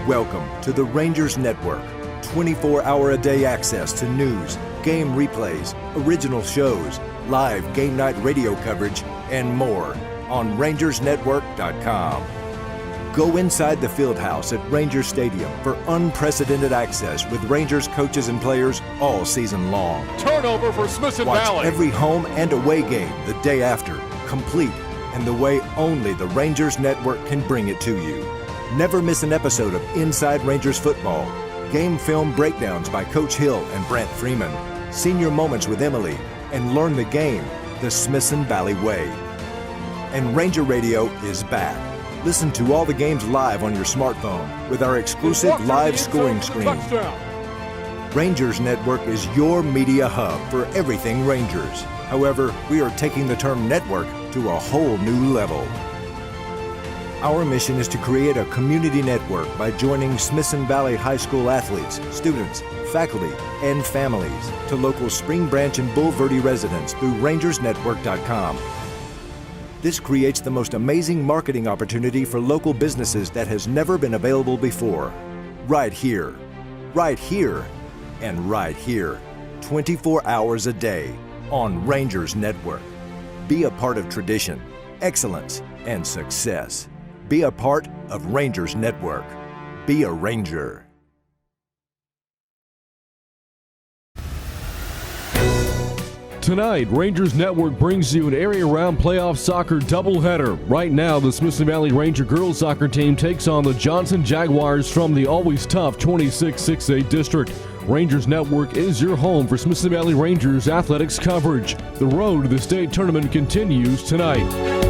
Welcome to the Rangers Network. 24-hour-a-day access to news, game replays, original shows, live game night radio coverage, and more on rangersnetwork.com. Go inside the Fieldhouse at Rangers Stadium for unprecedented access with Rangers coaches and players all season long. Turnover for Smith Valley. Watch every home and away game the day after, complete, and the way only the Rangers Network can bring it to you. Never miss an episode of Inside Rangers Football, game film breakdowns by Coach Hill and Brant Freeman, senior moments with Emily, and learn the game the Smith Valley way. And Ranger Radio is back. Listen to all the games live on your smartphone with our exclusive live scoring screen. Rangers Network is your media hub for everything Rangers. However, we are taking the term network to a whole new level. Our mission is to create a community network by joining Smith Valley High School athletes, students, faculty, and families to local Spring Branch and Bulverde residents through rangersnetwork.com. This creates the most amazing marketing opportunity for local businesses that has never been available before. Right here, and right here, 24 hours a day on Rangers Network. Be a part of tradition, excellence, and success. Be a part of Rangers Network. Be a Ranger. Tonight, Rangers Network brings you an area-round playoff soccer doubleheader. Right now, the Smith Valley Ranger girls soccer team takes on the Johnson Jaguars from the always tough 26-6A district. Rangers Network is your home for Smith Valley Rangers athletics coverage. The road to the state tournament continues tonight.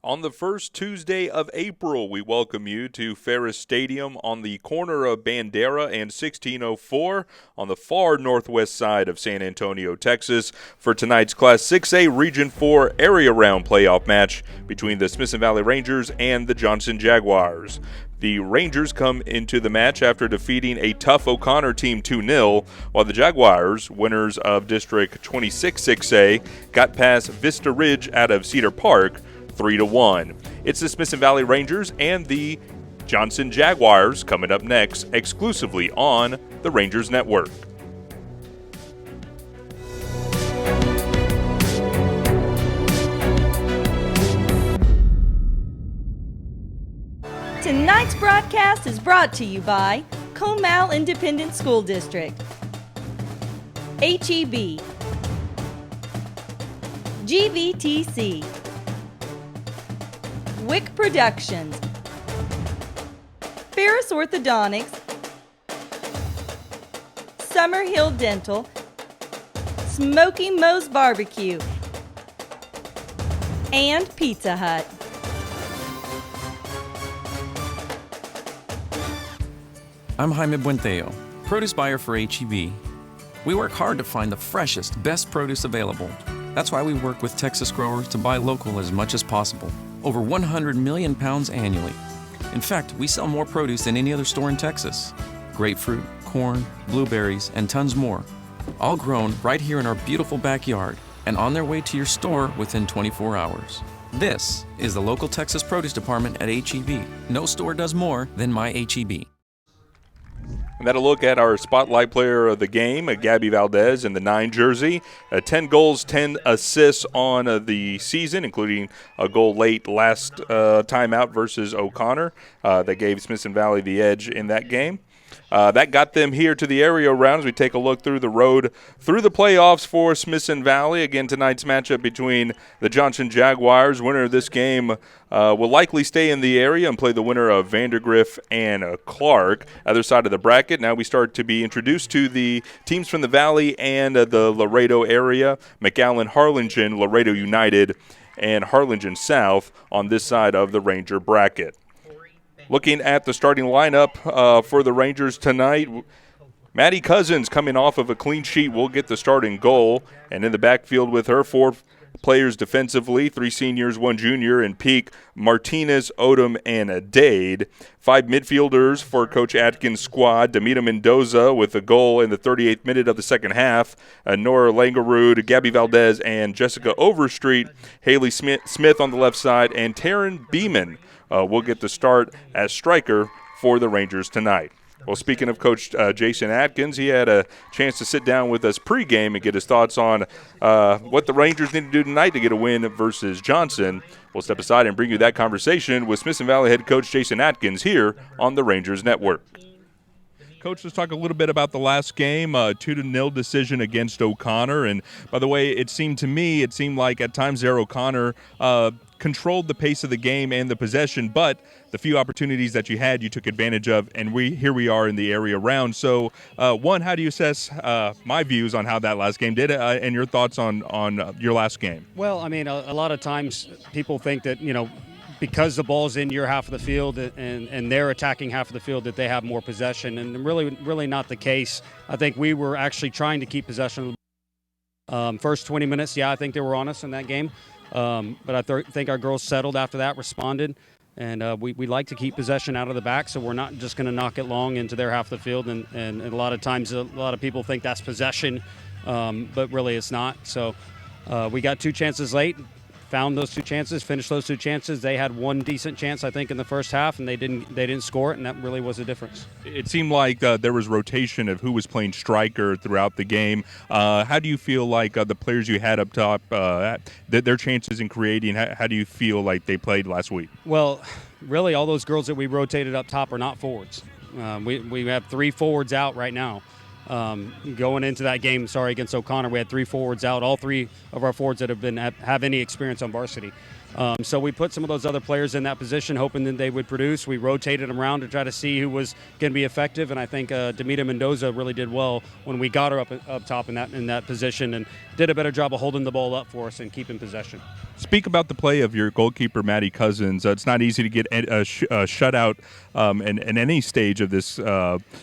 On the first Tuesday of April, we welcome you to Ferris Stadium on the corner of Bandera and 1604 on the far northwest side of San Antonio, Texas, for tonight's Class 6A Region 4 Area Round playoff match between the Smith Valley Rangers and the Johnson Jaguars. The Rangers come into the match after defeating a tough O'Connor team 2-0, while the Jaguars, winners of District 26-6A, got past Vista Ridge out of Cedar Park 3-1. It's the Smith Valley Rangers and the Johnson Jaguars coming up next, exclusively on the Rangers Network. Tonight's broadcast is brought to you by Comal Independent School District, HEB, GVTC, Wick Productions, Ferris Orthodontics, Summerhill Dental, Smoky Moe's Barbecue, and Pizza Hut. I'm Jaime Buenteo, produce buyer for HEB. We work hard to find the freshest, best produce available. That's why we work with Texas growers to buy local as much as possible. Over 100 million pounds annually. In fact, we sell more produce than any other store in Texas. Grapefruit, corn, blueberries, and tons more. All grown right here in our beautiful backyard and on their way to your store within 24 hours. This is the local Texas Produce Department at HEB. No store does more than my HEB. And that'll look at our spotlight player of the game, Gabby Valdez in the 9 jersey. 10 goals, 10 assists on the season, including a goal late last time out versus O'Connor that gave Smith Valley the edge in that game. That got them here to the area round as we take a look through the road through the playoffs for Smith Valley. Again, tonight's matchup between the Johnson Jaguars. Winner of this game will likely stay in the area and play the winner of Vandergrift and Clark. Other side of the bracket, now we start to be introduced to the teams from the Valley and the Laredo area. McAllen, Harlingen, Laredo United, and Harlingen South on this side of the Ranger bracket. Looking at the starting lineup for the Rangers tonight, Maddie Cousins coming off of a clean sheet will get the starting goal. And in the backfield with her, 4 players defensively, 3 seniors, 1 junior, and Peak, Martinez, Odom, and Dade. 5 midfielders for Coach Atkins' squad. Demita Mendoza with a goal in the 38th minute of the second half. Nora Langerud, Gabby Valdez, and Jessica Overstreet. Haley Smith on the left side, and Taryn Beeman will get the start as striker for the Rangers tonight. Well, speaking of Coach Jason Atkins, he had a chance to sit down with us pregame and get his thoughts on what the Rangers need to do tonight to get a win versus Johnson. We'll step aside and bring you that conversation with Smithson Valley head coach Jason Atkins here on the Rangers Network. Coach, let's talk a little bit about the last game, 2-0 decision against O'Connor. And by the way, it seemed like at times there O'Connor controlled the pace of the game and the possession, but the few opportunities that you had, you took advantage of, and here we are in the area round. So, one, how do you assess my views on how that last game did, and your thoughts on your last game? Well, I mean, a lot of times people think that, because the ball's in your half of the field and they're attacking half of the field, that they have more possession, and really not the case. I think we were actually trying to keep possession of the ball. First 20 minutes, I think they were on us in that game. But I think our girls settled after that, responded, and we like to keep possession out of the back, so we're not just going to knock it long into their half of the field. And a lot of times, a lot of people think that's possession, but really it's not. So we got 2 chances late, found those 2 chances, finished those 2 chances. They had 1 decent chance, I think, in the first half, and they didn't score it, and that really was the difference. It seemed like there was rotation of who was playing striker throughout the game. How do you feel like the players you had up top, their chances in creating, how do you feel like they played last week? Well, really all those girls that we rotated up top are not forwards. We have 3 forwards out right now. Going into that game, against O'Connor, we had 3 forwards out, all 3 of our forwards that have any experience on varsity. So we put some of those other players in that position, hoping that they would produce. We rotated them around to try to see who was going to be effective, and I think Demita Mendoza really did well when we got her up top in that position, and did a better job of holding the ball up for us and keeping possession. Speak about the play of your goalkeeper, Maddie Cousins. It's not easy to get a shutout in any stage of this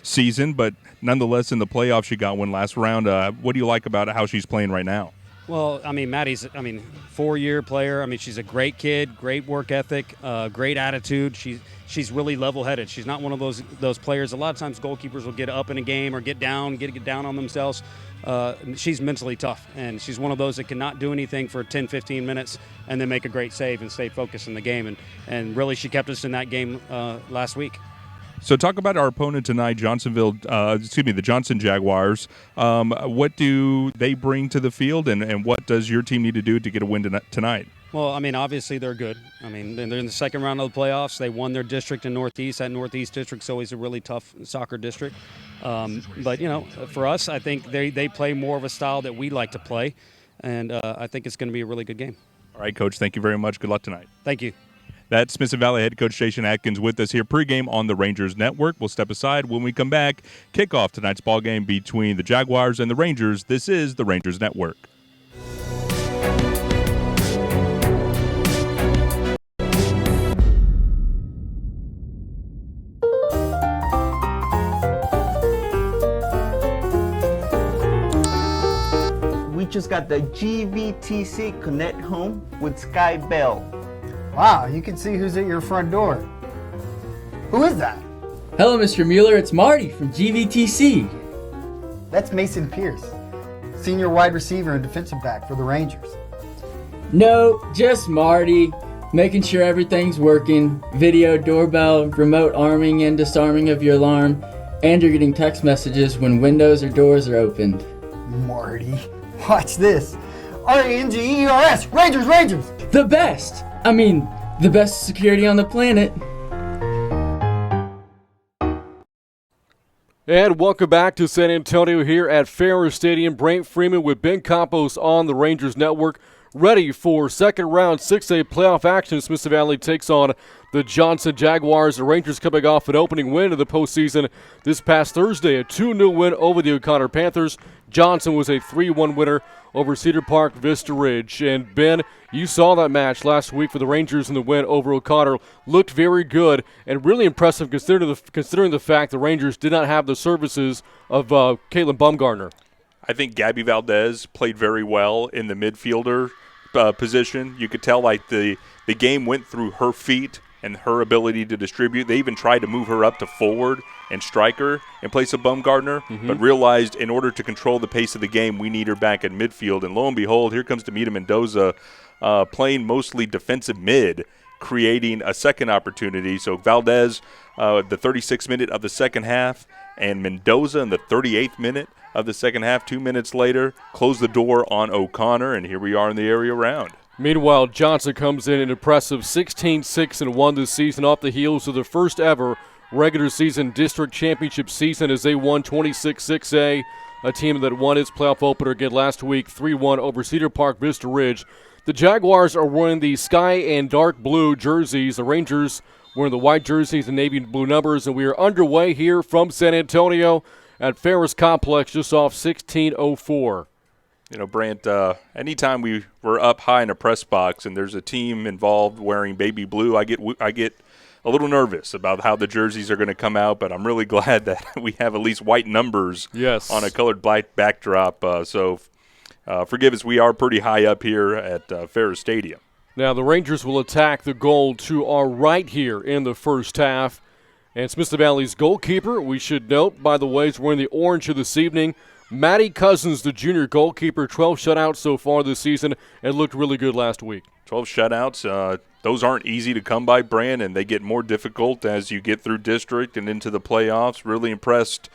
season, but nonetheless in the playoffs she got one last round. What do you like about how she's playing right now? Well, I mean, Maddie's, 4-year player. I mean, she's a great kid, great work ethic, great attitude. She's really level-headed. She's not one of those players. A lot of times goalkeepers will get up in a game or get down on themselves. She's mentally tough, and she's one of those that cannot do anything for 10, 15 minutes and then make a great save and stay focused in the game. And really, she kept us in that game last week. So talk about our opponent tonight, the Johnson Jaguars. What do they bring to the field, and what does your team need to do to get a win tonight? Well, I mean, obviously they're good. I mean, they're in the second round of the playoffs. They won their district in Northeast. That Northeast district's always a really tough soccer district. But, for us, I think they play more of a style that we like to play, and I think it's going to be a really good game. All right, Coach, thank you very much. Good luck tonight. Thank you. That's Smithson Valley head coach Jason Atkins with us here pregame on the Rangers Network. We'll step aside when we come back. Kick off tonight's ball game between the Jaguars and the Rangers. This is the Rangers Network. We just got the GVTC Connect home with Sky Bell. Wow, you can see who's at your front door. Who is that? Hello, Mr. Mueller. It's Marty from GVTC. That's Mason Pierce, senior wide receiver and defensive back for the Rangers. No, just Marty. Making sure everything's working. Video, doorbell, remote arming and disarming of your alarm. And you're getting text messages when windows or doors are opened. Marty, watch this. RANGERS, Rangers, Rangers! The best! I mean, the best security on the planet. And welcome back to San Antonio here at Farrer Stadium. Brant Freeman with Ben Campos on the Rangers Network, ready for second round 6A playoff action. Smithson Valley takes on the Johnson Jaguars. The Rangers coming off an opening win of the postseason this past Thursday, a 2-0 win over the O'Connor Panthers. Johnson was a 3-1 winner over Cedar Park Vista Ridge. And Ben, you saw that match last week for the Rangers in the win over O'Connor. Looked very good and really impressive considering the fact the Rangers did not have the services of Caitlin Bumgarner. I think Gabby Valdez played very well in the midfielder position. You could tell like the game went through her feet and her ability to distribute. They even tried to move her up to forward and striker in place of Baumgartner, but realized in order to control the pace of the game, we need her back at midfield. And lo and behold, here comes Demita Mendoza playing mostly defensive mid, creating a second opportunity. So Valdez, the 36th minute of the second half, and Mendoza in the 38th minute of the second half, 2 minutes later, closed the door on O'Connor, and here we are in the area round. Meanwhile, Johnson comes in an impressive 16-6-1 this season off the heels of the first ever regular season district championship season as they won 26-6A, a team that won its playoff opener again last week 3-1 over Cedar Park Vista Ridge. The Jaguars are wearing the sky and dark blue jerseys. The Rangers wearing the white jerseys and navy blue numbers, and we are underway here from San Antonio at Ferris Complex just off 1604. You know, Brant, anytime we were up high in a press box and there's a team involved wearing baby blue, I get a little nervous about how the jerseys are going to come out, but I'm really glad that we have at least white numbers on a colored black backdrop. So forgive us, we are pretty high up here at Ferris Stadium. Now the Rangers will attack the goal to our right here in the first half. And Smithson Valley's goalkeeper, we should note, by the way, is wearing the orange here this evening. Matty Cousins, the junior goalkeeper, 12 shutouts so far this season, and looked really good last week. 12 shutouts. Those aren't easy to come by, Brand, and they get more difficult as you get through district and into the playoffs. Really impressed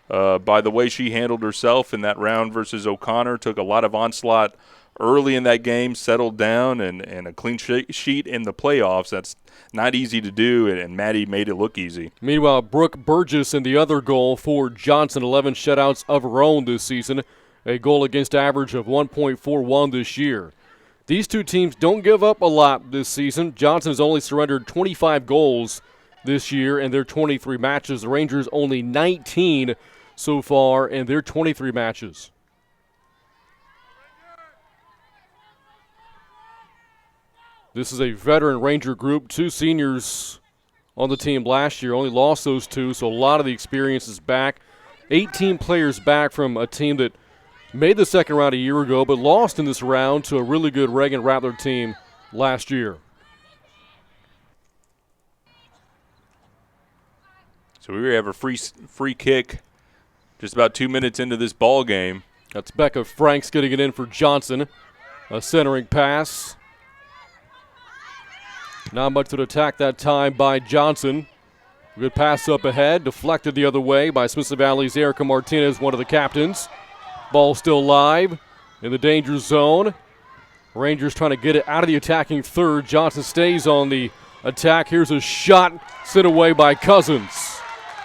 by the way she handled herself in that round versus O'Connor. Took a lot of onslaught early in that game, settled down, and a clean sheet in the playoffs. That's not easy to do, and Maddie made it look easy. Meanwhile, Brooke Burgess in the other goal for Johnson, 11 shutouts of her own this season, a goal against average of 1.41 this year. These two teams don't give up a lot this season. Johnson has only surrendered 25 goals this year in their 23 matches. The Rangers only 19 so far in their 23 matches. This is a veteran Ranger group, 2 seniors on the team last year, only lost those 2, so a lot of the experience is back. 18 players back from a team that made the second round a year ago, but lost in this round to a really good Reagan Rattler team last year. So we have a free kick just about 2 minutes into this ball game. That's Becca Franks getting it in for Johnson. A centering pass. Not much to attack that time by Johnson. Good pass up ahead, deflected the other way by Smithson Valley's Erica Martinez, one of the captains. Ball still live in the danger zone. Rangers trying to get it out of the attacking third. Johnson stays on the attack. Here's a shot sent away by Cousins.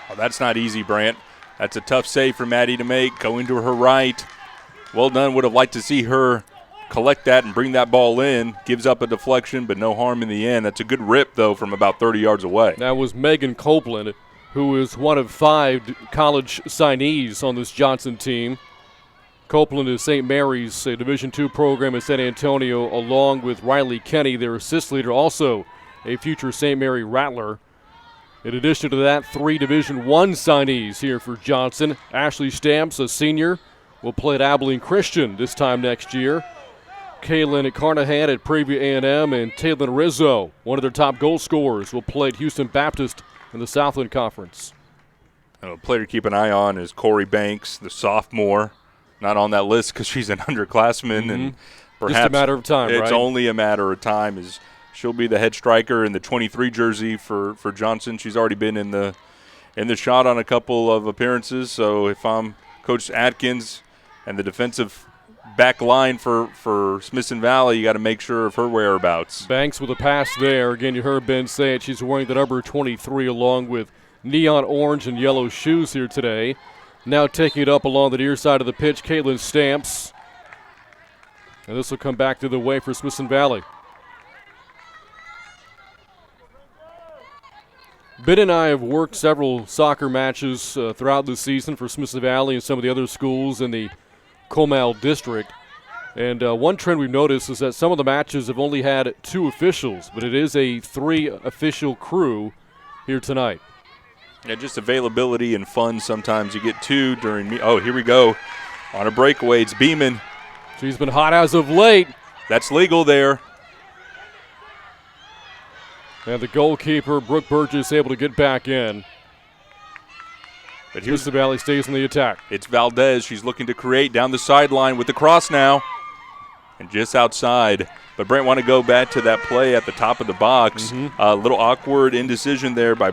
Oh, that's not easy, Brant. That's a tough save for Maddie to make. Going to her right. Well done. Would have liked to see her collect that and bring that ball in. Gives up a deflection, but no harm in the end. That's a good rip, though, from about 30 yards away. That was Megan Copeland, who is one of 5 college signees on this Johnson team. Copeland is St. Mary's, a Division II program in San Antonio, along with Riley Kenny, their assist leader, also a future St. Mary Rattler. In addition to that, 3 Division I signees here for Johnson. Ashley Stamps, a senior, will play at Abilene Christian this time next year. Kaylin Carnahan at Prairie View A&M, and Taylor Rizzo, one of their top goal scorers, will play at Houston Baptist in the Southland Conference. A player to keep an eye on is Corey Banks, the sophomore. Not on that list because she's an underclassman, and perhaps just a matter of time, it's right? only a matter of time. As she'll be the head striker in the 23 jersey for Johnson. She's already been in the shot on a couple of appearances. So if I'm Coach Atkins and the defensive back line for Smithson Valley, you got to make sure of her whereabouts. Banks with a pass there. Again, you heard Ben say it. She's wearing the number 23 along with neon orange and yellow shoes here today. Now taking it up along the near side of the pitch, Caitlin Stamps. And this will come back the other way for Smithson Valley. Ben and I have worked several soccer matches throughout the season for Smithson Valley and some of the other schools in the Comal district. And one trend we've noticed is that some of the matches have only had 2 officials, but it is a 3 official crew here tonight. Yeah, just availability and fun. Sometimes you get 2 during – oh, here we go. On a breakaway, it's Beeman. She's been hot as of late. That's legal there. And the goalkeeper, Brooke Burgess, able to get back in. But here's the Valley stays in the attack. It's Valdez. She's looking to create down the sideline with the cross now. And just outside. But Brent want to go back to that play at the top of the box. A little awkward indecision there by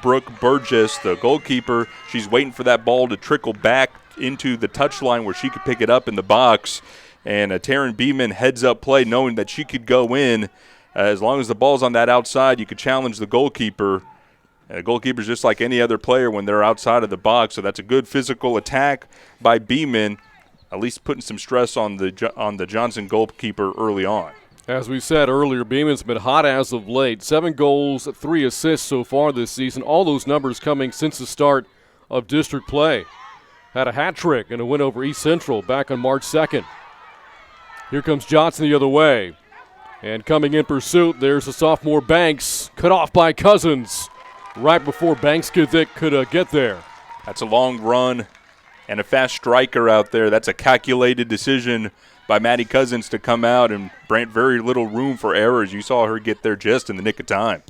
Brooke Burgess, the goalkeeper. She's waiting for that ball to trickle back into the touchline where she could pick it up in the box. And Taryn Beeman heads up play knowing that she could go in. As long as the ball's on that outside, you could challenge the goalkeeper. The goalkeeper's just like any other player when they're outside of the box. So that's a good physical attack by Beeman, at least putting some stress on the Johnson goalkeeper early on. As we said earlier, Beeman's been hot as of late. 7 goals, 3 assists so far this season. All those numbers coming since the start of district play. Had a hat trick and a win over East Central back on March 2nd. Here comes Johnson the other way. And coming in pursuit, there's the sophomore Banks, cut off by Cousins right before Banks could get there. That's a long run and a fast striker out there. That's a calculated decision by Maddie Cousins to come out, and Brant, very little room for errors. You saw her get there just in the nick of time.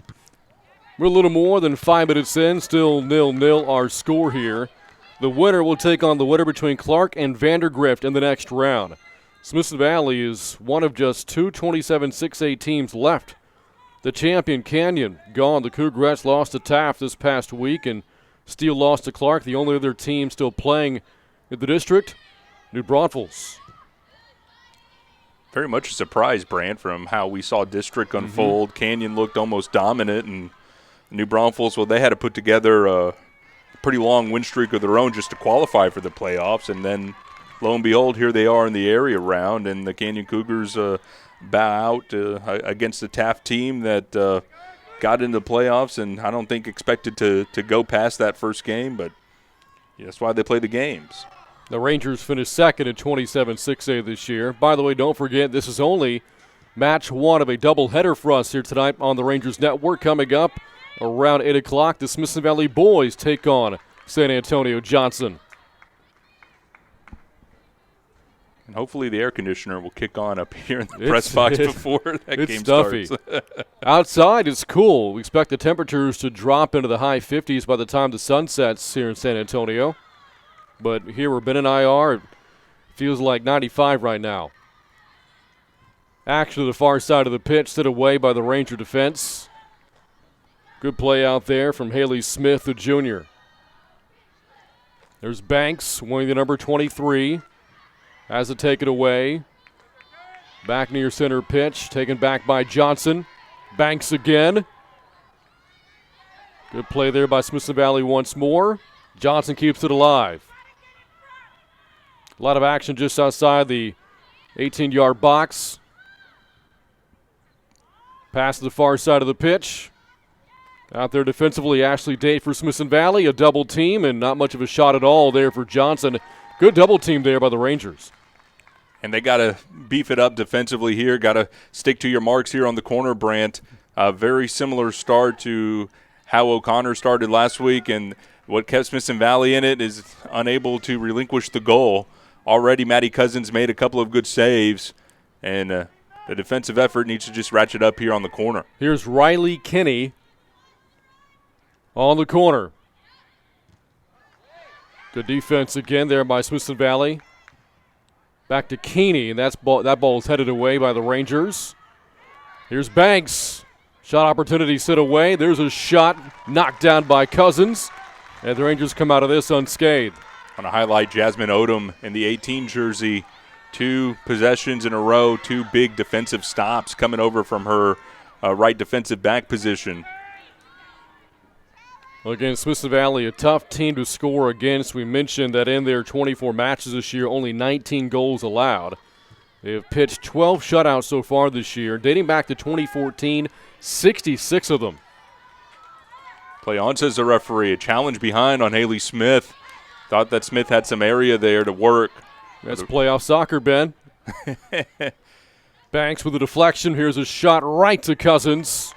We're a little more than 5 minutes in, still 0-0 our score here. The winner will take on the winner between Clark and Vandergrift in the next round. Smithson Valley is one of just 2 27-6A teams left. The champion, Canyon, gone. The Cougars lost to Taft this past week, and Steele lost to Clark. The only other team still playing in the district, New Braunfels. Very much a surprise, Brant, from how we saw district unfold. Canyon looked almost dominant, and New Braunfels, well, they had to put together a pretty long win streak of their own just to qualify for the playoffs, and then lo and behold, here they are in the area round, and the Canyon Cougars bow out against the Taft team that got into the playoffs, and I don't think expected to go past that first game, but that's why they play the games. The Rangers finished second in 27-6A this year. By the way, don't forget, this is only match 1 of a doubleheader for us here tonight on the Rangers Network. Coming up around 8 o'clock, the Smithson Valley boys take on San Antonio Johnson. And hopefully the air conditioner will kick on up here in the press box before that game stuffy. starts. Outside, it's cool. We expect the temperatures to drop into the high 50s by the time the sun sets here in San Antonio. But here we're been in IR. It feels like 95 right now. Action to the far side of the pitch, set away by the Ranger defense. Good play out there from Haley Smith, the junior. There's Banks, wearing the number 23. Has to take it away. Back near center pitch, taken back by Johnson. Banks again. Good play there by Smithson Valley once more. Johnson keeps it alive. A lot of action just outside the 18-yard box. Pass to the far side of the pitch. Out there defensively, Ashley Day for Smithson Valley. A double team and not much of a shot at all there for Johnson. Good double team there by the Rangers. And they got to beef it up defensively here. Got to stick to your marks here on the corner, Brant. A very similar start to how O'Connor started last week, and what kept Smithson Valley in it is unable to relinquish the goal. Already Maddie Cousins made a couple of good saves, and the defensive effort needs to just ratchet up here on the corner. Here's Riley Kinney on the corner. Good defense again there by Smithson Valley. Back to Keeney, and that ball is headed away by the Rangers. Here's Banks. Shot opportunity set away. There's a shot knocked down by Cousins, and the Rangers come out of this unscathed. On a highlight, Jasmine Odom in the 18 jersey. 2 possessions in a row, 2 big defensive stops coming over from her right defensive back position. Well, again, Smithson Valley, a tough team to score against. We mentioned that in their 24 matches this year, only 19 goals allowed. They have pitched 12 shutouts so far this year. Dating back to 2014, 66 of them. Play on, says the referee. A challenge behind on Haley Smith. Thought that Smith had some area there to work. That's playoff soccer, Ben. Banks with a deflection. Here's a shot right to Cousins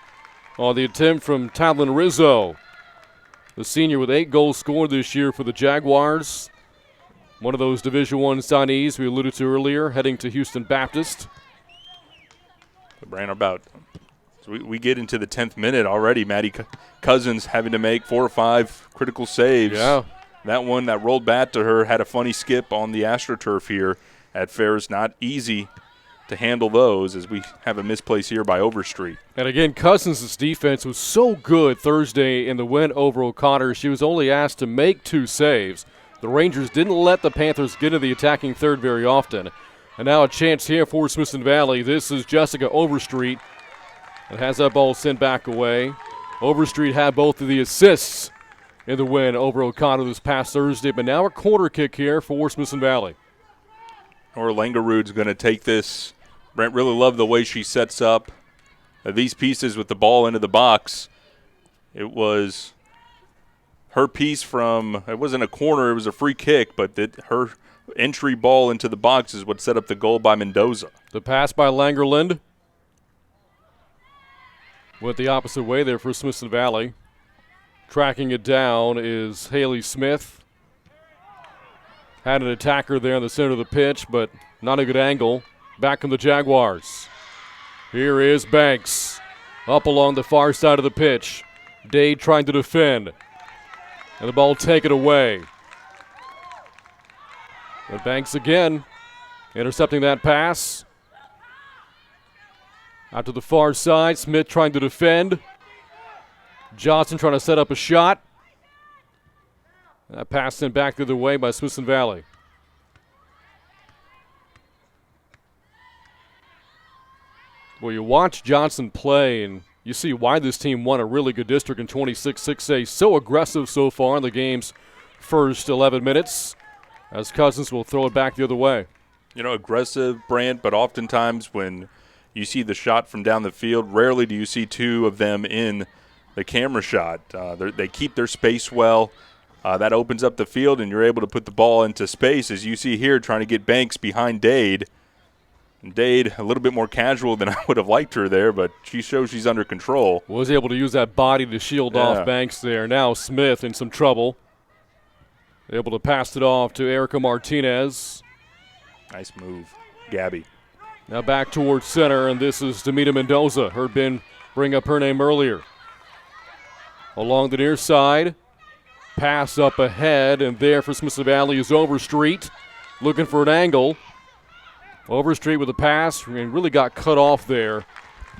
on the attempt from Tadlin Rizzo. The senior with 8 goals scored this year for the Jaguars. One of those Division I signees we alluded to earlier, heading to Houston Baptist. Brand, about so we get into the 10th minute already. Maddie Cousins having to make 4 or 5 critical saves. Yeah. That one that rolled back to her had a funny skip on the AstroTurf here at Ferris. Not easy to handle those as we have a misplace here by Overstreet. And again, Cousins' defense was so good Thursday in the win over O'Connor. She was only asked to make 2 saves. The Rangers didn't let the Panthers get into the attacking third very often. And now a chance here for Smithson Valley. This is Jessica Overstreet. And has that ball sent back away. Overstreet had both of the assists in the win over O'Connor this past Thursday, but now a corner kick here for Smithson Valley. Or Langerood's going to take this. Brent really loved the way she sets up these pieces with the ball into the box. It was her piece from, it wasn't a corner, it was a free kick, but her entry ball into the box is what set up the goal by Mendoza. The pass by Langerland. Went the opposite way there for Smithson Valley. Tracking it down is Haley Smith. Had an attacker there in the center of the pitch, but not a good angle. Back from the Jaguars. Here is Banks. Up along the far side of the pitch. Dade trying to defend. And the ball taken away. But Banks again intercepting that pass. Out to the far side, Smith trying to defend. Johnson trying to set up a shot. That pass sent back the other way by Smithson Valley. Well, you watch Johnson play, and you see why this team won a really good district in 26-6A. So aggressive so far in the game's first 11 minutes, as Cousins will throw it back the other way. You know, aggressive, Brant, but oftentimes when you see the shot from down the field, rarely do you see 2 of them in the camera shot. They keep their space well. That opens up the field, and you're able to put the ball into space, as you see here, trying to get Banks behind Dade. And Dade, a little bit more casual than I would have liked her there, but she shows she's under control. Was able to use that body to shield off Banks there. Now Smith in some trouble. Able to pass it off to Erica Martinez. Nice move, Gabby. Now back towards center, and this is Demita Mendoza. Heard Ben bring up her name earlier. Along the near side, pass up ahead, and there for Smithson Valley is Overstreet. Looking for an angle. Overstreet with a pass, and really got cut off there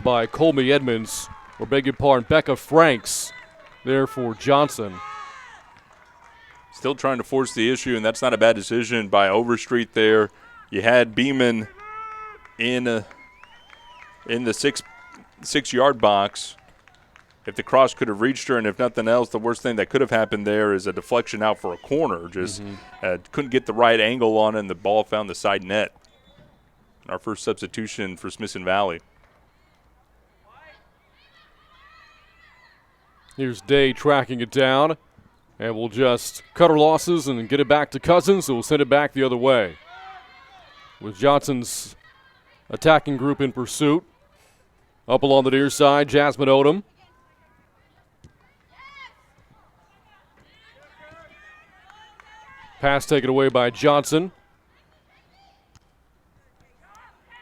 by Colby Edmonds, or beg your pardon, Becca Franks there for Johnson. Still trying to force the issue, and that's not a bad decision by Overstreet there. You had Beeman in the 6-yard box. If the cross could have reached her, and if nothing else, the worst thing that could have happened there is a deflection out for a corner. Just couldn't get the right angle on it, and the ball found the side net. Our first substitution for Smithson Valley. Here's Day tracking it down, and we'll just cut our losses and get it back to Cousins, so we'll send it back the other way. With Johnson's attacking group in pursuit. Up along the near side, Jasmine Odom. Pass taken away by Johnson.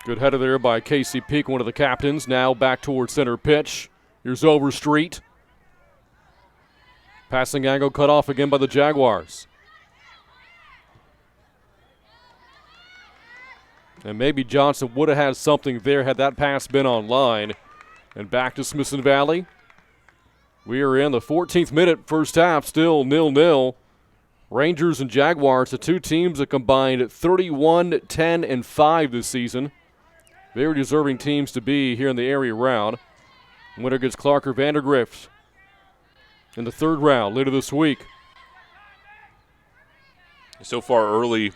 Good header there by Casey Peak, one of the captains. Now back towards center pitch. Here's Overstreet. Passing angle cut off again by the Jaguars. And maybe Johnson would have had something there had that pass been online. And back to Smithson Valley. We are in the 14th minute, first half, still 0-0. Rangers and Jaguars, the two teams that combined 31-10-5 this season. Very deserving teams to be here in the area round. Winner gets Clark or Vandergrift in the third round later this week. So far early,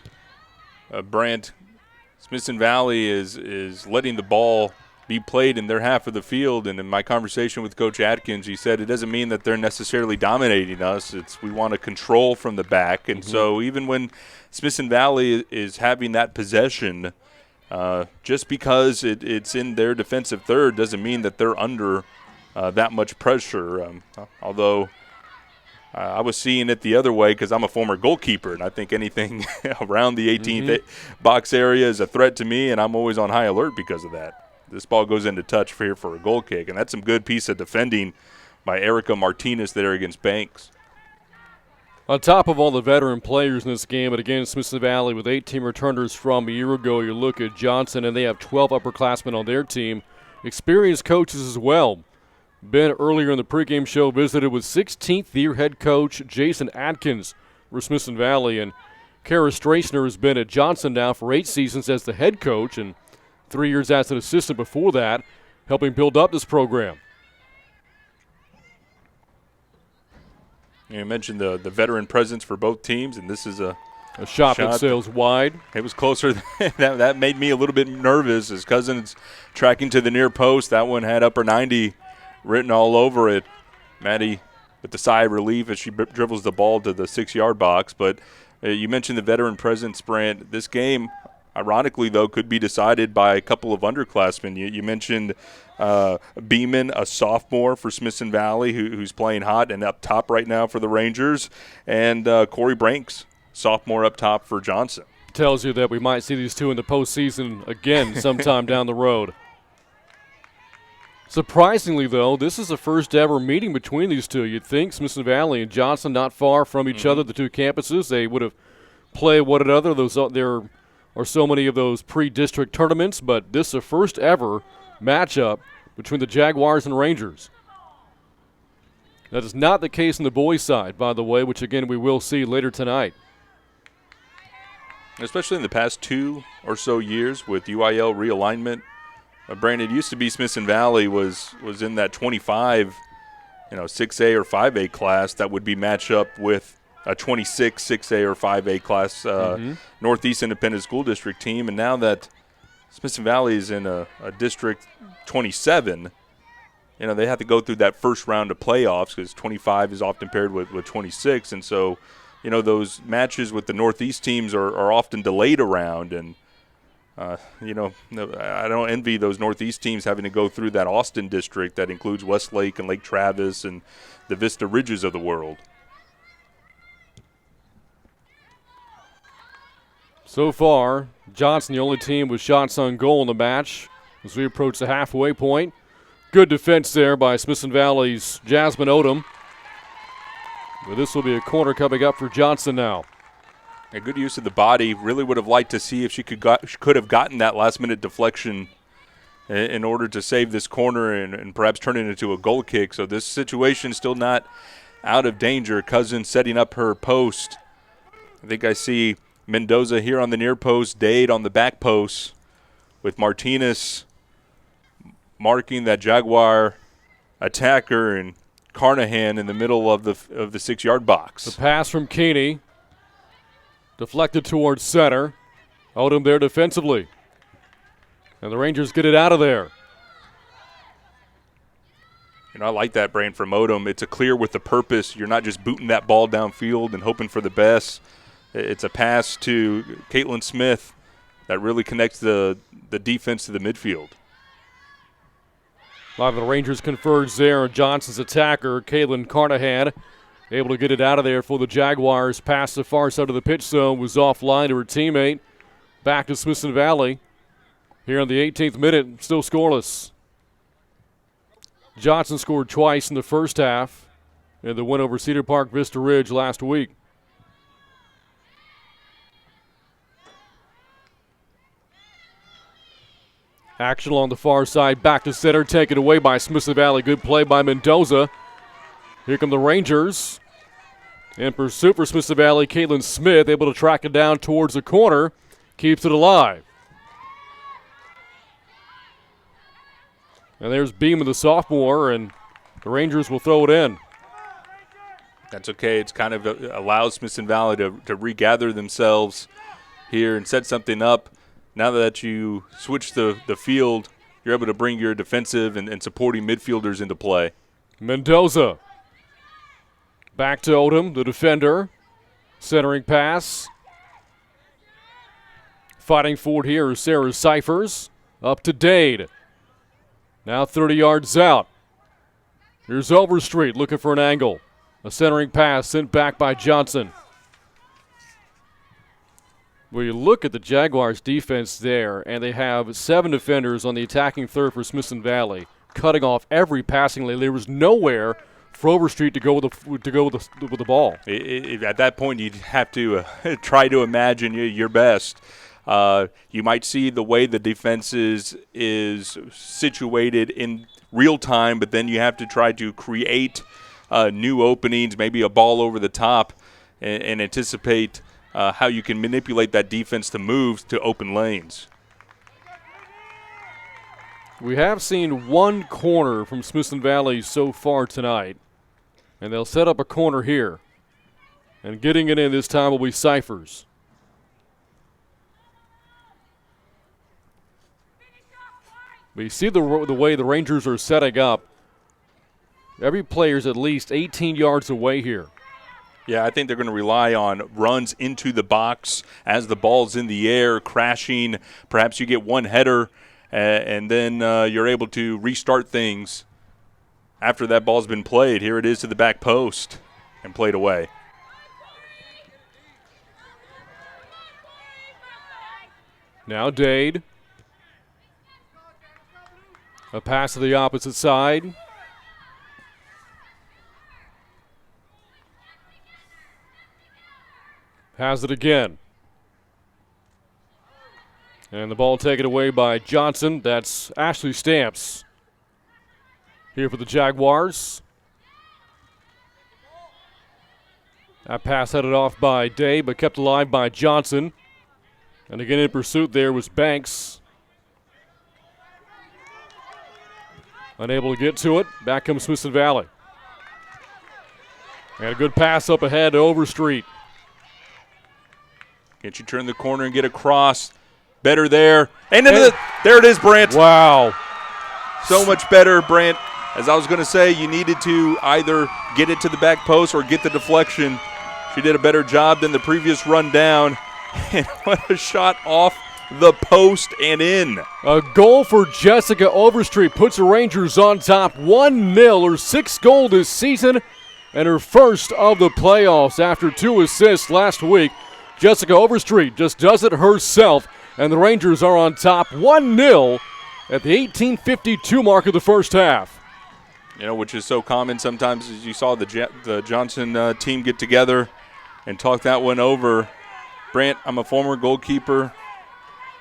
Brant, Smithson Valley is letting the ball be played in their half of the field. And in my conversation with Coach Atkins, he said it doesn't mean that they're necessarily dominating us. It's we want to control from the back. And so even when Smithson Valley is having that possession, just because it's in their defensive third doesn't mean that they're under that much pressure. Although I was seeing it the other way because I'm a former goalkeeper, and I think anything around the 18th box area is a threat to me, and I'm always on high alert because of that. this ball goes into touch for a goal kick. And that's some good piece of defending by Erica Martinez there against Banks. On top of all the veteran players in this game, but again, Smithson Valley with 18 returners from a year ago, you look at Johnson, and they have 12 upperclassmen on their team. Experienced coaches as well. Ben, earlier in the pregame show, visited with 16th-year head coach Jason Atkins for Smithson Valley, and Kara Strasner has been at Johnson now for 8 seasons as the head coach and 3 years as an assistant before that, helping build up this program. You mentioned the veteran presence for both teams, and this is a shot that sails wide. It was closer. That made me a little bit nervous as Cousins tracking to the near post. That one had upper 90 written all over it. Maddie with the sigh of relief as she dribbles the ball to the 6-yard box. But you mentioned the veteran presence, Brant. This game, ironically, though, could be decided by a couple of underclassmen. You mentioned Beeman, a sophomore for Smithson Valley, who's playing hot and up top right now for the Rangers, and Corey Branks, sophomore up top for Johnson. Tells you that we might see these two in the postseason again sometime down the road. Surprisingly, though, this is the first ever meeting between these two. You'd think Smithson Valley and Johnson not far from each other, the two campuses. They would have played one another. There are so many of those pre-district tournaments, but this is the first ever matchup between the Jaguars and Rangers. That is not the case on the boys' side, by the way, which, again, we will see later tonight. Especially in the past 2 or so years with UIL realignment. Brandon, it used to be Smithson Valley was in that 25, 6A or 5A class that would be matched up with a 26 6A or 5A class Northeast Independent School District team. And now that Smithson Valley is in a District 27, they have to go through that first round of playoffs because 25 is often paired with 26. And so, those matches with the Northeast teams are often delayed around. And, I don't envy those Northeast teams having to go through that Austin district that includes Westlake and Lake Travis and the Vista Ridges of the world. So far, Johnson, the only team with shots on goal in the match as we approach the halfway point. Good defense there by Smithson Valley's Jasmine Odom. But this will be a corner coming up for Johnson now. A good use of the body. Really would have liked to see if she could have gotten that last-minute deflection in order to save this corner and perhaps turn it into a goal kick. So this situation still not out of danger. Cousins setting up her post. I think I see Mendoza here on the near post, Dade on the back post, with Martinez marking that Jaguar attacker and Carnahan in the middle of the 6-yard box. The pass from Keeney. Deflected towards center. Odom there defensively. And the Rangers get it out of there. I like that, Brain, from Odom. It's a clear with a purpose. You're not just booting that ball downfield and hoping for the best. It's a pass to Caitlin Smith that really connects the defense to the midfield. A lot of the Rangers converge there. Johnson's attacker, Caitlin Carnahan, able to get it out of there for the Jaguars. Pass the far side of the pitch zone was offline to her teammate. Back to Smithson Valley. Here in the 18th minute, still scoreless. Johnson scored twice in the first half in the win over Cedar Park Vista Ridge last week. Action along the far side, back to center, taken away by Smithson Valley. Good play by Mendoza. Here come the Rangers. In pursuit for Smithson Valley, Caitlin Smith able to track it down towards the corner. Keeps it alive. And there's Beeman, the sophomore, and the Rangers will throw it in. That's okay. It's kind of allows Smithson Valley to regather themselves here and set something up. Now that you switch the field, you're able to bring your defensive and supporting midfielders into play. Mendoza. Back to Odom, the defender. Centering pass. Fighting for it here is Sarah Cyphers. Up to Dade. Now 30 yards out. Here's Overstreet looking for an angle. A centering pass sent back by Johnson. Well, you look at the Jaguars' defense there, and they have 7 defenders on the attacking third for Smithson Valley, cutting off every passing lane. There was nowhere for Overstreet to go with the ball. At that point, you'd have to try to imagine your best. You might see the way the defense is situated in real time, but then you have to try to create new openings, maybe a ball over the top, and anticipate how you can manipulate that defense to move to open lanes. We have seen one corner from Smithson Valley so far tonight, and they'll set up a corner here. And getting it in this time will be Cyphers. We see the way the Rangers are setting up. Every player's at least 18 yards away here. Yeah, I think they're going to rely on runs into the box as the ball's in the air, crashing. Perhaps you get one header, and then you're able to restart things after that ball's been played. Here it is to the back post and played away. Now Dade. A pass to the opposite side. Has it again. And the ball taken away by Johnson. That's Ashley Stamps here for the Jaguars. That pass headed off by Day, but kept alive by Johnson. And again in pursuit there was Banks. Unable to get to it. Back comes Smithson Valley. And a good pass up ahead to Overstreet. Can't you turn the corner and get across? Better there. And there it is, Brant. Wow. So much better, Brant. As I was going to say, you needed to either get it to the back post or get the deflection. She did a better job than the previous run down. And what a shot off the post and in. A goal for Jessica Overstreet puts the Rangers on top 1-0, her 6th goal this season and her first of the playoffs after 2 assists last week. Jessica Overstreet just does it herself, and the Rangers are on top 1-0 at the 18:52 mark of the first half. You know, which is so common sometimes, as you saw the Johnson team get together and talk that one over. Brant, I'm a former goalkeeper.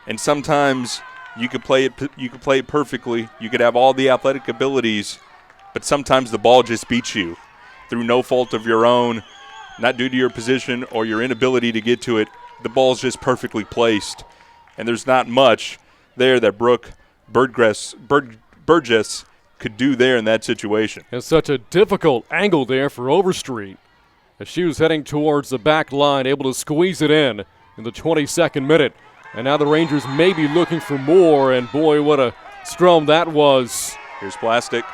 And sometimes you could play it perfectly. You could have all the athletic abilities, but sometimes the ball just beats you through no fault of your own, not due to your position or your inability to get to it. The ball's just perfectly placed, and there's not much there that Brooke Burgess could do there in that situation. It's such a difficult angle there for Overstreet as she was heading towards the back line, able to squeeze it in the 22nd minute. And now the Rangers may be looking for more, and boy, what a scrum that was. Here's Plastic.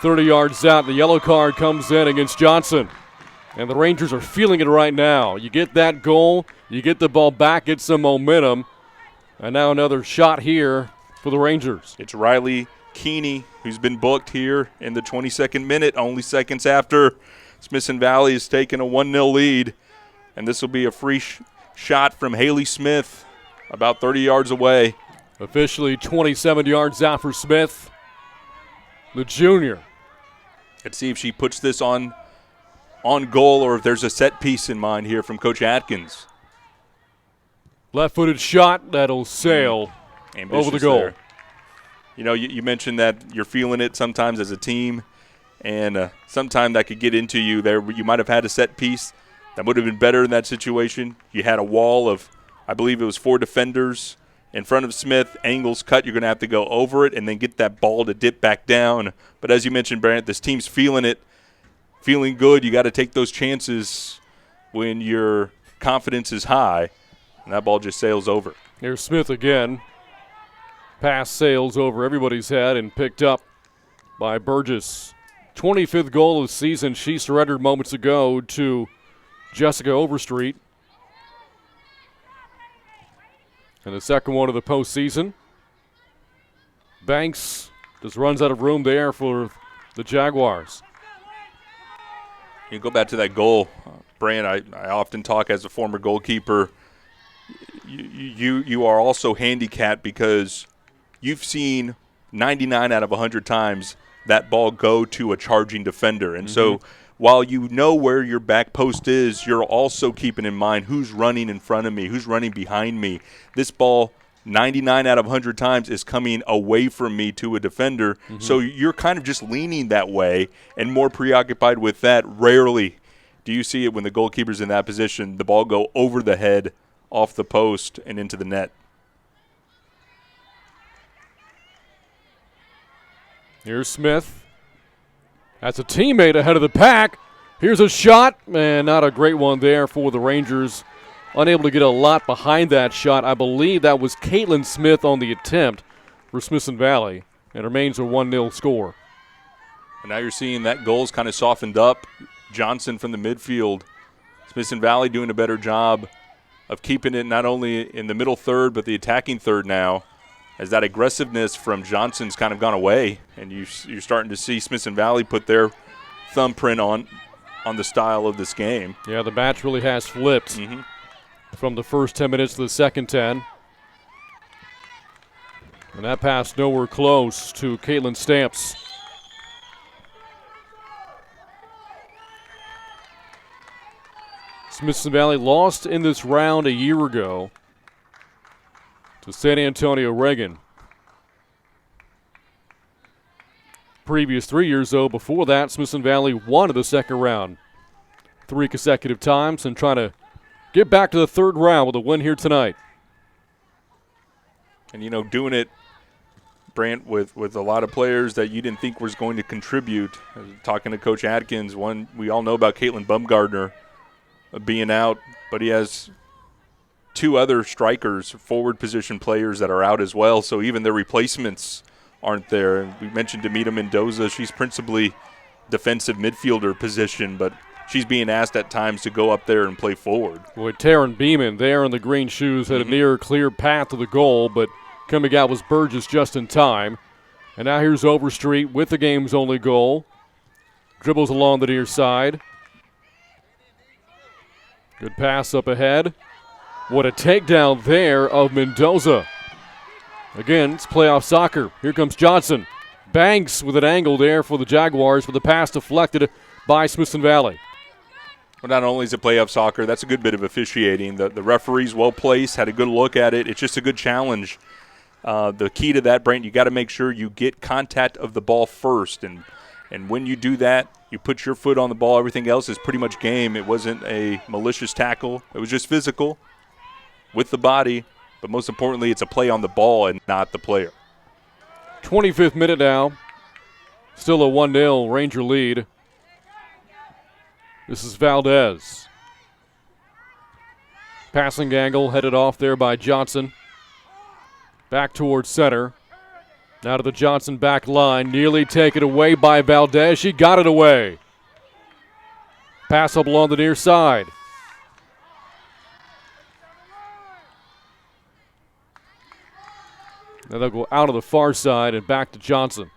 30 yards out, the yellow card comes in against Johnson. And the Rangers are feeling it right now. You get that goal, you get the ball back, get some momentum. And now another shot here for the Rangers. It's Riley Keeney, who's been booked here in the 22nd minute, only seconds after Smithson Valley has taken a 1-0 lead. And this will be a free shot from Haley Smith, about 30 yards away. Officially 27 yards out for Smith, the junior. Let's see if she puts this on goal or if there's a set piece in mind here from Coach Atkins. Left-footed shot that'll sail Ambitious over the goal. There. You know, you mentioned that you're feeling it sometimes as a team, and sometimes that could get into you there. You might have had a set piece that would have been better in that situation. You had a wall of, I believe it was 4 defenders in front of Smith. Angles cut, you're going to have to go over it and then get that ball to dip back down. But as you mentioned, Brant, this team's feeling it, feeling good. You got to take those chances when your confidence is high, and that ball just sails over. Here's Smith again. Pass sails over everybody's head and picked up by Burgess. 25th goal of the season. She surrendered moments ago to Jessica Overstreet. And the second one of the postseason. Banks just runs out of room there for the Jaguars. You go back to that goal, Brant. I often talk as a former goalkeeper. you are also handicapped because you've seen 99 out of 100 times that ball go to a charging defender. And so while you know where your back post is, you're also keeping in mind who's running in front of me, who's running behind me. This ball, 99 out of 100 times, is coming away from me to a defender. So you're kind of just leaning that way and more preoccupied with that. Rarely do you see it when the goalkeeper's in that position, the ball go over the head, off the post, and into the net. Here's Smith. That's a teammate ahead of the pack. Here's a shot, and not a great one there for the Rangers. Unable to get a lot behind that shot. I believe that was Caitlin Smith on the attempt for Smithson Valley. It remains a 1-0 score. And now you're seeing that goal's kind of softened up. Johnson from the midfield. Smithson Valley doing a better job of keeping it not only in the middle third but the attacking third now, as that aggressiveness from Johnson's kind of gone away, and you're starting to see Smithson Valley put their thumbprint on the style of this game. Yeah, the match really has flipped from the first 10 minutes to the second 10. And that pass nowhere close to Caitlin Stamps. Smithson Valley lost in this round a year ago to San Antonio Reagan. Previous 3 years, though, before that, Smithson Valley won in the second round 3 consecutive times and trying to get back to the third round with a win here tonight. And, doing it, Brant, with a lot of players that you didn't think was going to contribute. Talking to Coach Atkins, one we all know about Caitlin Bumgardner being out, but he has 2 other strikers, forward position players that are out as well, so even their replacements aren't there. And we mentioned Demita Mendoza. She's principally defensive midfielder position, but she's being asked at times to go up there and play forward. Boy, Taryn Beeman there in the green shoes had a near clear path to the goal, but coming out was Burgess just in time. And now here's Overstreet with the game's only goal. Dribbles along the near side. Good pass up ahead. What a takedown there of Mendoza. Again, it's playoff soccer. Here comes Johnson. Banks with an angle there for the Jaguars, with the pass deflected by Smithson Valley. Well, not only is it playoff soccer, that's a good bit of officiating. The referee's well placed, had a good look at it. It's just a good challenge. The key to that, Brent, you got to make sure you get contact of the ball first. And when you do that, you put your foot on the ball. Everything else is pretty much game. It wasn't a malicious tackle. It was just physical with the body. But most importantly, it's a play on the ball and not the player. 25th minute now. Still a 1-0 Ranger lead. This is Valdez. Passing angle headed off there by Johnson. Back towards center. Now to the Johnson back line. Nearly taken away by Valdez. She got it away. Pass up along the near side. Now they'll go out of the far side and back to Johnson.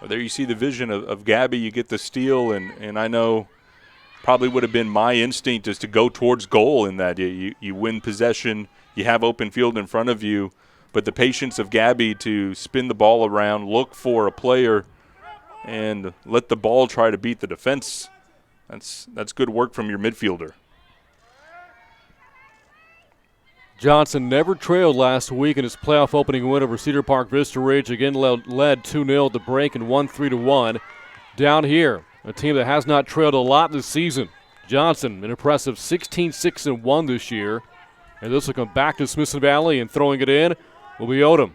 Well, there you see the vision of Gabby. You get the steal, and I know probably would have been my instinct is to go towards goal in that. You win possession. You have open field in front of you. But the patience of Gabby to spin the ball around, look for a player, and let the ball try to beat the defense, that's good work from your midfielder. Johnson never trailed last week in his playoff opening win over Cedar Park Vista Ridge. Again led 2-0 at the break and won 3-1. Down here, a team that has not trailed a lot this season. Johnson, an impressive 16-6-1 this year. And this will come back to Smithson Valley, and throwing it in will be Odom.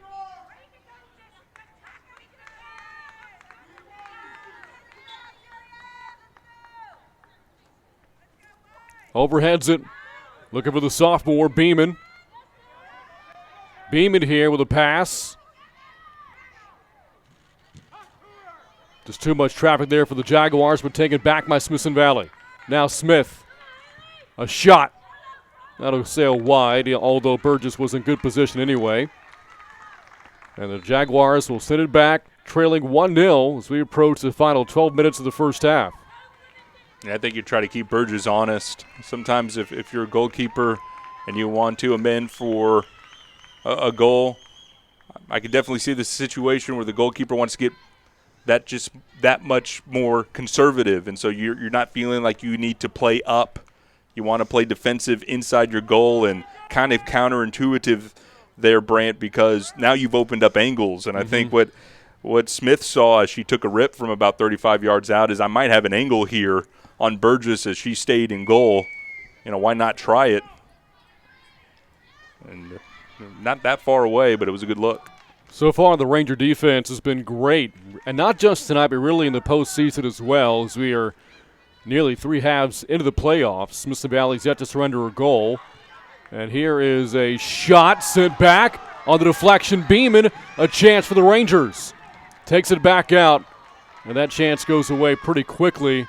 Overheads it. Looking for the sophomore, Beeman. Beeman here with a pass. Just too much traffic there for the Jaguars, but taken back by Smithson Valley. Now Smith. A shot. That'll sail wide, although Burgess was in good position anyway. And the Jaguars will send it back, trailing 1-0 as we approach the final 12 minutes of the first half. Yeah, I think you try to keep Burgess honest. Sometimes if you're a goalkeeper, and you want to amend for a goal, I could definitely see the situation where the goalkeeper wants to get that much more conservative, and so you're not feeling like you need to play up. You want to play defensive inside your goal, and kind of counterintuitive there, Brant, because now you've opened up angles. And I think what Smith saw as she took a rip from about 35 yards out is I might have an angle here on Burgess as she stayed in goal. Why not try it? And not that far away, but it was a good look. So far, the Ranger defense has been great, and not just tonight, but really in the postseason as well, as we are nearly 3 halves into the playoffs. Smithson Valley's yet to surrender a goal. And here is a shot sent back on the deflection. Beeman, a chance for the Rangers. Takes it back out, and that chance goes away pretty quickly.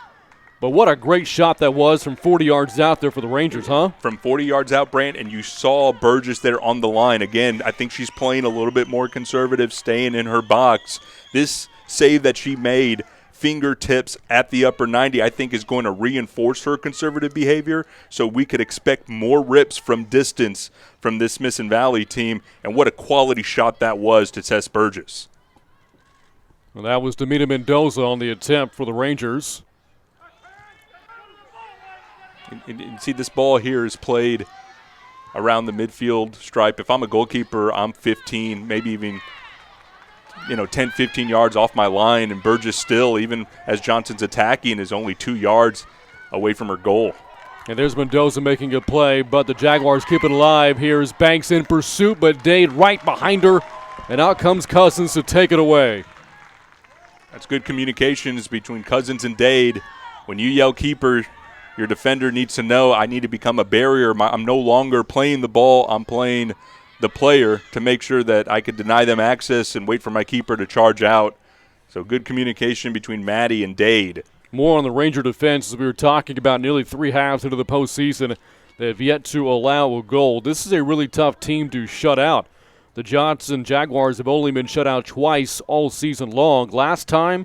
But what a great shot that was from 40 yards out there for the Rangers, huh? From 40 yards out, Brant, and you saw Burgess there on the line. Again, I think she's playing a little bit more conservative, staying in her box. This save that she made, fingertips at the upper 90, I think is going to reinforce her conservative behavior. So we could expect more rips from distance from this Smithson Valley team. And what a quality shot that was to test Burgess. Well, that was Demita Mendoza on the attempt for the Rangers. And see, this ball here is played around the midfield stripe. If I'm a goalkeeper, I'm 15, maybe even 10, 15 yards off my line, and Burgess still, even as Johnson's attacking, is only 2 yards away from her goal. And there's Mendoza making a play, but the Jaguars keep it alive. Here's Banks in pursuit, but Dade right behind her, and out comes Cousins to take it away. That's good communications between Cousins and Dade. When you yell keeper, your defender needs to know I need to become a barrier. I'm no longer playing the ball. I'm playing the player to make sure that I could deny them access and wait for my keeper to charge out. So good communication between Maddie and Dade. More on the Ranger defense as we were talking about nearly 3 halves into the postseason. They have yet to allow a goal. This is a really tough team to shut out. The Johnson Jaguars have only been shut out twice all season long. Last time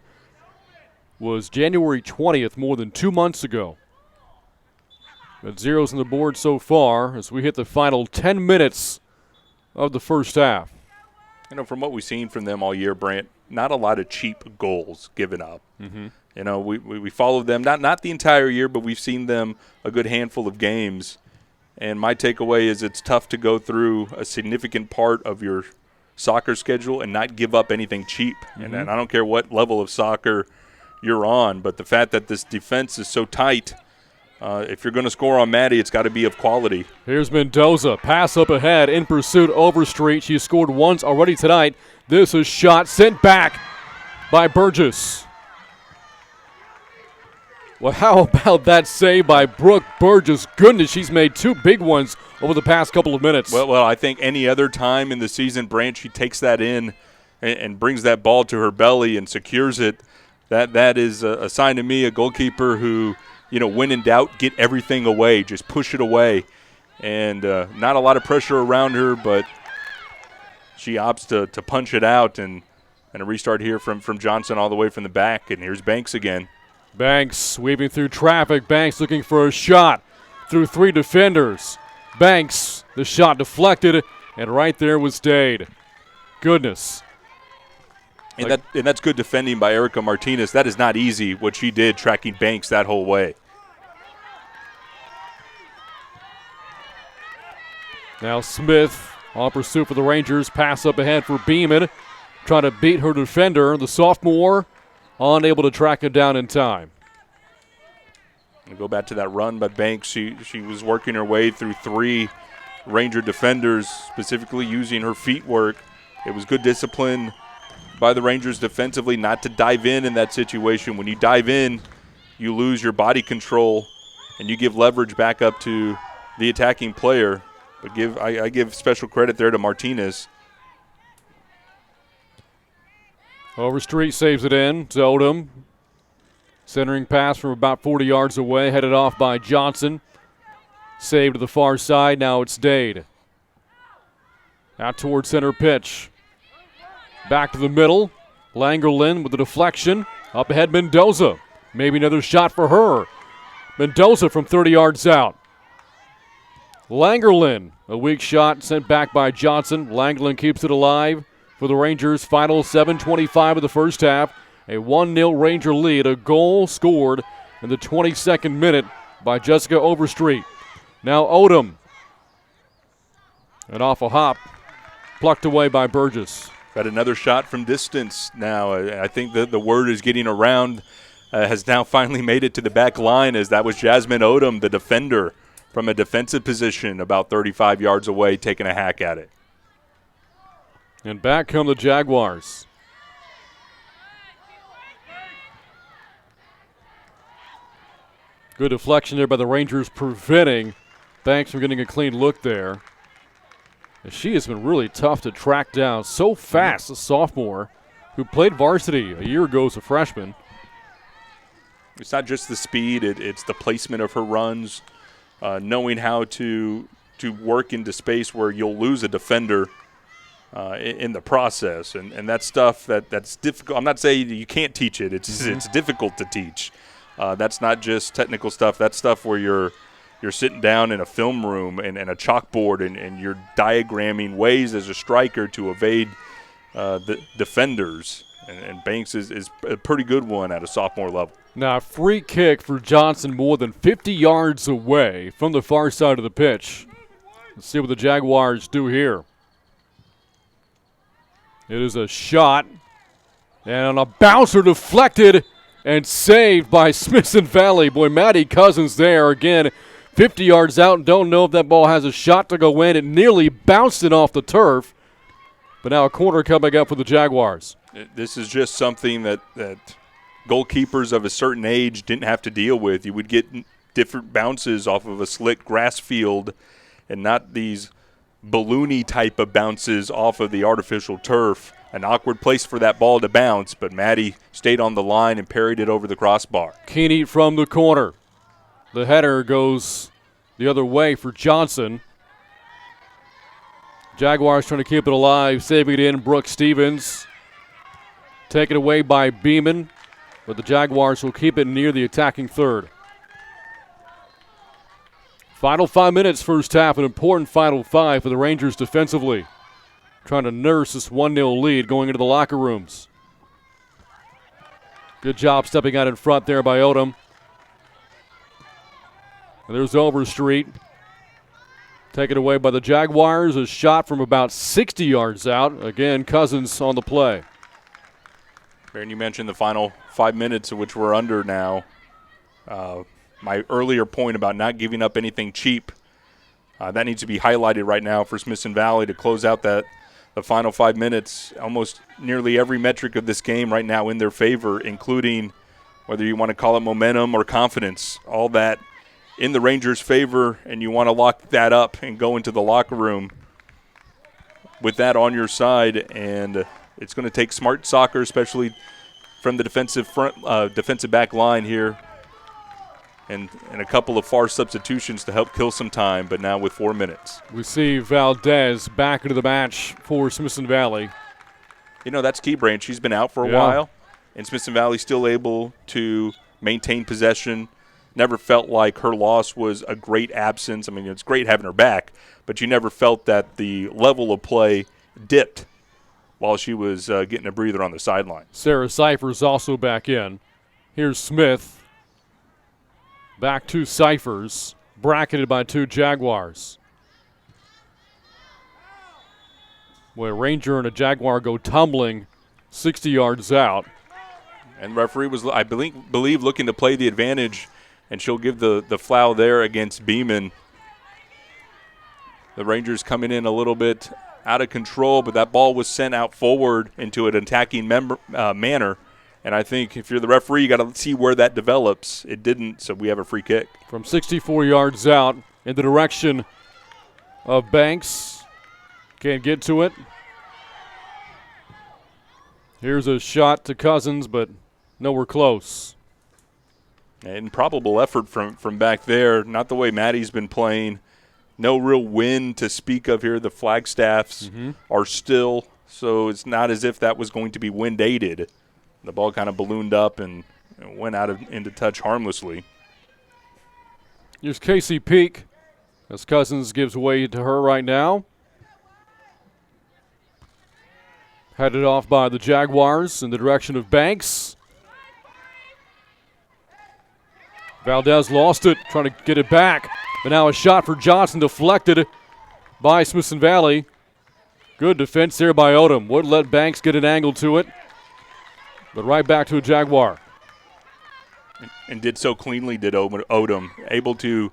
was January 20th, more than 2 months ago. But zeros on the board so far as we hit the final 10 minutes of the first half. From what we've seen from them all year, Brant, not a lot of cheap goals given up. We followed them, not the entire year, but we've seen them a good handful of games. And my takeaway is it's tough to go through a significant part of your soccer schedule and not give up anything cheap. And I don't care what level of soccer you're on, but the fact that this defense is so tight, if you're going to score on Maddie, it's got to be of quality. Here's Mendoza. Pass up ahead in pursuit. Overstreet. She scored once already tonight. This is shot sent back by Burgess. Well, how about that save by Brooke Burgess? Goodness, she's made 2 big ones over the past couple of minutes. Well, I think any other time in the season, Brant, she takes that in and brings that ball to her belly and secures it. That is a sign to me, a goalkeeper who – when in doubt, get everything away. Just push it away. And not a lot of pressure around her, but she opts to punch it out. And a restart here from Johnson all the way from the back. And here's Banks again. Banks weaving through traffic. Banks looking for a shot through 3 defenders. Banks, the shot deflected, and right there was Dade. Goodness. And that's good defending by Erica Martinez. That is not easy, what she did, tracking Banks that whole way. Now Smith on pursuit for the Rangers. Pass up ahead for Beeman. Trying to beat her defender. The sophomore unable to track it down in time. We'll go back to that run by Banks. She was working her way through 3 Ranger defenders, specifically using her feet work. It was good discipline by the Rangers defensively not to dive in that situation. When you dive in, you lose your body control and you give leverage back up to the attacking player. But I give special credit there to Martinez. Overstreet saves it in to Odom. Centering pass from about 40 yards away, headed off by Johnson. Saved to the far side, now it's Dade. Out towards center pitch. Back to the middle. Langerlin with the deflection. Up ahead Mendoza. Maybe another shot for her. Mendoza from 30 yards out. Langerlin, a weak shot sent back by Johnson. Langerlin keeps it alive for the Rangers. Final 7:25 of the first half. A 1-0 Ranger lead. A goal scored in the 22nd minute by Jessica Overstreet. Now Odom. And off a hop, plucked away by Burgess. Got another shot from distance now. I think the word is getting around, has now finally made it to the back line, as that was Jasmine Odom, the defender, from a defensive position about 35 yards away, taking a hack at it. And back come the Jaguars. Good deflection there by the Rangers, preventing Banks from getting a clean look there. She has been really tough to track down. So fast, a sophomore who played varsity a year ago as a freshman. It's not just the speed, it's the placement of her runs, knowing how to work into space where you'll lose a defender in the process. And that's stuff that's difficult. I'm not saying you can't teach it. It's difficult to teach. That's not just technical stuff. That's stuff where you're sitting down in a film room and a chalkboard and you're diagramming ways as a striker to evade the defenders. And Banks is a pretty good one at a sophomore level. Now, a free kick for Johnson more than 50 yards away from the far side of the pitch. Let's see what the Jaguars do here. It is a shot. And on a bouncer, deflected and saved by Smithson Valley. Boy, Maddie Cousins there again. 50 yards out. Don't know if that ball has a shot to go in. It nearly bounced it off the turf. But now a corner coming up for the Jaguars. This is just something that goalkeepers of a certain age didn't have to deal with. You would get different bounces off of a slick grass field and not these balloony type of bounces off of the artificial turf. An awkward place for that ball to bounce, but Maddie stayed on the line and parried it over the crossbar. Keeney from the corner. The header goes the other way for Johnson. Jaguars trying to keep it alive, saving it in. Brooke Stevens. Taken away by Beeman, but the Jaguars will keep it near the attacking third. Final 5 minutes, first half, an important final 5 for the Rangers defensively. Trying to nurse this 1-0 lead going into the locker rooms. Good job stepping out in front there by Odom. And there's Overstreet. Taken away by the Jaguars. A shot from about 60 yards out. Again, Cousins on the play. Baron, you mentioned the final 5 minutes, of which we're under now. My earlier point about not giving up anything cheap, that needs to be highlighted right now for Smithson Valley to close out the final 5 minutes. Almost nearly every metric of this game right now in their favor, including whether you want to call it momentum or confidence, all that in the Rangers' favor, and you want to lock that up and go into the locker room with that on your side. And it's going to take smart soccer, especially from the defensive back line here, and a couple of far substitutions to help kill some time, but now with 4 minutes. We see Valdez back into the match for Smithson Valley. You know, that's key, Branch. She's been out for a while, and Smithson Valley still able to maintain possession. Never felt like her loss was a great absence. I mean, it's great having her back, but you never felt that the level of play dipped while she was getting a breather on the sideline. Sarah Cyphers also back in. Here's Smith. Back to Cyphers, bracketed by 2 Jaguars. Boy, a Ranger and a Jaguar go tumbling 60 yards out. And referee was, I believe, looking to play the advantage, and she'll give the foul there against Beeman. The Rangers coming in a little bit out of control, but that ball was sent out forward into an attacking manner. And I think if you're the referee, you got to see where that develops. It didn't, so we have a free kick. From 64 yards out in the direction of Banks. Can't get to it. Here's a shot to Cousins, but nowhere close. Improbable effort from back there. Not the way Maddie's been playing. No real wind to speak of here. The Flagstaffs are still, so it's not as if that was going to be wind-aided. The ball kind of ballooned up and went out into touch harmlessly. Here's Casey Peak as Cousins gives way to her right now. Headed off by the Jaguars in the direction of Banks. Valdez lost it, trying to get it back. But now a shot for Johnson deflected by Smithson Valley. Good defense there by Odom. Wouldn't let Banks get an angle to it. But right back to a Jaguar. And did so cleanly, did Odom. Able to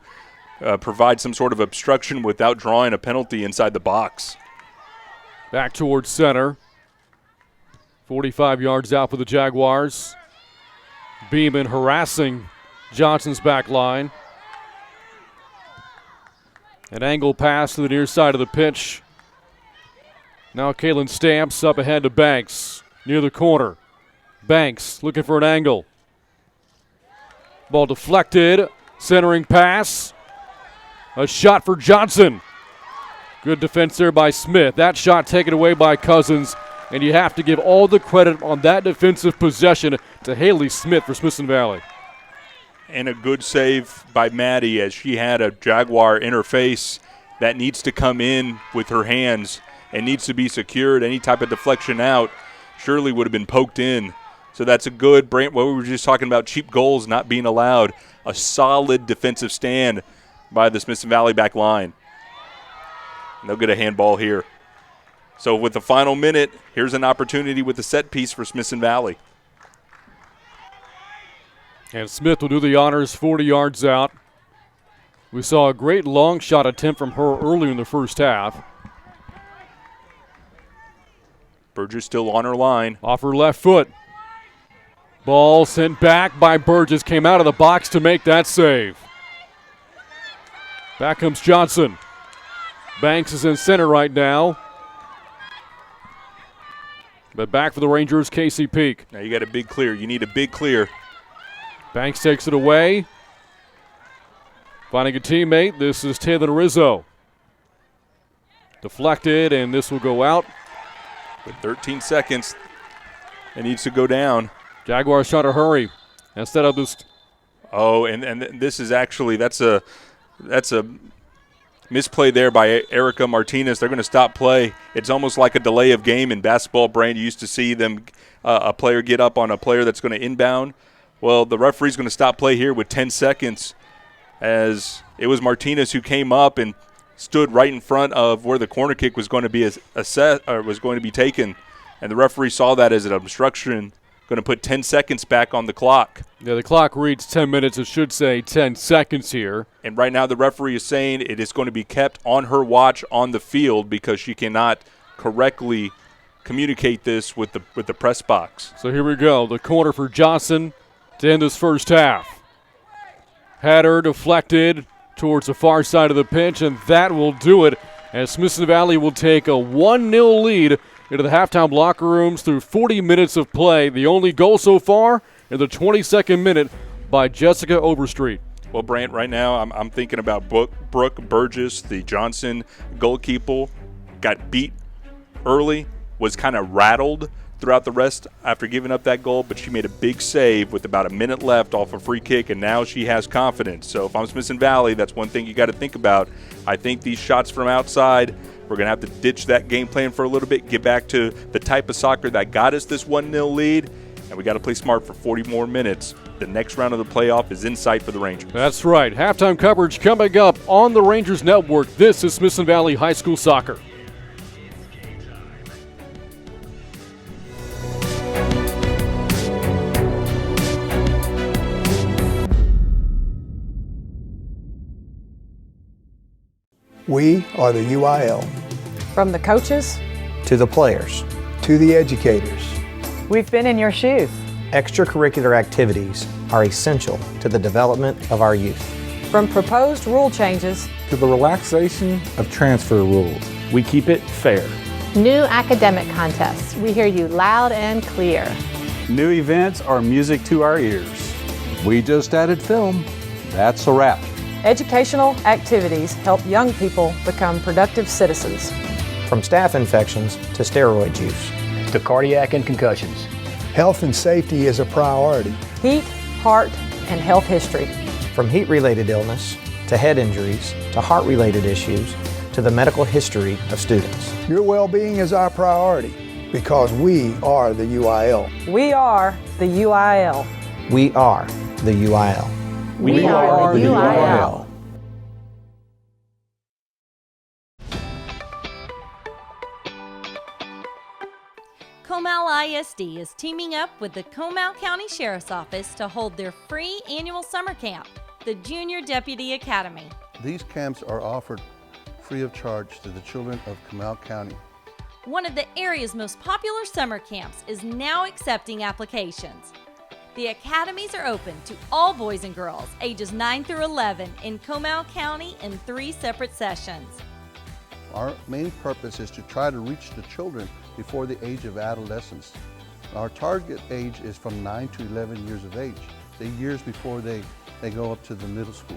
provide some sort of obstruction without drawing a penalty inside the box. Back towards center. 45 yards out for the Jaguars. Beeman harassing Johnson's back line. An angle pass to the near side of the pitch. Now Kalen Stamps up ahead to Banks near the corner. Banks looking for an angle. Ball deflected. Centering pass. A shot for Johnson. Good defense there by Smith. That shot taken away by Cousins. And you have to give all the credit on that defensive possession to Haley Smith for Smithson Valley. And a good save by Maddie as she had a Jaguar in her face that needs to come in with her hands and needs to be secured. Any type of deflection out surely would have been poked in. So that's a good, what we were just talking about, cheap goals not being allowed. A solid defensive stand by the Smithson Valley back line. And they'll get a handball here. So with the final minute, here's an opportunity with the set piece for Smithson Valley. And Smith will do the honors 40 yards out. We saw a great long shot attempt from her earlier in the first half. Burgess still on her line. Off her left foot. Ball sent back by Burgess. Came out of the box to make that save. Back comes Johnson. Banks is in center right now. But back for the Rangers, Casey Peak. Now you got a big clear. You need a big clear. Banks takes it away. Finding a teammate. This is Taylor Rizzo. Deflected, and this will go out. With 13 seconds, it needs to go down. Jaguars trying to hurry instead of this. Oh, and this is actually, that's a misplay there by Erica Martinez. They're going to stop play. It's almost like a delay of game in basketball. Brian, you used to see them, a player get up on a player that's going to inbound. Well, the referee's going to stop play here with 10 seconds as it was Martinez who came up and stood right in front of where the corner kick was going to be was going to be taken. And the referee saw that as an obstruction, going to put 10 seconds back on the clock. Yeah, the clock reads 10 minutes. It should say 10 seconds here. And right now the referee is saying it is going to be kept on her watch on the field because she cannot correctly communicate this with the press box. So here we go. The corner for Johnson to end this first half. Header deflected towards the far side of the pitch, and that will do it as Smithson Valley will take a 1-0 lead into the halftime locker rooms through 40 minutes of play. The only goal so far in the 22nd minute by Jessica Overstreet. Well, Brant, right now I'm thinking about Brooke Burgess, the Johnson goalkeeper, got beat early, was kind of rattled throughout the rest after giving up that goal, but she made a big save with about a minute left off a free kick, and now she has confidence. So if I'm Smithson Valley, that's one thing you got to think about. I think these shots from outside, we're going to have to ditch that game plan for a little bit, get back to the type of soccer that got us this 1-0 lead, and we got to play smart for 40 more minutes. The next round of the playoff is in sight for the Rangers. That's right. Halftime coverage coming up on the Rangers Network. This is Smithson Valley High School Soccer. We are the UIL. From the coaches to the players to the educators. We've been in your shoes. Extracurricular activities are essential to the development of our youth. From proposed rule changes to the relaxation of transfer rules, we keep it fair. New academic contests, we hear you loud and clear. New events are music to our ears. We just added film. That's a wrap. Educational activities help young people become productive citizens. From staph infections to steroid use. To cardiac and concussions. Health and safety is a priority. Heat, heart, and health history. From heat-related illness to head injuries, to heart-related issues, to the medical history of students. Your well-being is our priority because we are the UIL. We are the UIL. We are the UIL. We are the UIL. Comal ISD is teaming up with the Comal County Sheriff's Office to hold their free annual summer camp, the Junior Deputy Academy. These camps are offered free of charge to the children of Comal County. One of the area's most popular summer camps is now accepting applications. The academies are open to all boys and girls ages 9 through 11 in Comal County in 3 separate sessions. Our main purpose is to try to reach the children before the age of adolescence. Our target age is from 9 to 11 years of age, the years before they go up to the middle school.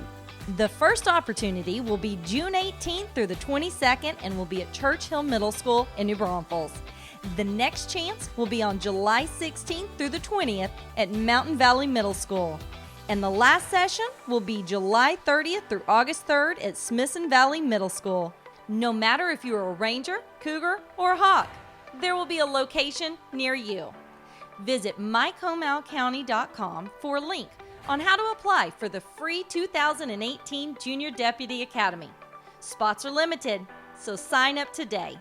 The first opportunity will be June 18th through the 22nd and will be at Church Hill Middle School in New Braunfels. The next chance will be on July 16th through the 20th at Mountain Valley Middle School. And the last session will be July 30th through August 3rd at Smithson Valley Middle School. No matter if you're a Ranger, Cougar, or Hawk, there will be a location near you. Visit mycomalcounty.com for a link on how to apply for the free 2018 Junior Deputy Academy. Spots are limited, so sign up today.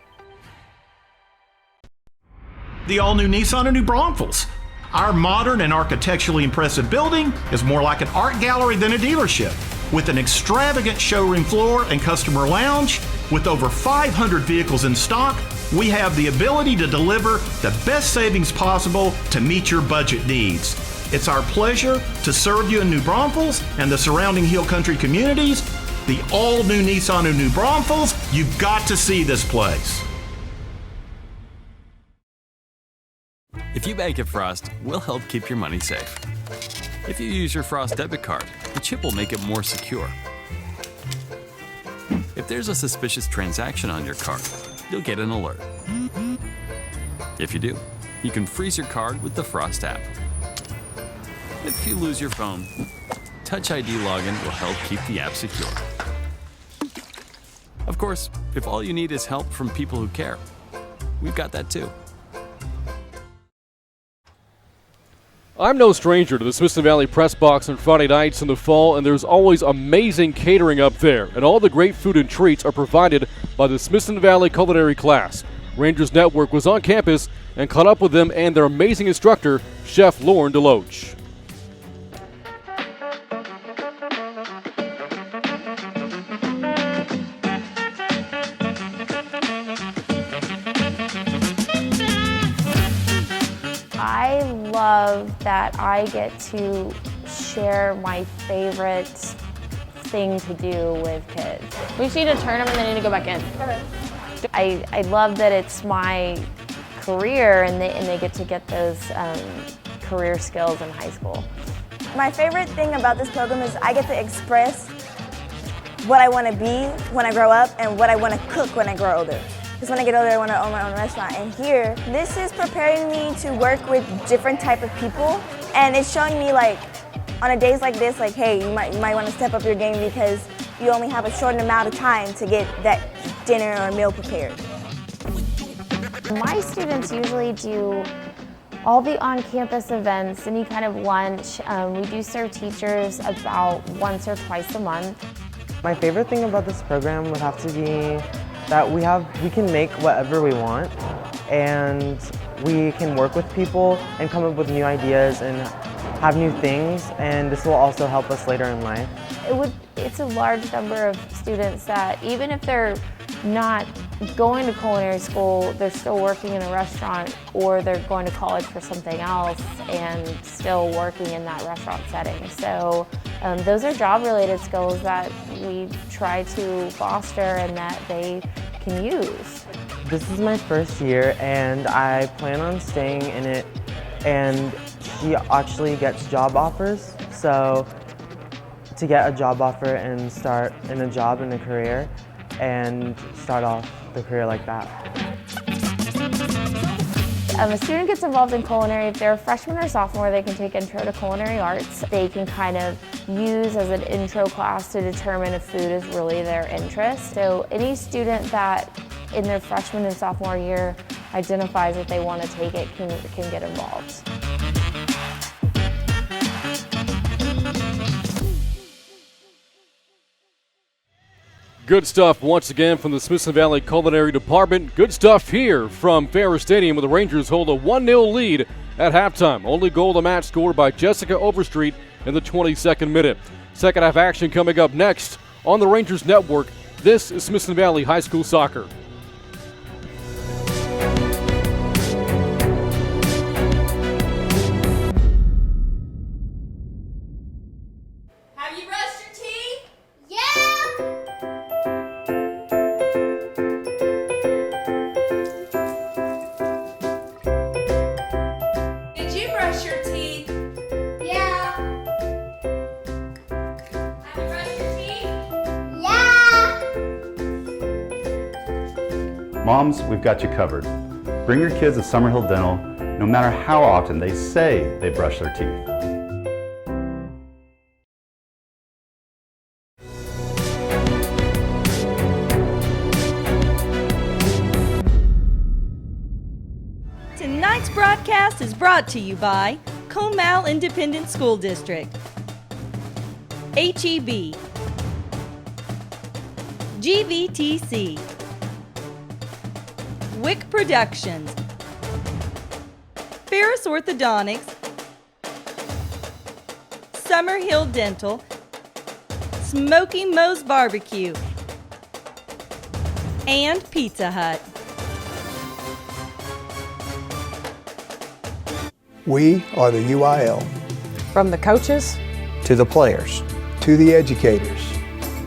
The all-new Nissan of New Braunfels. Our modern and architecturally impressive building is more like an art gallery than a dealership. With an extravagant showroom floor and customer lounge, with over 500 vehicles in stock, we have the ability to deliver the best savings possible to meet your budget needs. It's our pleasure to serve you in New Braunfels and the surrounding Hill Country communities. The all-new Nissan of New Braunfels, you've got to see this place. If you bank at Frost, we'll help keep your money safe. If you use your Frost debit card, the chip will make it more secure. If there's a suspicious transaction on your card, you'll get an alert. If you do, you can freeze your card with the Frost app. If you lose your phone, Touch ID login will help keep the app secure. Of course, if all you need is help from people who care, we've got that too. I'm no stranger to the Smithson Valley Press Box on Friday nights in the fall, and there's always amazing catering up there, and all the great food and treats are provided by the Smithson Valley Culinary Class. Rangers Network was on campus and caught up with them and their amazing instructor, Chef Lauren DeLoach. I love that I get to share my favorite thing to do with kids. We just need to turn them and they need to go back in. I love that it's my career and they get to get those career skills in high school. My favorite thing about this program is I get to express what I want to be when I grow up and what I want to cook when I grow older. Because when I get older, I want to own my own restaurant. And here, this is preparing me to work with different type of people. And it's showing me, like, on a days like this, like, hey, you might want to step up your game because you only have a short amount of time to get that dinner or meal prepared. My students usually do all the on-campus events, any kind of lunch. We do serve teachers about once or twice a month. My favorite thing about this program would have to be that we can make whatever we want, and we can work with people and come up with new ideas and have new things, and this will also help us later in life. It's a large number of students that even if they're not going to culinary school, they're still working in a restaurant, or they're going to college for something else and still working in that restaurant setting. So those are job-related skills that we try to foster and that they can use. This is my first year and I plan on staying in it, and she actually gets job offers. So to get a job offer and start in a job and a career and start off the career like that. A student gets involved in culinary. If they're a freshman or sophomore, they can take Intro to Culinary Arts. They can kind of use as an intro class to determine if food is really their interest. So any student that in their freshman and sophomore year identifies that they want to take it can get involved. Good stuff once again from the Smithson Valley Culinary Department. Good stuff here from Ferris Stadium, where the Rangers hold a 1-0 lead at halftime. Only goal of the match scored by Jessica Overstreet in the 22nd minute. Second half action coming up next on the Rangers Network. This is Smithson Valley High School Soccer. Have you brushed your teeth? Yeah! Did you brush your teeth? Yeah. Have you brushed your teeth? Yeah. Moms, we've got you covered. Bring your kids to Summerhill Dental no matter how often they say they brush their teeth. Tonight's broadcast is brought to you by Comal Independent School District, HEB, GVTC, Wick Productions, Ferris Orthodontics, Summerhill Dental, Smoky Moe's Barbecue, and Pizza Hut. We are the UIL. From the coaches To the players, to the educators.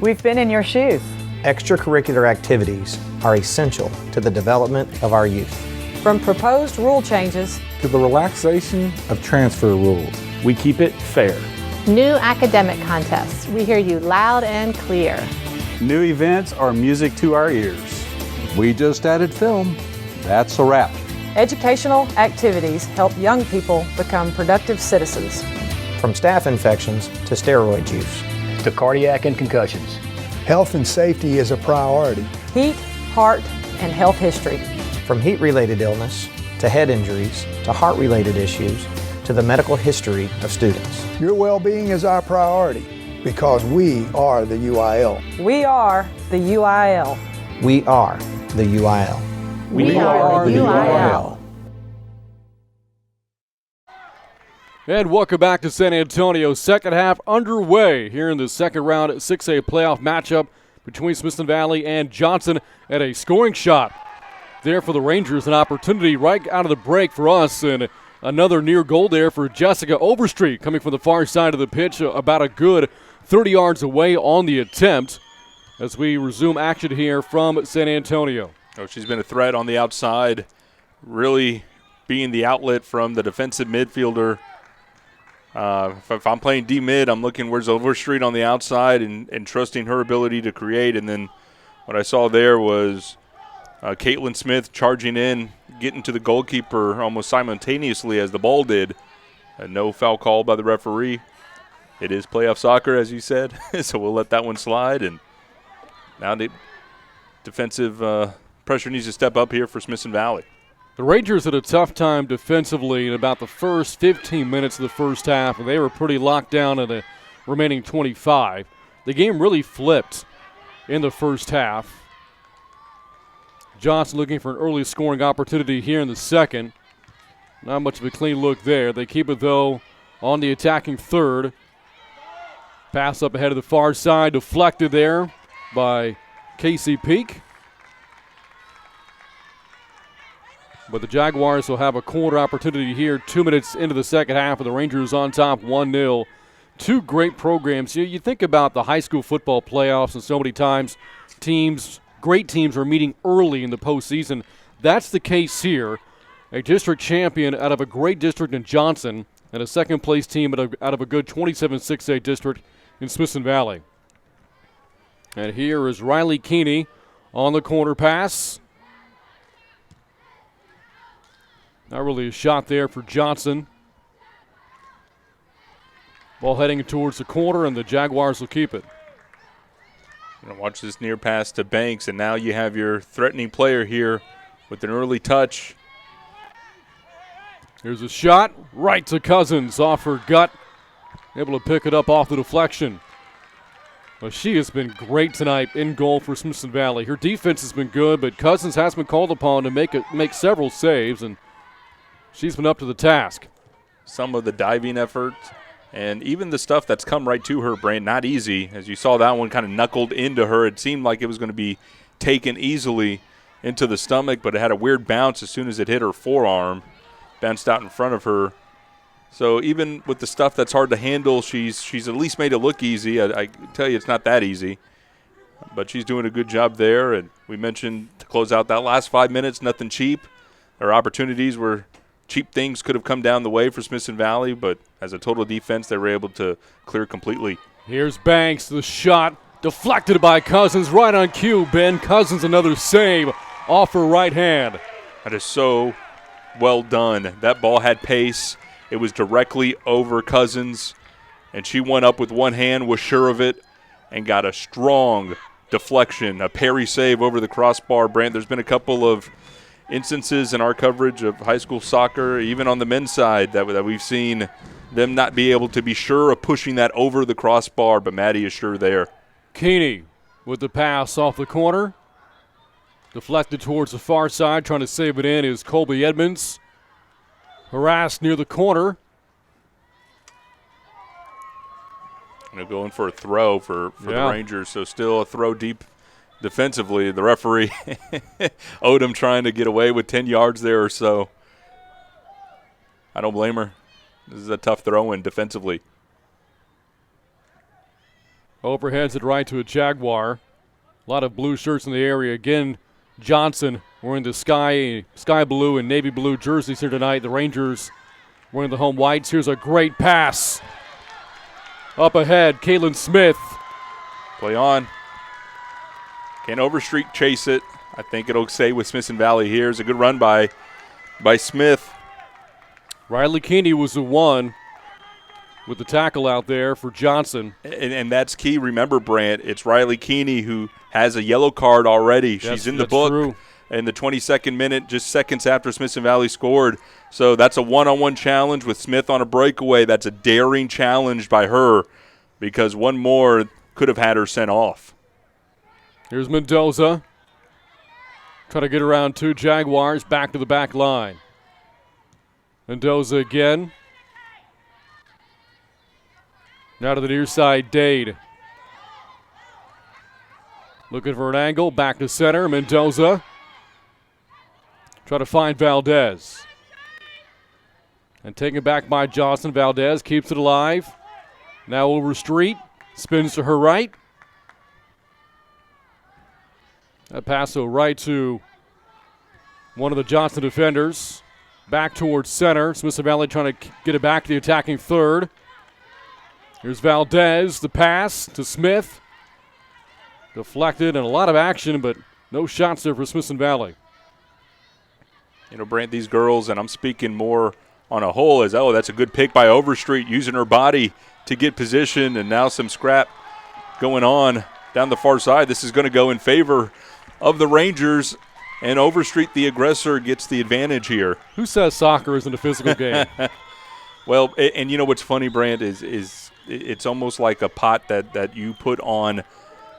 we've been in your shoes. extracurricular activities are essential to the development of our youth. From proposed rule changes to the relaxation of transfer rules. We keep it fair. New academic contests. We hear you loud and clear. New events are music to our ears. We just added film. That's a wrap. Educational activities help young people become productive citizens. From staph infections to steroid use. To cardiac and concussions. Health and safety is a priority. Heat, heart, and health history. From heat-related illness to head injuries to heart-related issues to the medical history of students. Your well-being is our priority because we are the UIL. We are the UIL. We are the UIL. We are the UIL. And welcome back to San Antonio. Second half underway here in the second round 6A playoff matchup between Smithson Valley and Johnson at a scoring shot there for the Rangers. An opportunity right out of the break for us, and another near goal there for Jessica Overstreet coming from the far side of the pitch, about a good 30 yards away on the attempt as we resume action here from San Antonio. Oh, she's been a threat on the outside, really being the outlet from the defensive midfielder. If I'm playing D-mid, I'm looking where's Overstreet on the outside and trusting her ability to create. And then what I saw there was Caitlin Smith charging in, getting to the goalkeeper almost simultaneously as the ball did. No foul call by the referee. It is playoff soccer, as you said, so we'll let that one slide. And now the defensive pressure needs to step up here for Smithson Valley. The Rangers had a tough time defensively in about the first 15 minutes of the first half, and they were pretty locked down in the remaining 25. The game really flipped in the first half. Johnson looking for an early scoring opportunity here in the second. Not much of a clean look there. They keep it, though, on the attacking third. Pass up ahead of the far side, deflected there by Casey Peak. But the Jaguars will have a corner opportunity here 2 minutes into the second half, with the Rangers on top 1-0. Two great programs. You think about the high school football playoffs, and so many times great teams are meeting early in the postseason. That's the case here. A district champion out of a great district in Johnson and a second-place team out of a good 27-6A district in Smithson Valley. And here is Riley Keeney on the corner pass. Not really a shot there for Johnson. Ball heading towards the corner, and the Jaguars will keep it. Watch this near pass to Banks, and now you have your threatening player here with an early touch. Here's a shot right to Cousins off her gut. Able to pick it up off the deflection. Well, she has been great tonight in goal for Smithson Valley. Her defense has been good, but Cousins has been called upon to make several saves, and she's been up to the task. Some of the diving efforts and even the stuff that's come right to her, Brant, not easy. As you saw, that one kind of knuckled into her. It seemed like it was going to be taken easily into the stomach, but it had a weird bounce as soon as it hit her forearm. Bounced out in front of her. So even with the stuff that's hard to handle, she's at least made it look easy. I tell you, it's not that easy. But she's doing a good job there. And we mentioned to close out that last 5 minutes, nothing cheap. There are opportunities where cheap things could have come down the way for Smithson Valley, but as a total defense, they were able to clear completely. Here's Banks, the shot deflected by Cousins right on cue. Ben Cousins, another save off her right hand. That is so well done. That ball had pace. It was directly over Cousins, and she went up with one hand, was sure of it, and got a strong deflection, a parry save over the crossbar. Brant, there's been a couple of instances in our coverage of high school soccer, even on the men's side, that we've seen them not be able to be sure of pushing that over the crossbar, but Maddie is sure there. Keeney with the pass off the corner. Deflected towards the far side, trying to save it in is Colby Edmonds. Harassed near the corner. Going for a throw for the Rangers, so still a throw deep defensively. The referee, Odom, trying to get away with 10 yards there or so. I don't blame her. This is a tough throw-in defensively. Overheads it right to a Jaguar. A lot of blue shirts in the area. Again, Johnson wearing the sky blue and navy blue jerseys here tonight. The Rangers wearing the home whites. Here's a great pass. Up ahead, Kaylin Smith. Play on. Can Overstreet chase it? I think it'll stay with Smithson Valley here. It's a good run by Smith. Riley Keeney was the one with the tackle out there for Johnson. And that's key. Remember, Brant, it's Riley Keeney who has a yellow card already. She's in the book in the 22nd minute, just seconds after Smithson Valley scored. So that's a one-on-one challenge with Smith on a breakaway. That's a daring challenge by her because one more could have had her sent off. Here's Mendoza. Try to get around two Jaguars, back to the back line. Mendoza again. Now to the near side, Dade. Looking for an angle, back to center, Mendoza. Try to find Valdez. And taken back by Johnson. Valdez keeps it alive. Now Overstreet, spins to her right. That pass right to one of the Johnson defenders. Back towards center. Smithson Valley trying to get it back to the attacking third. Here's Valdez, the pass to Smith. Deflected and a lot of action, but no shots there for Smithson Valley. Brant, these girls, and I'm speaking more on a whole, as, that's a good pick by Overstreet, using her body to get position, and now some scrap going on down the far side. This is going to go in favor of the Rangers, and Overstreet, the aggressor, gets the advantage here. Who says soccer isn't a physical game? Well, and you know what's funny, Brant, is it's almost like a pot that you put on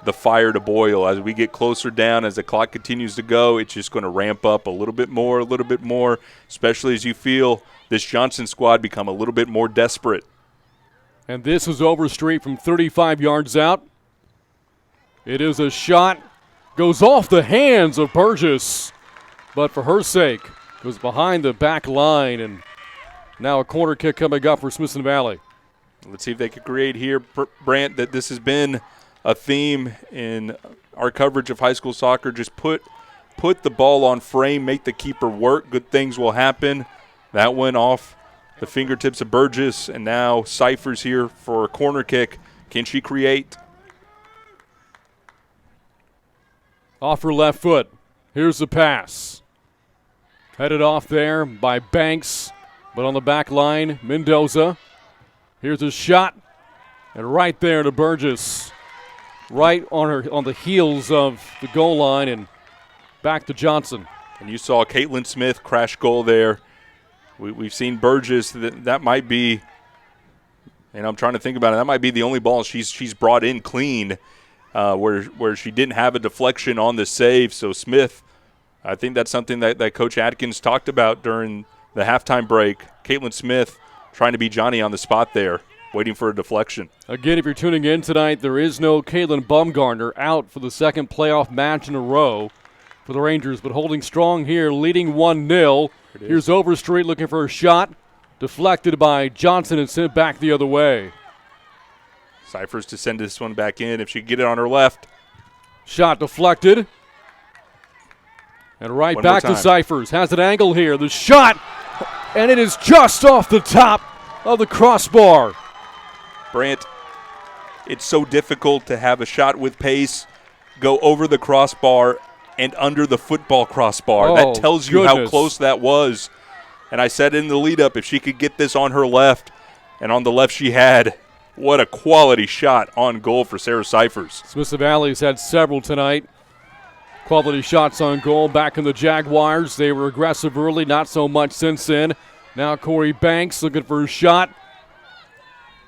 the fire to boil. As we get closer down, as the clock continues to go, it's just going to ramp up a little bit more, especially as you feel this Johnson squad become a little bit more desperate. And this is Overstreet from 35 yards out. It is a shot. Goes off the hands of Burgess. But for her sake, goes behind the back line. And now a corner kick coming up for Smithson Valley. Let's see if they can create here, Brant, that this has been a theme in our coverage of high school soccer. Just put the ball on frame, make the keeper work. Good things will happen. That went off the fingertips of Burgess, and now Cyphers here for a corner kick. Can she create? Off her left foot. Here's the pass. Headed off there by Banks, but on the back line, Mendoza. Here's a shot And right there to Burgess. Right on the heels of the goal line and back to Johnson. And you saw Caitlin Smith crash goal there. We've seen Burgess. That might be, and I'm trying to think about it, that might be the only ball she's brought in clean where she didn't have a deflection on the save. So Smith, I think that's something that Coach Atkins talked about during the halftime break. Caitlin Smith trying to be Johnny on the spot there, waiting for a deflection. Again, if you're tuning in tonight, there is no Caitlin Bumgarner, out for the second playoff match in a row for the Rangers, but holding strong here, leading 1-0. Here's Overstreet looking for a shot. Deflected by Johnson and sent back the other way. Cyphers to send this one back in if she can get it on her left. Shot deflected. And right back to Cyphers. Has an angle here. The shot, and it is just off the top of the crossbar. Brant, it's so difficult to have a shot with pace go over the crossbar and under the football crossbar. That tells you how close that was. And I said in the lead-up, if she could get this on her left, and on the left she had, what a quality shot on goal for Sarah Cyphers. Smithson Valley's had several tonight. Quality shots on goal back in the Jaguars. They were aggressive early, not so much since then. Now Corey Banks looking for a shot.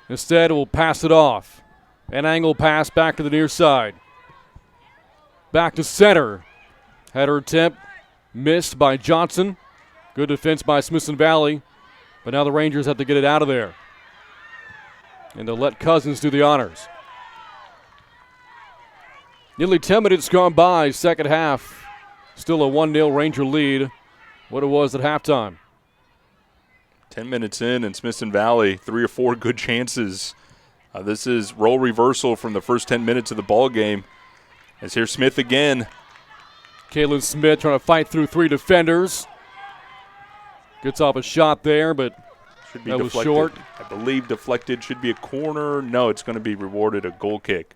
Instead, will pass it off. An angle pass back to the near side. Back to center. Header attempt missed by Johnson. Good defense by Smithson Valley. But now the Rangers have to get it out of there. And they'll let Cousins do the honors. Nearly 10 minutes gone by, second half. Still a 1-0 Ranger lead. What it was at halftime. 10 minutes in, and Smithson Valley, 3 or 4 good chances. This is role reversal from the first 10 minutes of the ball game. As here's Smith again. Kaylin Smith trying to fight through 3 defenders. Gets off a shot there, but should be that deflected. Was short. I believe deflected should be a corner. No, it's going to be rewarded a goal kick.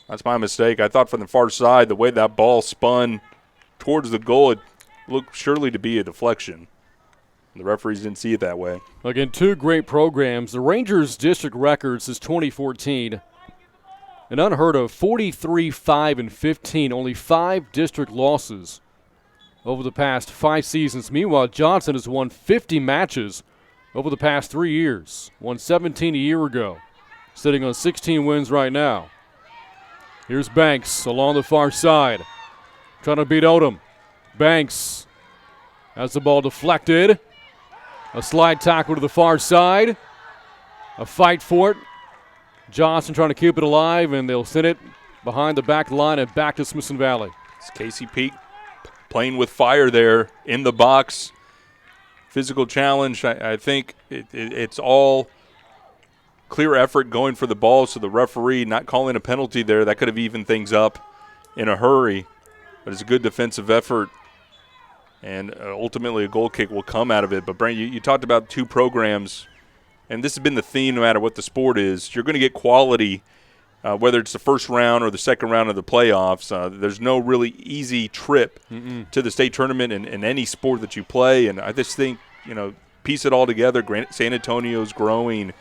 That's my mistake. I thought from the far side, the way that ball spun towards the goal, it looked surely to be a deflection. The referees didn't see it that way. Again, 2 great programs. The Rangers' district record since 2014, an unheard of 43-5-15, only 5 district losses over the past 5 seasons. Meanwhile, Johnson has won 50 matches over the past 3 years. Won 17 a year ago, sitting on 16 wins right now. Here's Banks along the far side, trying to beat Odom. Banks has the ball deflected. A slide tackle to the far side. A fight for it. Johnson trying to keep it alive, and they'll send it behind the back line and back to Smithson Valley. It's Casey Peak playing with fire there in the box. Physical challenge. I think it's all clear effort going for the ball, so the referee not calling a penalty there. That could have evened things up in a hurry. But it's a good defensive effort. And ultimately a goal kick will come out of it. But, Brent, you talked about 2 programs, and this has been the theme no matter what the sport is. You're going to get quality, whether it's the first round or the second round of the playoffs. There's no really easy trip to the state tournament in any sport that you play. And I just think, piece it all together. San Antonio's growing.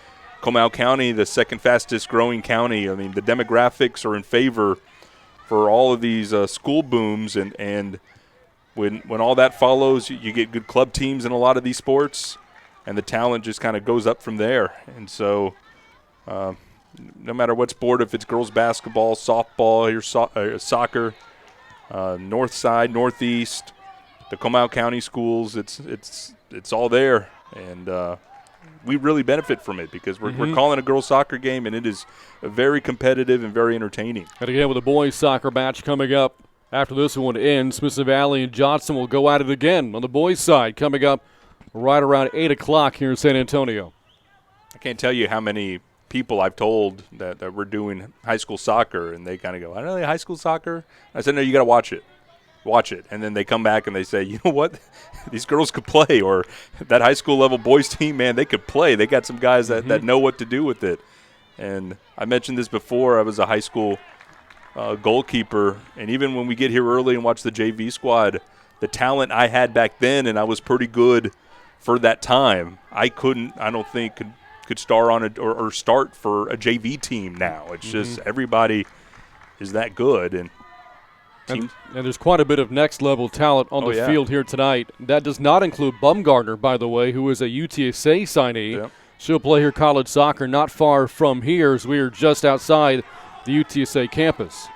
Comal County, the second fastest growing county. I mean, the demographics are in favor for all of these school booms, and when all that follows, you get good club teams in a lot of these sports, and the talent just kind of goes up from there. And so no matter what sport, if it's girls basketball, softball, soccer, north side, northeast, the Comal County schools, it's all there. And we really benefit from it because we're calling a girls soccer game, and it is very competitive and very entertaining. And again, with the boys soccer match coming up after this one ends, Smithson Valley and Johnson will go at it again on the boys' side coming up right around 8 o'clock here in San Antonio. I can't tell you how many people I've told that we're doing high school soccer, and they kind of go, I don't know, high school soccer? I said, no, you got to watch it. Watch it. And then they come back and they say, you know what? These girls could play. Or that high school level boys team, man, they could play. They got some guys that know what to do with it. And I mentioned this before. I was a high school goalkeeper. And even when we get here early and watch the JV squad, the talent I had back then, and I was pretty good for that time, I don't think, could star on it or start for a JV team now. It's just everybody is that good. And there's quite a bit of next-level talent on the field here tonight. That does not include Bumgardner, by the way, who is a UTSA signee. Yep. She'll play her college soccer not far from here, as we are just outside the UTSA campus.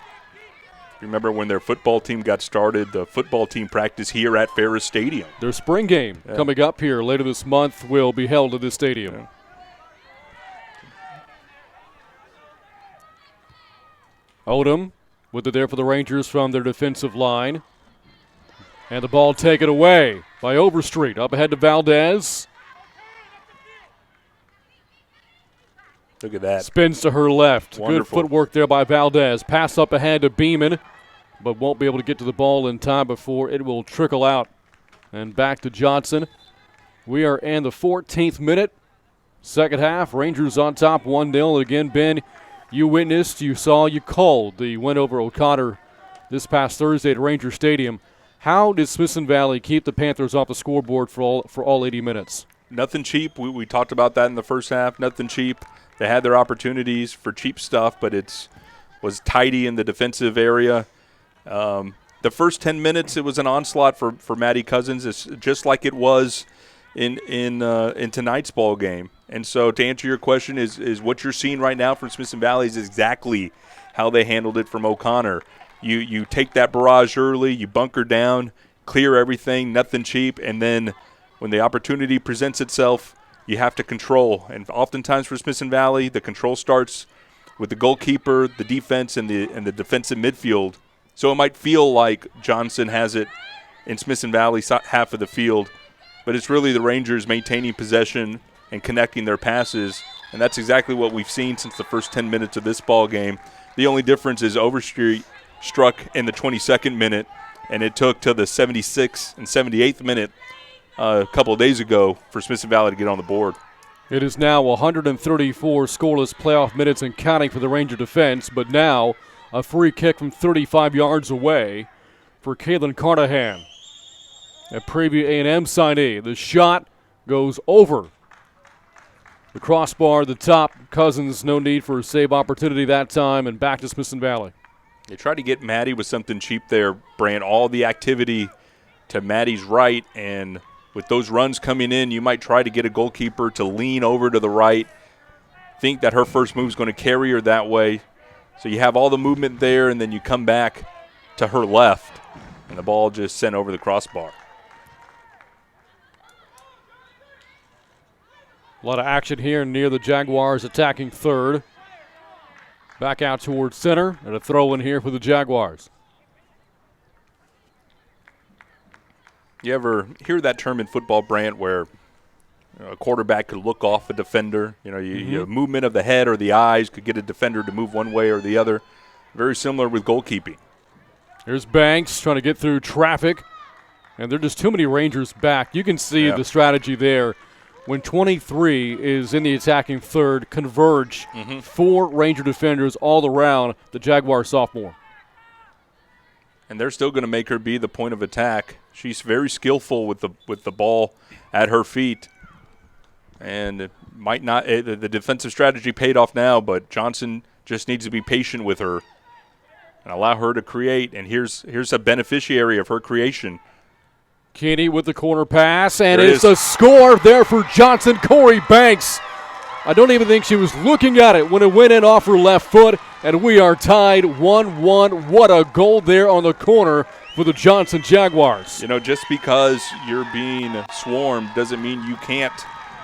Remember when their football team got started, the football team practiced here at Ferris Stadium. Their spring game coming up here later this month will be held at this stadium. Yeah. Odom with it there for the Rangers from their defensive line. And the ball taken away by Overstreet. Up ahead to Valdez. Look at that. Spins to her left. Wonderful. Good footwork there by Valdez. Pass up ahead to Beeman, but won't be able to get to the ball in time before it will trickle out. And back to Johnson. We are in the 14th minute. Second half. Rangers on top 1-0. Again, Ben, you witnessed, you saw, you called the win over O'Connor this past Thursday at Ranger Stadium. How did Smithson Valley keep the Panthers off the scoreboard for all 80 minutes? Nothing cheap. We talked about that in the first half. Nothing cheap. They had their opportunities for cheap stuff, but it was tidy in the defensive area. The first 10 minutes, it was an onslaught for Maddie Cousins. It's just like it was in tonight's ball game. And so to answer your question, is what you're seeing right now from Smithson Valley is exactly how they handled it from O'Connor. You take that barrage early, you bunker down, clear everything, nothing cheap, and then when the opportunity presents itself, you have to control. And oftentimes for Smithson Valley, the control starts with the goalkeeper, the defense, and the defensive midfield. So it might feel like Johnson has it in Smithson Valley's half of the field, but it's really the Rangers maintaining possession and connecting their passes, and that's exactly what we've seen since the first 10 minutes of this ball game. The only difference is Overstreet struck in the 22nd minute, and it took to the 76th and 78th minute a couple of days ago for Smithson Valley to get on the board. It is now 134 scoreless playoff minutes and counting for the Ranger defense, but now a free kick from 35 yards away for Kaylin Carnahan, a Preview A&M signee. The shot goes over the crossbar, the top. Cousins, no need for a save opportunity that time, and back to Smithson Valley. They tried to get Maddie with something cheap there, Brant. All the activity to Maddie's right, and with those runs coming in, you might try to get a goalkeeper to lean over to the right, think that her first move is going to carry her that way. So you have all the movement there, and then you come back to her left, and the ball just sent over the crossbar. A lot of action here near the Jaguars attacking third. Back out towards center, and a throw in here for the Jaguars. You ever hear that term in football, Brant, where a quarterback could look off a defender? You movement of the head or the eyes could get a defender to move one way or the other. Very similar with goalkeeping. Here's Banks trying to get through traffic, and there are just too many Rangers back. You can see the strategy there. When 23 is in the attacking third, converge 4 Ranger defenders all around the Jaguar sophomore. And they're still going to make her be the point of attack. She's very skillful with the ball at her feet. And it might not the defensive strategy paid off now, but Johnson just needs to be patient with her and allow her to create. And here's a beneficiary of her creation. Kinney with the corner pass, and it's a score there for Johnson. Corey Banks. I don't even think she was looking at it when it went in off her left foot, and we are tied 1-1. What a goal there on the corner for the Johnson Jaguars. Just because you're being swarmed doesn't mean you can't,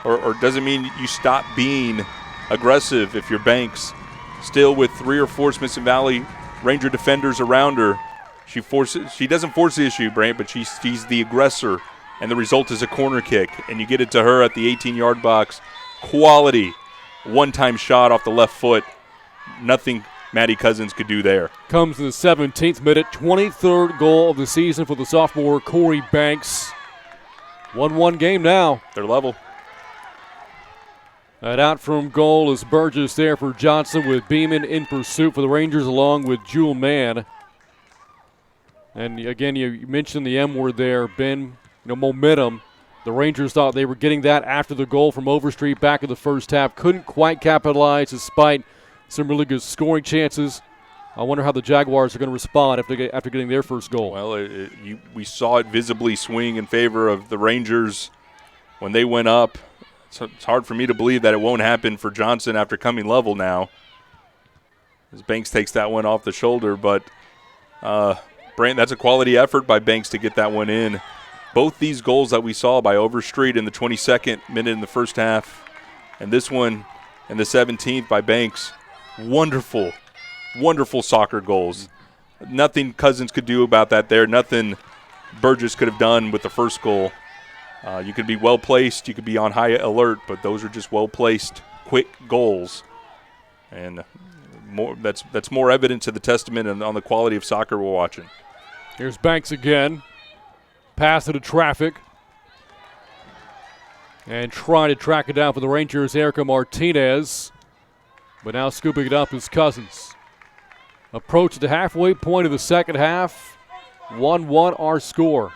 or doesn't mean you stop being aggressive if you're Banks. Still with 3 or 4 Smithson Valley Ranger defenders around her, she doesn't force the issue, Brant, but she's the aggressor, and the result is a corner kick, and you get it to her at the 18-yard box. Quality one-time shot off the left foot. Nothing Maddie Cousins could do there. Comes in the 17th minute, 23rd goal of the season for the sophomore Corey Banks. 1-1 game now. They're level. And out from goal is Burgess there for Johnson, with Beeman in pursuit for the Rangers along with Jewel Mann. And again, you mentioned the M word there, Ben. Momentum. The Rangers thought they were getting that after the goal from Overstreet back in the first half. Couldn't quite capitalize despite some really good scoring chances. I wonder how the Jaguars are going to respond after getting their first goal. Well, we saw it visibly swing in favor of the Rangers when they went up. It's hard for me to believe that it won't happen for Johnson after coming level now, as Banks takes that one off the shoulder. But that's a quality effort by Banks to get that one in. Both these goals that we saw by Overstreet in the 22nd minute in the first half, and this one in the 17th by Banks, wonderful soccer goals. Nothing Cousins could do about that there. Nothing Burgess could have done with the first goal. You could be well-placed. You could be on high alert, but those are just well-placed, quick goals. And that's more evidence of the testament on the quality of soccer we're watching. Here's Banks again. Pass into traffic. And trying to track it down for the Rangers, Erica Martinez. But now scooping it up is Cousins. Approach the halfway point of the second half. 1-1 our score.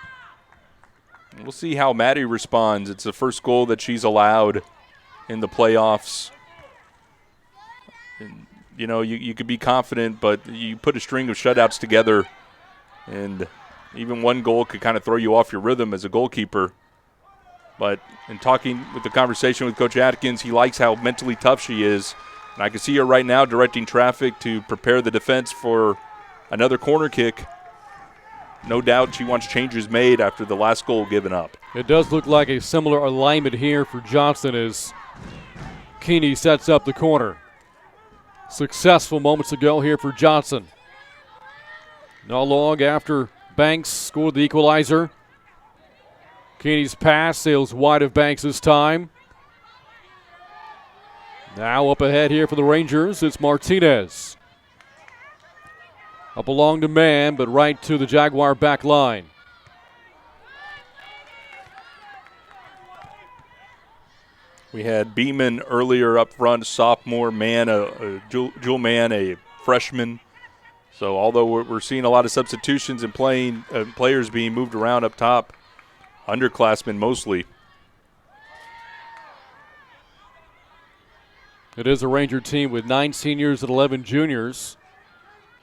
We'll see how Maddie responds. It's the first goal that she's allowed in the playoffs. And, you could be confident, but you put a string of shutouts together, and even one goal could kind of throw you off your rhythm as a goalkeeper. But in talking with the conversation with Coach Atkins, he likes how mentally tough she is. And I can see her right now directing traffic to prepare the defense for another corner kick. No doubt she wants changes made after the last goal given up. It does look like a similar alignment here for Johnson as Keeney sets up the corner. Successful moments ago here for Johnson. Not long after Banks scored the equalizer. Keeney's pass sails wide of Banks this time. Now up ahead here for the Rangers, it's Martinez. Up along to man, but right to the Jaguar back line. We had Beeman earlier up front, sophomore, man, a dual man, a freshman. So although we're seeing a lot of substitutions and players being moved around up top, underclassmen mostly. It is a Ranger team with 9 seniors and 11 juniors.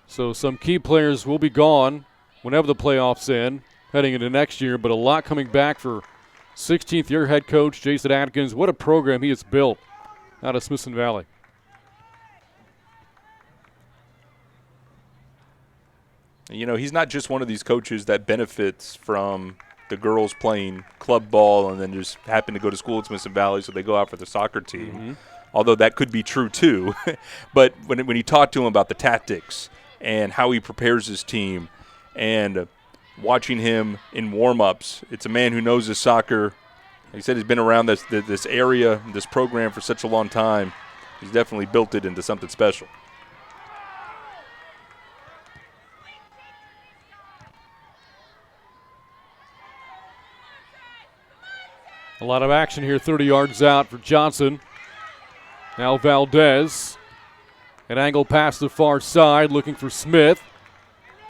So some key players will be gone whenever the playoffs end, heading into next year, but a lot coming back for 16th-year head coach Jason Atkins. What a program he has built out of Smithson Valley. He's not just one of these coaches that benefits from the girls playing club ball and then just happen to go to school at Smithson Valley, so they go out for the soccer team. Mm-hmm. Although that could be true too. But when you talk to him about the tactics and how he prepares his team and watching him in warm-ups, it's a man who knows his soccer. He said he's been around this area, this program for such a long time. He's definitely built it into something special. A lot of action here, 30 yards out for Johnson. Now Valdez. An angle past the far side, looking for Smith.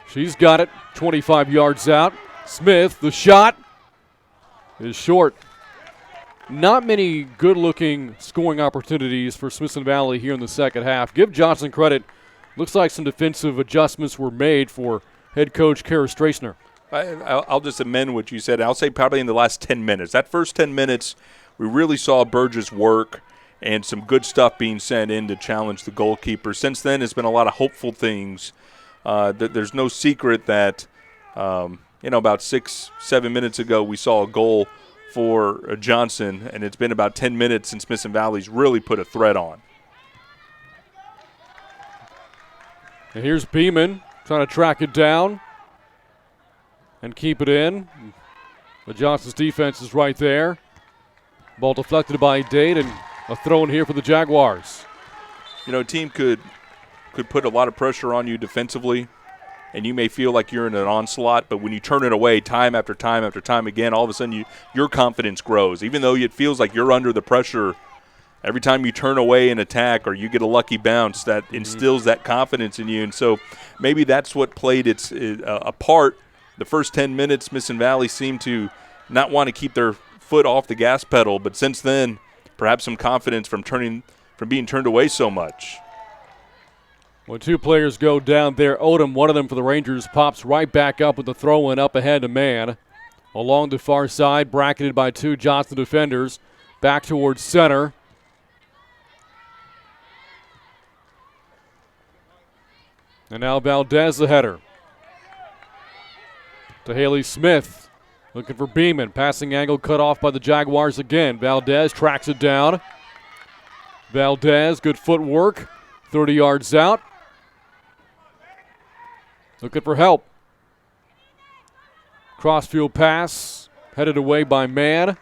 She's got it, 25 yards out. Smith, the shot is short. Not many good-looking scoring opportunities for Smithson Valley here in the second half. Give Johnson credit. Looks like some defensive adjustments were made for head coach Kara Strasner. I'll just amend what you said. I'll say probably in the last 10 minutes. That first 10 minutes, we really saw Burgess work and some good stuff being sent in to challenge the goalkeeper. Since then, it's been a lot of hopeful things. There's no secret that, about 6-7 minutes ago, we saw a goal for Johnson, and it's been about 10 minutes since Smithson Valley's really put a threat on. And here's Beeman trying to track it down and keep it in. But Johnson's defense is right there. Ball deflected by Dade, and a throw in here for the Jaguars. A team could put a lot of pressure on you defensively, and you may feel like you're in an onslaught, but when you turn it away time after time after time again, all of a sudden your confidence grows. Even though it feels like you're under the pressure, every time you turn away an attack or you get a lucky bounce, that instills that confidence in you. And so maybe that's what played a part. The first 10 minutes, Smithson Valley seemed to not want to keep their foot off the gas pedal, but since then, perhaps some confidence from being turned away so much. When two players go down there, Odom, one of them for the Rangers, pops right back up with the throw-in up ahead to man. Along the far side, bracketed by two Johnson defenders. Back towards center. And now Valdez, the header. To Haley Smith. Looking for Beeman. Passing angle cut off by the Jaguars again. Valdez tracks it down. Valdez, good footwork. 30 yards out. Looking for help. Crossfield pass. Headed away by Mann.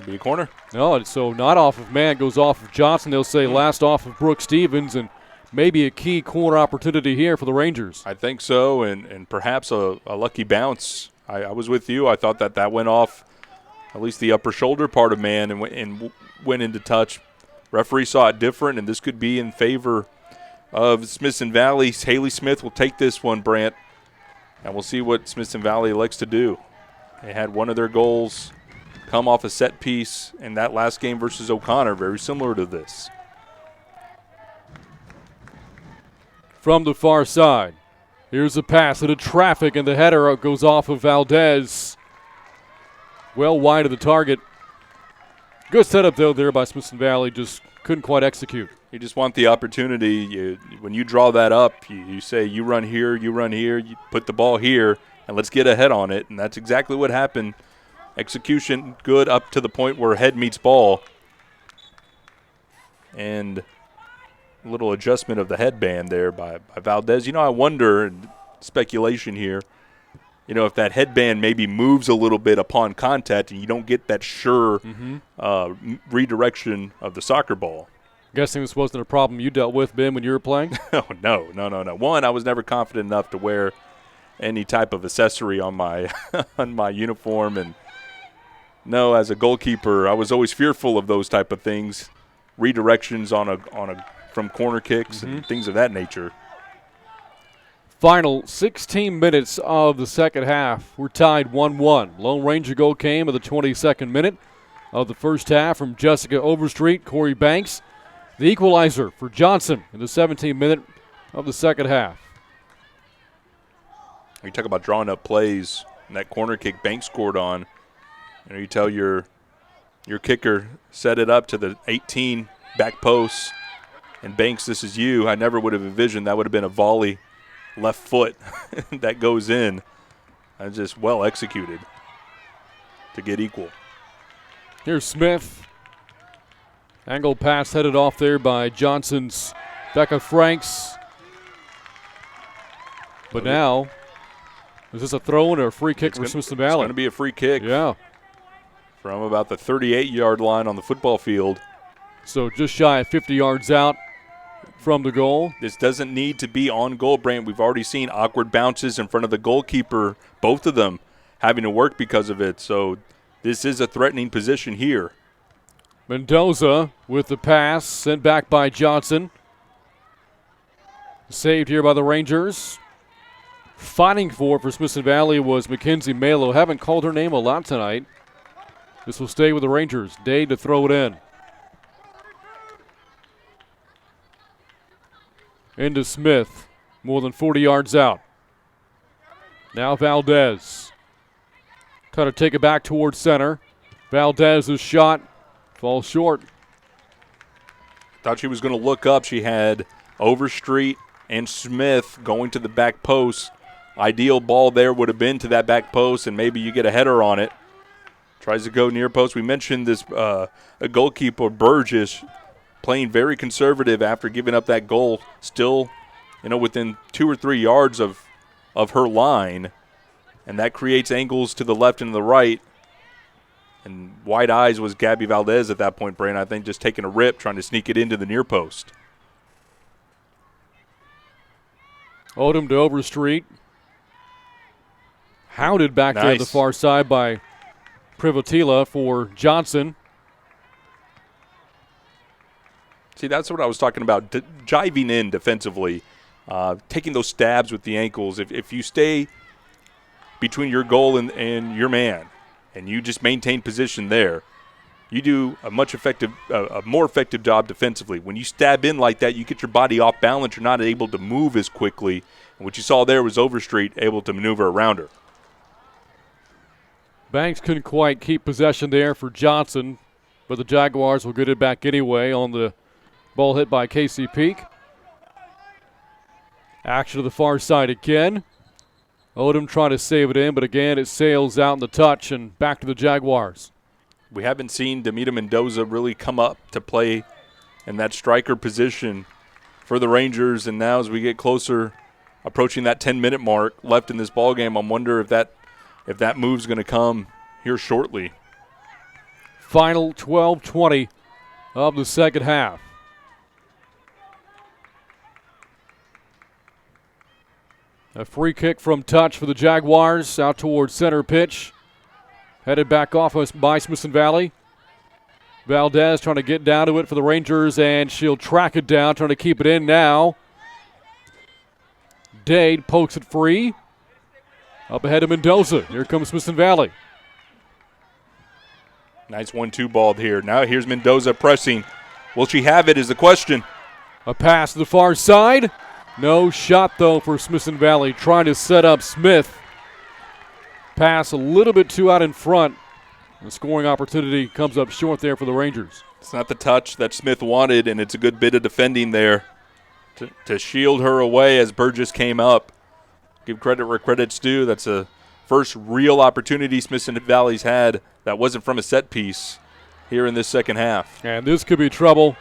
Be a corner. No, so not off of Mann. Goes off of Johnson. They'll say last off of Brooke Stevens. And maybe a key corner opportunity here for the Rangers. I think so, and perhaps a lucky bounce. I was with you. I thought that went off at least the upper shoulder part of Mann and went into touch. Referee saw it different, and this could be in favor of Smithson Valley. Haley Smith will take this one, Brant, and we'll see what Smithson Valley likes to do. They had one of their goals come off a set piece in that last game versus O'Connor, very similar to this. From the far side, here's a pass into traffic, and the header goes off of Valdez. Well wide of the target. Good setup, though, there by Smithson Valley. Just couldn't quite execute. You just want the opportunity. When you draw that up, you say you run here, you put the ball here, and let's get ahead on it. And that's exactly what happened. Execution good up to the point where head meets ball. And a little adjustment of the headband there by Valdez. I wonder, speculation here, if that headband maybe moves a little bit upon contact and you don't get that sure redirection of the soccer ball. Guessing this wasn't a problem you dealt with, Ben, when you were playing? Oh, no. One, I was never confident enough to wear any type of accessory on my on my uniform. And no, as a goalkeeper, I was always fearful of those type of things, redirections from corner kicks and things of that nature. Final 16 minutes of the second half. We're tied 1-1. Lone Ranger goal came at the 22nd minute of the first half from Jessica Overstreet, Corey Banks. The equalizer for Johnson in the 17th minute of the second half. You talk about drawing up plays, and that corner kick Banks scored on. You tell your kicker, set it up to the 18 back post, and Banks, this is you. I never would have envisioned that would have been a volley left foot that goes in. That's just well executed to get equal. Here's Smith. Angle pass headed off there by Johnson's Becca Franks. But now, is this a throw-in or a free kick for Smithson Valley? It's going to be a free kick. Yeah. From about the 38-yard line on the football field. So just shy of 50 yards out from the goal. This doesn't need to be on goal, Brant. We've already seen awkward bounces in front of the goalkeeper, both of them having to work because of it. So this is a threatening position here. Mendoza with the pass, sent back by Johnson. Saved here by the Rangers. Fighting for Smithson Valley was Mackenzie Malo. Haven't called her name a lot tonight. This will stay with the Rangers. Day to throw it in. Into Smith, more than 40 yards out. Now Valdez. Try to take it back towards center. Valdez's shot falls short. Thought she was going to look up. She had Overstreet and Smith going to the back post. Ideal ball there would have been to that back post, and maybe you get a header on it. Tries to go near post. We mentioned this a goalkeeper, Burgess, playing very conservative after giving up that goal. Still, within 2 or 3 yards of her line, and that creates angles to the left and the right. And wide eyes was Gabby Valdez at that point, Brant. I think just taking a rip, trying to sneak it into the near post. Odom to Overstreet. Hounded back there to the far side by Privotila for Johnson. See, that's what I was talking about, jiving in defensively, taking those stabs with the ankles. If you stay between your goal and your man, and you just maintain position there, you do a more effective job defensively. When you stab in like that, you get your body off balance. You're not able to move as quickly. And what you saw there was Overstreet able to maneuver around her. Banks couldn't quite keep possession there for Johnson, but the Jaguars will get it back anyway on the ball hit by Casey Peak. Action to the far side again. Odom trying to save it in, but again it sails out in the touch and back to the Jaguars. We haven't seen Demita Mendoza really come up to play in that striker position for the Rangers, and now as we get closer, approaching that 10-minute mark left in this ballgame, I wonder if that move's going to come here shortly. Final 12:20 of the second half. A free kick from touch for the Jaguars out towards center pitch. Headed back off by Smithson Valley. Valdez trying to get down to it for the Rangers, and she'll track it down, trying to keep it in now. Dade pokes it free. Up ahead of Mendoza. Here comes Smithson Valley. Nice 1-2 ball here. Now here's Mendoza pressing. Will she have it is the question. A pass to the far side. No shot, though, for Smithson Valley. Trying to set up Smith. Pass a little bit too out in front. The scoring opportunity comes up short there for the Rangers. It's not the touch that Smith wanted, and it's a good bit of defending there to shield her away as Burgess came up. Give credit where credit's due. That's a first real opportunity Smithson Valley's had that wasn't from a set piece here in this second half. And this could be trouble.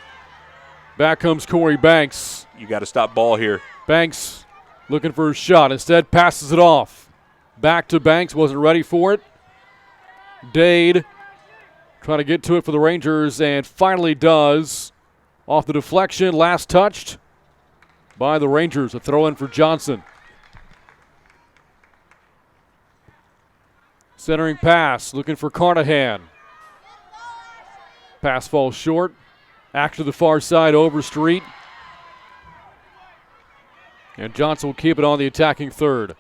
Back comes Corey Banks. You got to stop ball here. Banks looking for a shot. Instead passes it off. Back to Banks. Wasn't ready for it. Dade trying to get to it for the Rangers and finally does. Off the deflection. Last touched by the Rangers. A throw in for Johnson. Centering pass. Looking for Carnahan. Pass falls short. Action to the far side, Overstreet. And Johnson will keep it on the attacking third.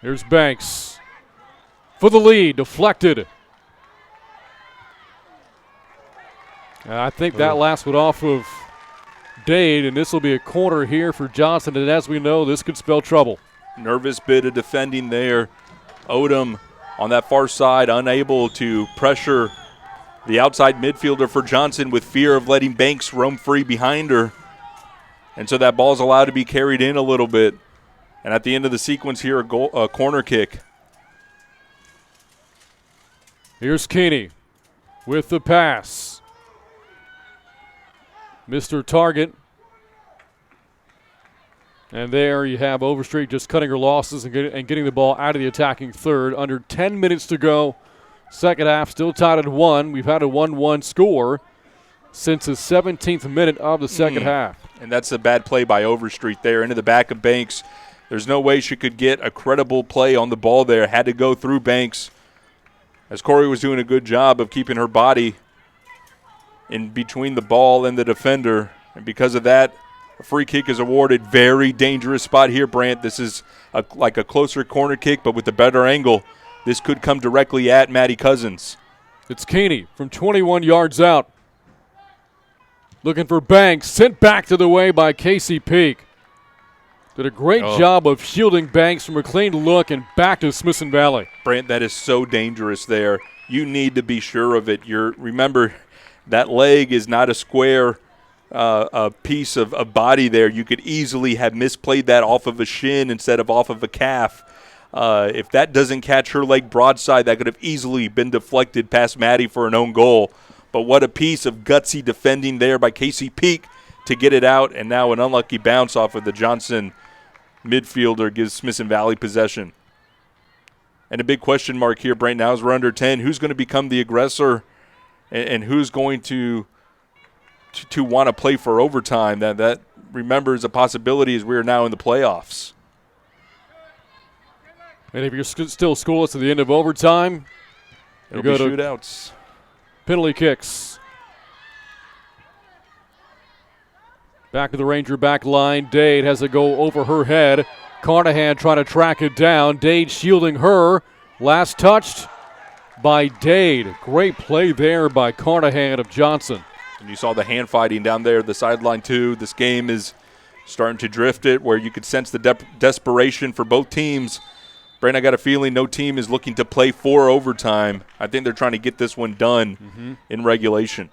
Here's Banks for the lead, deflected. And I think that last one off of Dade, and this will be a corner here for Johnson, and as we know, this could spell trouble. Nervous bit of defending there. Odom on that far side, unable to pressure the outside midfielder for Johnson with fear of letting Banks roam free behind her. And so that ball's allowed to be carried in a little bit. And at the end of the sequence here, a corner kick. Here's Keeney with the pass. Mr. Target. And there you have Overstreet just cutting her losses and getting the ball out of the attacking third. Under 10 minutes to go. Second half still tied at 1. We've had a 1-1 score since the 17th minute of the second half. And that's a bad play by Overstreet there into the back of Banks. There's no way she could get a credible play on the ball there. Had to go through Banks as Corey was doing a good job of keeping her body in between the ball and the defender. And because of that, a free kick is awarded. Very dangerous spot here, Brant. This is like a closer corner kick, but with a better angle. This could come directly at Maddie Cousins. It's Keeney from 21 yards out. Looking for Banks. Sent back to the way by Casey Peak. Did a great job of shielding Banks from a clean look and back to Smithson Valley. Brant, that is so dangerous there. You need to be sure of it. Remember, that leg is not a square a piece of body there. You could easily have misplayed that off of a shin instead of off of a calf. If that doesn't catch her leg broadside, that could have easily been deflected past Maddie for an own goal. But what a piece of gutsy defending there by Casey Peak to get it out, and now an unlucky bounce off of the Johnson midfielder gives Smithson Valley possession. And a big question mark here, Brent, now as we're under 10, who's going to become the aggressor and who's going to want to play for overtime? That remember is a possibility as we are now in the playoffs. And if you're still scoreless at the end of overtime, it'll be shootouts. Penalty kicks. Back to the Ranger back line. Dade has to go over her head. Carnahan trying to track it down. Dade shielding her. Last touched by Dade. Great play there by Carnahan of Johnson. And you saw the hand fighting down there, the sideline too. This game is starting to drift it where you could sense the desperation for both teams. Brandon, I got a feeling no team is looking to play for overtime. I think they're trying to get this one done in regulation.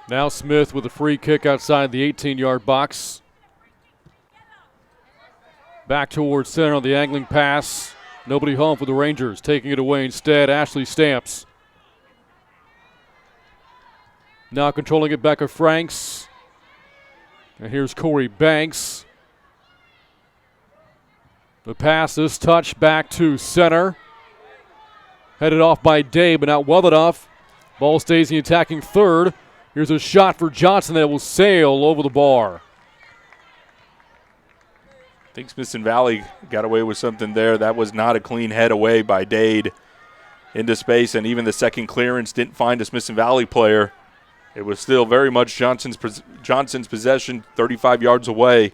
Now Smith with a free kick outside the 18-yard box. Back towards center on the angling pass. Nobody home for the Rangers. Taking it away instead, Ashley Stamps. Now controlling it, Becca Franks. And here's Corey Banks. The pass is touched back to center. Headed off by Day, but not well enough. Ball stays in the attacking third. Here's a shot for Johnson that will sail over the bar. I think Smithson Valley got away with something there. That was not a clean head away by Dade into space, and even the second clearance didn't find a Smithson Valley player. It was still very much Johnson's possession, 35 yards away,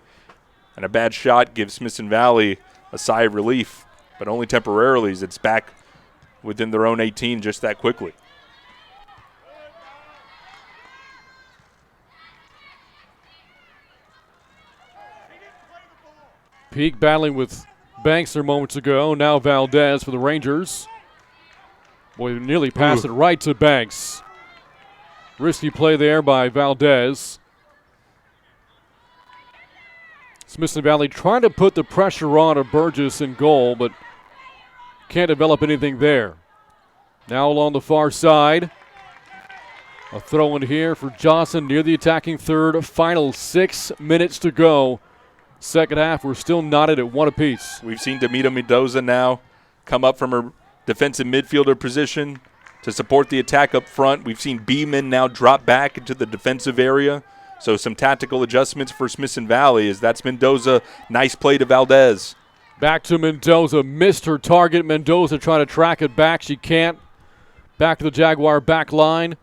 and a bad shot gives Smithson Valley a sigh of relief, but only temporarily as it's back within their own 18 just that quickly. Peak battling with Banks there moments ago. Now Valdez for the Rangers. Boy, nearly passed it right to Banks. Risky play there by Valdez. Smithson Valley trying to put the pressure on of Burgess in goal, but can't develop anything there. Now along the far side. A throw in here for Johnson near the attacking third. Final 6 minutes to go. Second half, we're still knotted at one apiece. We've seen Demita Mendoza now come up from her defensive midfielder position to support the attack up front. We've seen Beeman now drop back into the defensive area. So some tactical adjustments for Smithson Valley as that's Mendoza. Nice play to Valdez. Back to Mendoza. Missed her target. Mendoza trying to track it back. She can't. Back to the Jaguar back line.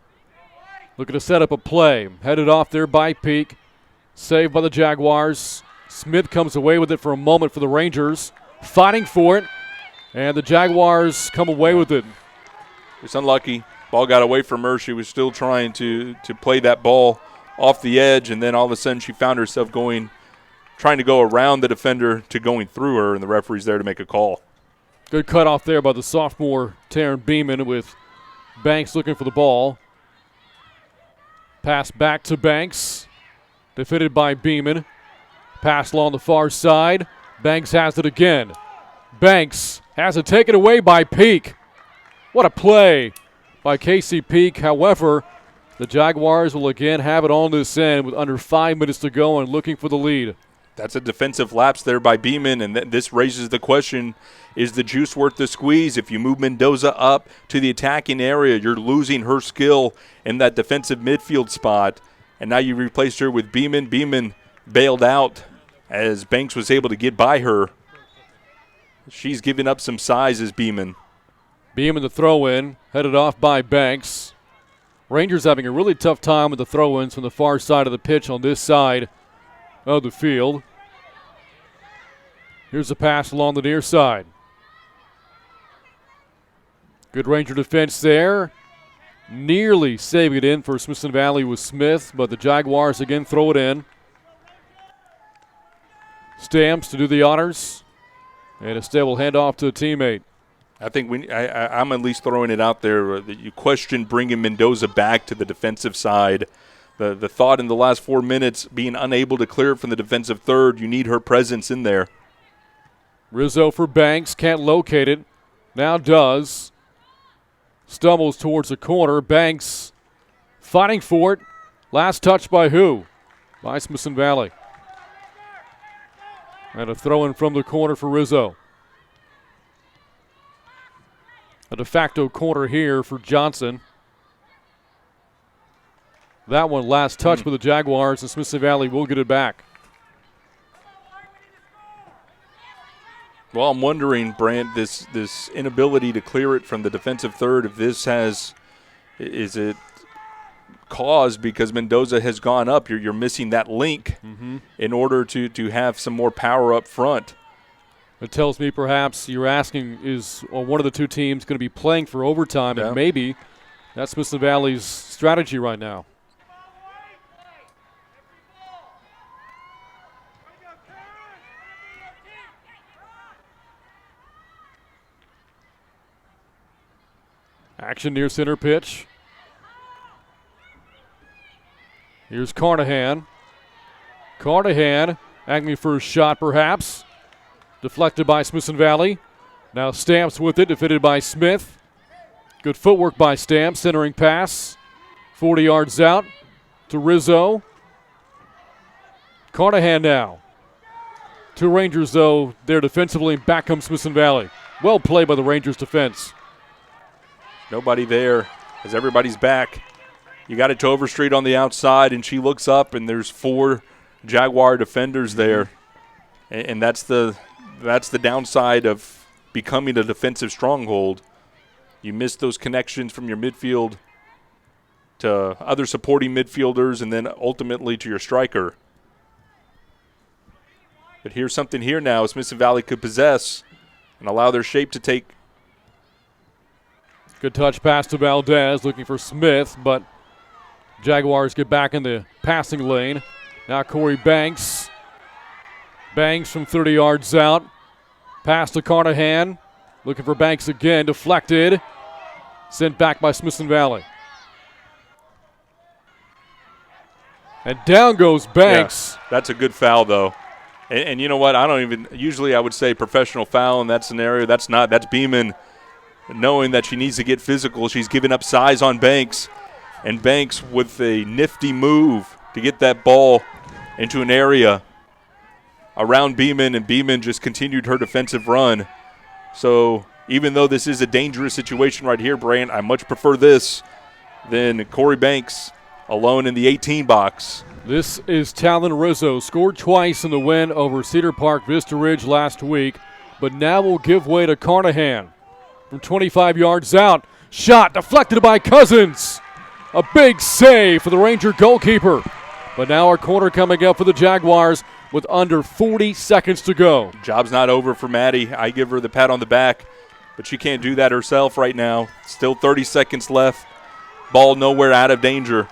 Looking to set up a play. Headed off there by Peak. Saved by the Jaguars. Smith comes away with it for a moment for the Rangers. Fighting for it. And the Jaguars come away with it. It's unlucky. Ball got away from her. She was still trying to play that ball off the edge, and then all of a sudden she found herself trying to go around the defender to going through her, and the referee's there to make a call. Good cut off there by the sophomore Taryn Beeman with Banks looking for the ball. Pass back to Banks. Defended by Beeman. Pass along the far side. Banks has it again. Banks has it taken away by Peak. What a play by Casey Peak. However, the Jaguars will again have it on this end with under 5 minutes to go and looking for the lead. That's a defensive lapse there by Beeman, and this raises the question, is the juice worth the squeeze? If you move Mendoza up to the attacking area, you're losing her skill in that defensive midfield spot, and now you replaced her with Beeman. Beeman bailed out as Banks was able to get by her. She's giving up some size as Beeman. Beeman the throw-in, headed off by Banks. Rangers having a really tough time with the throw-ins from the far side of the pitch on this side of the field. Here's a pass along the near side. Good Ranger defense there. Nearly saving it in for Smithson Valley with Smith, but the Jaguars again throw it in. Stamps to do the honors. And instead will hand off to a teammate. I think I'm at least throwing it out there that you question bringing Mendoza back to the defensive side. The thought in the last 4 minutes, being unable to clear it from the defensive third, you need her presence in there. Rizzo for Banks, can't locate it. Now does. Stumbles towards the corner. Banks fighting for it. Last touch by who? By Smithson Valley. And a throw in from the corner for Rizzo. A de facto corner here for Johnson. That one last touch with the Jaguars, and Smithson Valley will get it back. Well, I'm wondering, Brant, this inability to clear it from the defensive third, if this is it caused because Mendoza has gone up. You're missing that link in order to have some more power up front. It tells me perhaps you're asking, is one of the two teams going to be playing for overtime, and maybe that's Smithson Valley's strategy right now. Action near center pitch. Here's Carnahan. Carnahan angling for a shot perhaps. Deflected by Smithson Valley. Now Stamps with it, defended by Smith. Good footwork by Stamps, centering pass. 40 yards out to Rizzo. Carnahan now. Two Rangers, though, there defensively, and back comes Smithson Valley. Well played by the Rangers defense. Nobody there as everybody's back. You got it to Overstreet on the outside, and she looks up, and there's 4 Jaguar defenders there. And that's the downside of becoming a defensive stronghold. You miss those connections from your midfield to other supporting midfielders and then ultimately to your striker. But here's something here now Smithson Valley could possess and allow their shape to take. Good touch pass to Valdez, looking for Smith, but Jaguars get back in the passing lane. Now Corey Banks. Banks from 30 yards out. Pass to Carnahan. Looking for Banks again. Deflected. Sent back by Smithson Valley. And down goes Banks. Yeah, that's a good foul, though. And you know what? Usually I would say professional foul in that scenario. That's not. That's Beeman knowing that she needs to get physical. She's giving up size on Banks. And Banks with a nifty move to get that ball into an area around Beeman, and Beeman just continued her defensive run. So even though this is a dangerous situation right here, Brian, I much prefer this than Corey Banks alone in the 18 box. This is Talon Rizzo. Scored twice in the win over Cedar Park Vista Ridge last week, but now will give way to Carnahan. From 25 yards out, shot deflected by Cousins. A big save for the Ranger goalkeeper. But now our corner coming up for the Jaguars with under 40 seconds to go. Job's not over for Maddie. I give her the pat on the back, but she can't do that herself right now. Still 30 seconds left. Ball nowhere out of danger.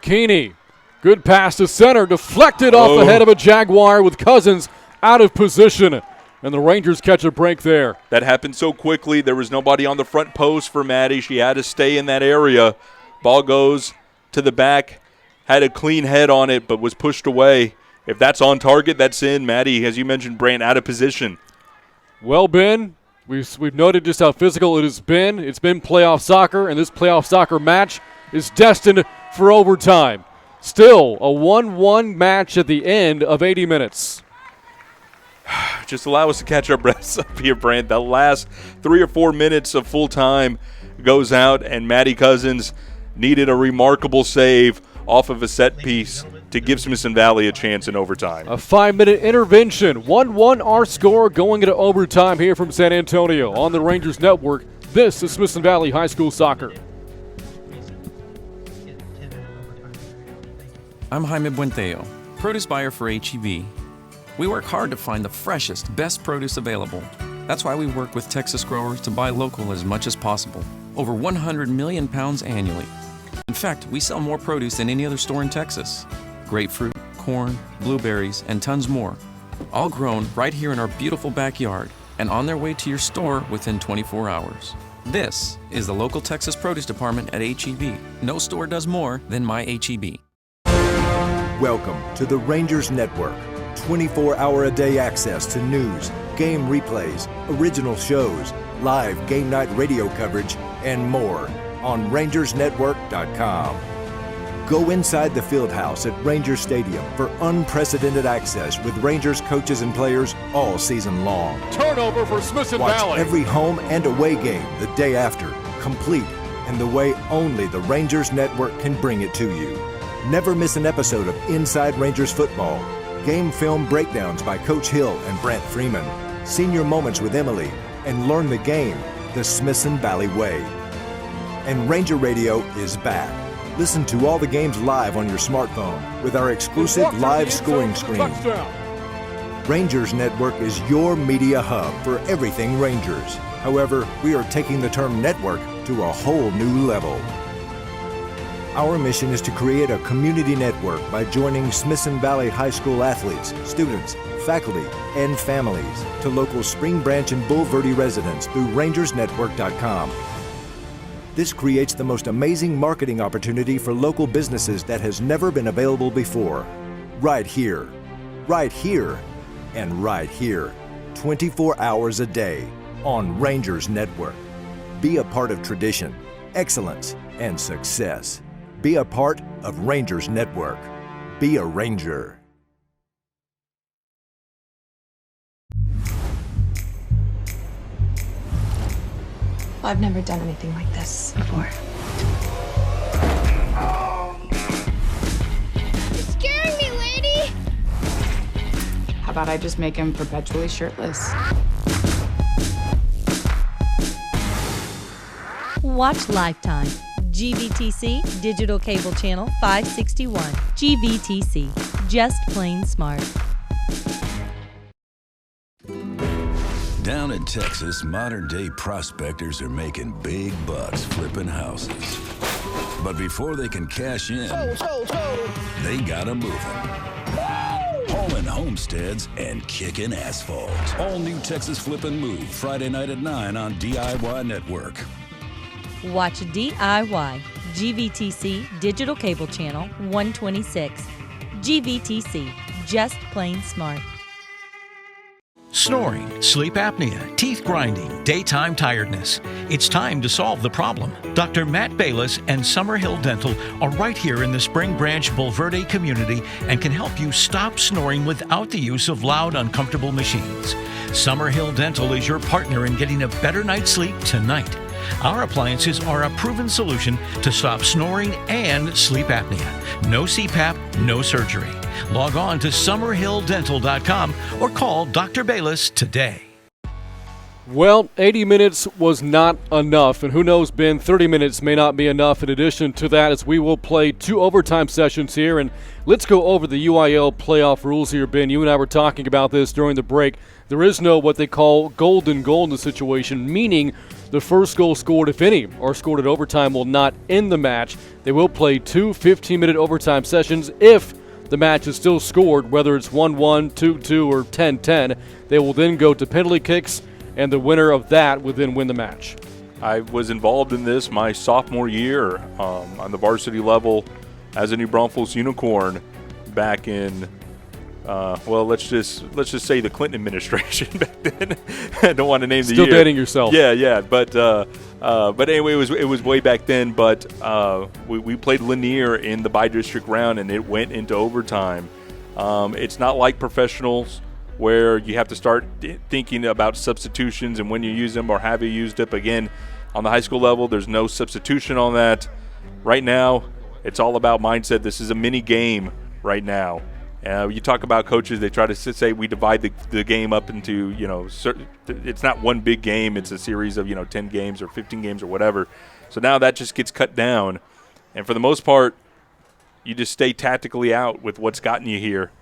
Keeney, good pass to center, deflected off the head of a Jaguar with Cousins out of position. And the Rangers catch a break there. That happened so quickly. There was nobody on the front post for Maddie. She had to stay in that area. Ball goes to the back. Had a clean head on it, but was pushed away. If that's on target, that's in. Maddie, as you mentioned, Brant, out of position. Well, Ben, we've noted just how physical it has been. It's been playoff soccer, and this playoff soccer match is destined for overtime. Still, a 1-1 match at the end of 80 minutes. Just allow us to catch our breaths up here, Brant. The last 3 or 4 minutes of full time goes out, and Maddie Cousins needed a remarkable save off of a set piece to give Smithson Valley a chance in overtime. A 5-minute intervention. 1-1 our score going into overtime here from San Antonio. On the Rangers Network, this is Smithson Valley High School Soccer. I'm Jaime Buenteo, produce buyer for H-E-B. We work hard to find the freshest, best produce available. That's why we work with Texas growers to buy local as much as possible. Over 100 million pounds annually. In fact, we sell more produce than any other store in Texas. Grapefruit, corn, blueberries, and tons more. All grown right here in our beautiful backyard and on their way to your store within 24 hours. This is the local Texas produce department at H-E-B. No store does more than my H-E-B. Welcome to the Rangers Network. 24-hour-a-day access to news, game replays, original shows, live game night radio coverage, and more on rangersnetwork.com. Go inside the field house at Rangers Stadium for unprecedented access with Rangers coaches and players all season long. Turnover for Smithson Watch Valley. every home and away game the day after, complete in the way only the Rangers Network can bring it to you. Never miss an episode of Inside Rangers Football. Game film breakdowns by Coach Hill and Brant Freeman. Senior moments with Emily. And learn the game the Smithson Valley way. And Ranger Radio is back Listen to all the games live on your smartphone with our exclusive live scoring screen. Rangers Network is your media hub for everything Rangers. However, we are taking the term network to a whole new level. Our mission is to create a community network by joining Smithson Valley High School athletes, students, faculty, and families to local Spring Branch and Bulverde residents through rangersnetwork.com. This creates the most amazing marketing opportunity for local businesses that has never been available before. Right here, and right here, 24 hours a day on Rangers Network. Be a part of tradition, excellence, and success. Be a part of Rangers Network. Be a Ranger. I've never done anything like this before. You're scaring me, lady! How about I just make him perpetually shirtless? Watch Lifetime. GVTC Digital Cable Channel 561. GVTC. Just plain smart. Down in Texas, modern-day prospectors are making big bucks flipping houses. But before they can cash in, they gotta move them. Hauling homesteads and kicking asphalt. All new Texas Flip and Move, Friday night at 9 on DIY Network. Watch DIY. GVTC Digital Cable Channel 126. GVTC. Just plain smart. Snoring, sleep apnea, teeth grinding, daytime tiredness. It's time to solve the problem. Dr. Matt Bayless and Summerhill Dental are right here in the Spring Branch Bulverde community and can help you stop snoring without the use of loud, uncomfortable machines. Summerhill Dental is your partner in getting a better night's sleep tonight. Our appliances are a proven solution to stop snoring and sleep apnea. No CPAP, no surgery. Log on to summerhilldental.com or call Dr. Bayless today. Well, 80 minutes was not enough, and who knows, Ben, 30 minutes may not be enough. In addition to that, as we will play 2 overtime sessions here, and let's go over the UIL playoff rules here, Ben. You and I were talking about this during the break. There is no what they call golden goal in the situation, meaning the first goal scored, if any, or scored at overtime will not end the match. They will play 2 15-minute overtime sessions if the match is still scored, whether it's 1-1, 2-2, or 10-10. They will then go to penalty kicks, and the winner of that would then win the match. I was involved in this my sophomore year on the varsity level as a New Braunfels Unicorn back in, let's just say the Clinton administration back then. I don't want to name the year. Still dating yourself. Yeah. But anyway, it was way back then. But we played Lanier in the bi-district round, and it went into overtime. It's not like professionals where you have to start thinking about substitutions and when you use them or have you used it. Again, on the high school level, there's no substitution on that. Right now, it's all about mindset. This is a mini game right now. You talk about coaches, they try to say we divide the game up into, it's not one big game. It's a series of, 10 games or 15 games or whatever. So now that just gets cut down. And for the most part, you just stay tactically out with what's gotten you here.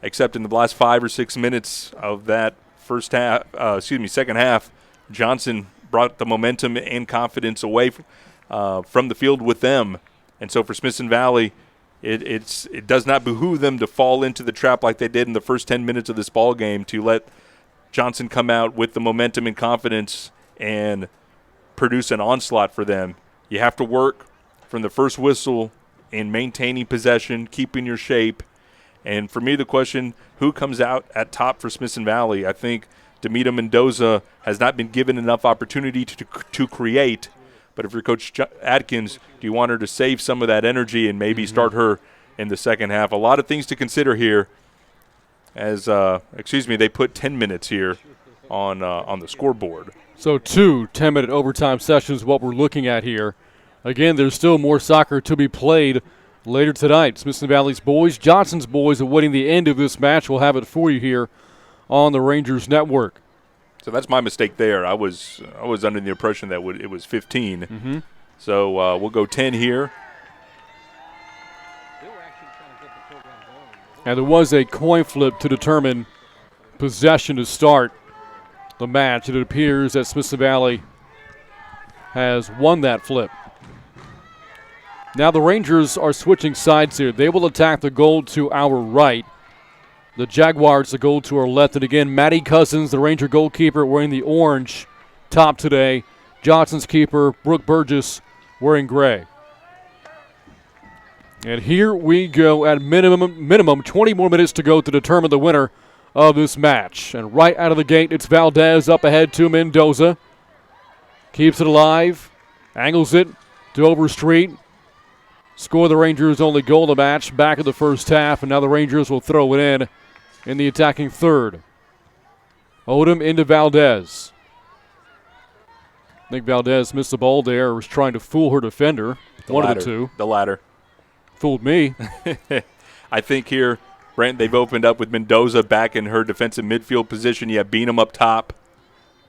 Except in the last 5 or 6 minutes of that second half, Johnson brought the momentum and confidence away from the field with them. And so for Smithson Valley, it does not behoove them to fall into the trap like they did in the first 10 minutes of this ball game to let Johnson come out with the momentum and confidence and produce an onslaught for them. You have to work from the first whistle in maintaining possession, keeping your shape. And for me, the question, who comes out at top for Smithson Valley? I think Demita Mendoza has not been given enough opportunity to create. But if you're Coach Atkins, do you want her to save some of that energy and maybe start her in the second half? A lot of things to consider here as, they put 10 minutes here on the scoreboard. So 2 10-minute overtime sessions, what we're looking at here. Again, there's still more soccer to be played later tonight. Smithson Valley's boys, Johnson's boys awaiting the end of this match. We'll have it for you here on the Rangers Network. So that's my mistake there. I was under the impression that it was 15. Mm-hmm. So we'll go 10 here. And there was a coin flip to determine possession to start the match. It appears that Smithson Valley has won that flip. Now the Rangers are switching sides here. They will attack the goal to our right. The Jaguars the goal to our left. And again, Matty Cousins, the Ranger goalkeeper, wearing the orange top today. Johnson's keeper, Brooke Burgess, wearing gray. And here we go at minimum 20 more minutes to go to determine the winner of this match. And right out of the gate, it's Valdez up ahead to Mendoza. Keeps it alive. Angles it to Overstreet. Score the Rangers' only goal of the match back in the first half. And now the Rangers will throw it in the attacking third. Odom into Valdez. I think Valdez missed the ball there or was trying to fool her defender. One of the two. The latter. Fooled me. I think here, Brent, they've opened up with Mendoza back in her defensive midfield position. You have Beanham up top.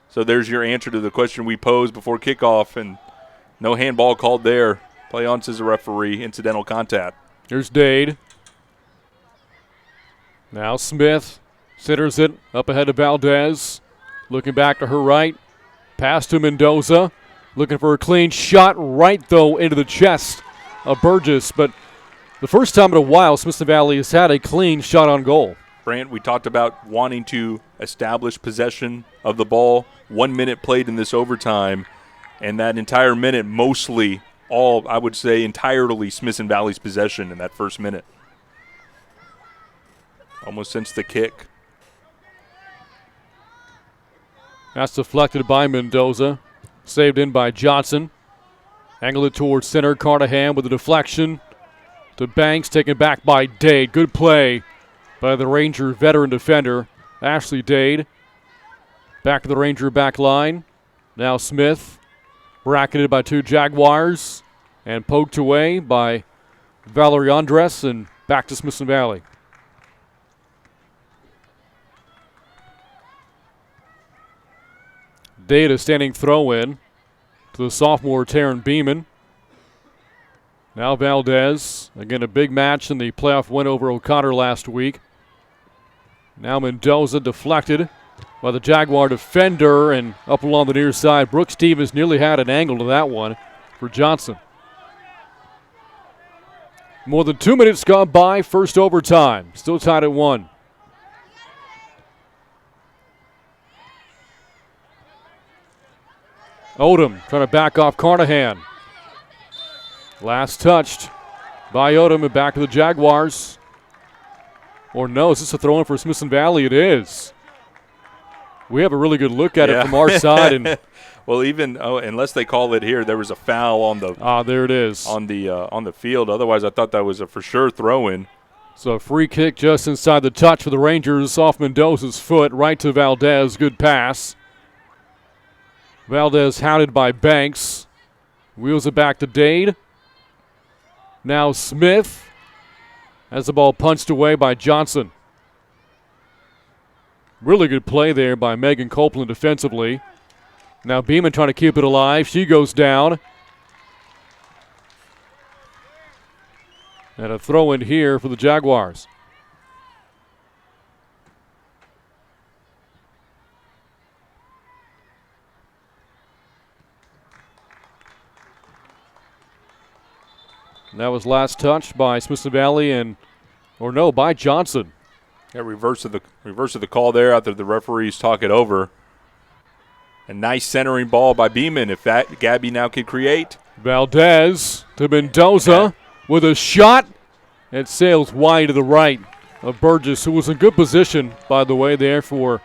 So there's your answer to the question we posed before kickoff, and no handball called there. Play on, says the referee. Incidental contact. Here's Dade. Now Smith centers it up ahead of Valdez. Looking back to her right. Pass to Mendoza. Looking for a clean shot right, though, into the chest of Burgess. But the first time in a while, Smithson Valley has had a clean shot on goal. Brant, we talked about wanting to establish possession of the ball. 1 minute played in this overtime, and that entire minute mostly all, I would say, entirely Smithson Valley's possession in that first minute. Almost since the kick. That's deflected by Mendoza. Saved in by Johnson. Angled it towards center. Carnahan with a deflection to Banks, taken back by Dade. Good play by the Ranger veteran defender, Ashley Dade. Back to the Ranger back line. Now Smith, bracketed by two Jaguars, and poked away by Valerie Andres, and back to Smithson Valley. Dade a standing throw-in to the sophomore Taryn Beeman. Now Valdez, again a big match in the playoff win over O'Connor last week. Now Mendoza deflected by the Jaguar defender, and up along the near side, Brooke Stevens nearly had an angle to that one for Johnson. More than 2 minutes gone by, first overtime, still tied at 1. Odom trying to back off Carnahan. Last touched by Odom and back to the Jaguars. Or no, is this a throw-in for Smithson Valley? It is. We have a really good look at it from our side. And well, even unless they call it here, there was a foul on the there it is on the field. Otherwise, I thought that was a for sure throw-in. So a free kick just inside the touch for the Rangers off Mendoza's foot, right to Valdez. Good pass. Valdez hounded by Banks. Wheels it back to Dade. Now Smith has the ball punched away by Johnson. Really good play there by Megan Copeland defensively. Now Beeman trying to keep it alive. She goes down. And a throw in here for the Jaguars. And that was last touched by Smithson Valley by Johnson. Yeah, reverse of the call there after the referees talk it over. A nice centering ball by Beeman. If that Gabby now can create. Valdez to Mendoza with a shot. It sails wide to the right of Burgess, who was in good position, by the way, there for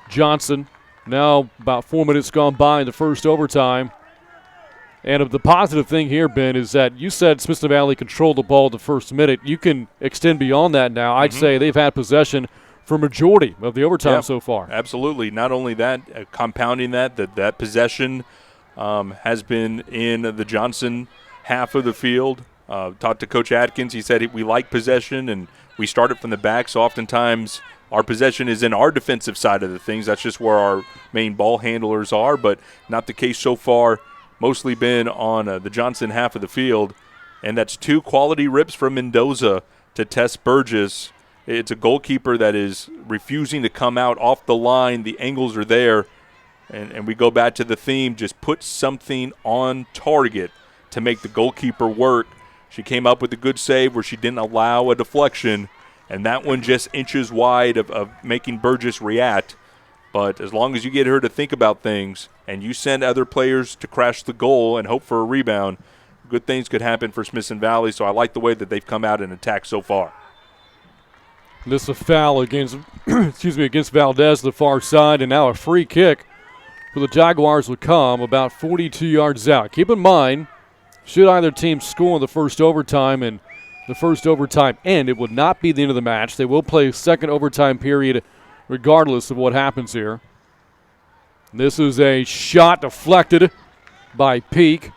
Johnson. Now about 4 minutes gone by in the first overtime. And the positive thing here, Ben, is that you said Smithson Valley controlled the ball the first minute. You can extend beyond that now. I'd say they've had possession for majority of the overtime so far. Absolutely. Not only that, compounding that possession has been in the Johnson half of the field. Talked to Coach Atkins. He said we like possession, and we start it from the back, so oftentimes our possession is in our defensive side of the things. That's just where our main ball handlers are, but not the case so far. Mostly been on the Johnson half of the field, and that's two quality rips from Mendoza to test Burgess. It's a goalkeeper that is refusing to come out off the line. The angles are there. And we go back to the theme, just put something on target to make the goalkeeper work. She came up with a good save where she didn't allow a deflection, and that one just inches wide of making Burgess react. But as long as you get her to think about things and you send other players to crash the goal and hope for a rebound, good things could happen for Smithson Valley. So I like the way that they've come out and attacked so far. This is a foul against against Valdez, the far side, and now a free kick for the Jaguars would come about 42 yards out. Keep in mind, should either team score in the first overtime and the first overtime end, it would not be the end of the match. They will play a second overtime period regardless of what happens here. This is a shot deflected by Peak.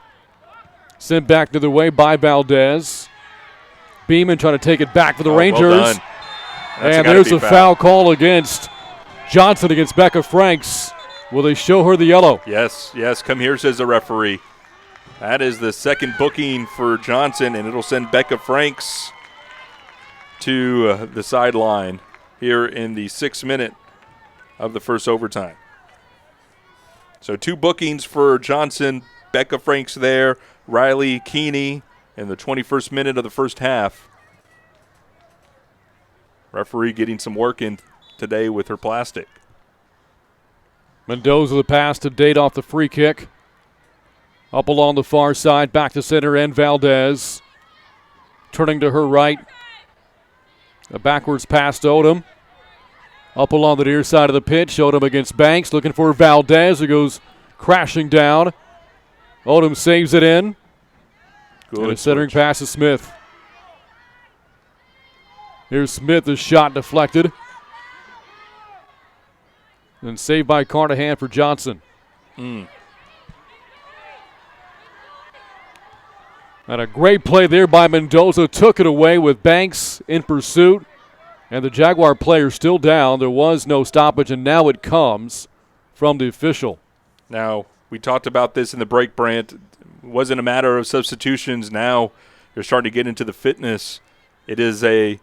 Sent back the other way by Valdez. Beeman trying to take it back for the Rangers. Well done. And there's a foul call against Johnson against Becca Franks. Will they show her the yellow? Yes, come here, says the referee. That is the second booking for Johnson, and it'll send Becca Franks to the sideline here in the 6th minute of the first overtime. So 2 bookings for Johnson, Becca Franks there, Riley Keeney in the 21st minute of the first half. Referee getting some work in today with her plastic. Mendoza the pass to Date off the free kick. Up along the far side, back to center end, Valdez. Turning to her right. A backwards pass to Odom. Up along the near side of the pitch, Odom against Banks, looking for Valdez, who goes crashing down. Odom saves it in. Good and a centering pass to Smith. Here's Smith, the shot deflected. And saved by Carnahan for Johnson. And a great play there by Mendoza. Took it away with Banks in pursuit. And the Jaguar player still down. There was no stoppage, and now it comes from the official. Now, we talked about this in the break, Brant. It wasn't a matter of substitutions. Now you're starting to get into the fitness. It is a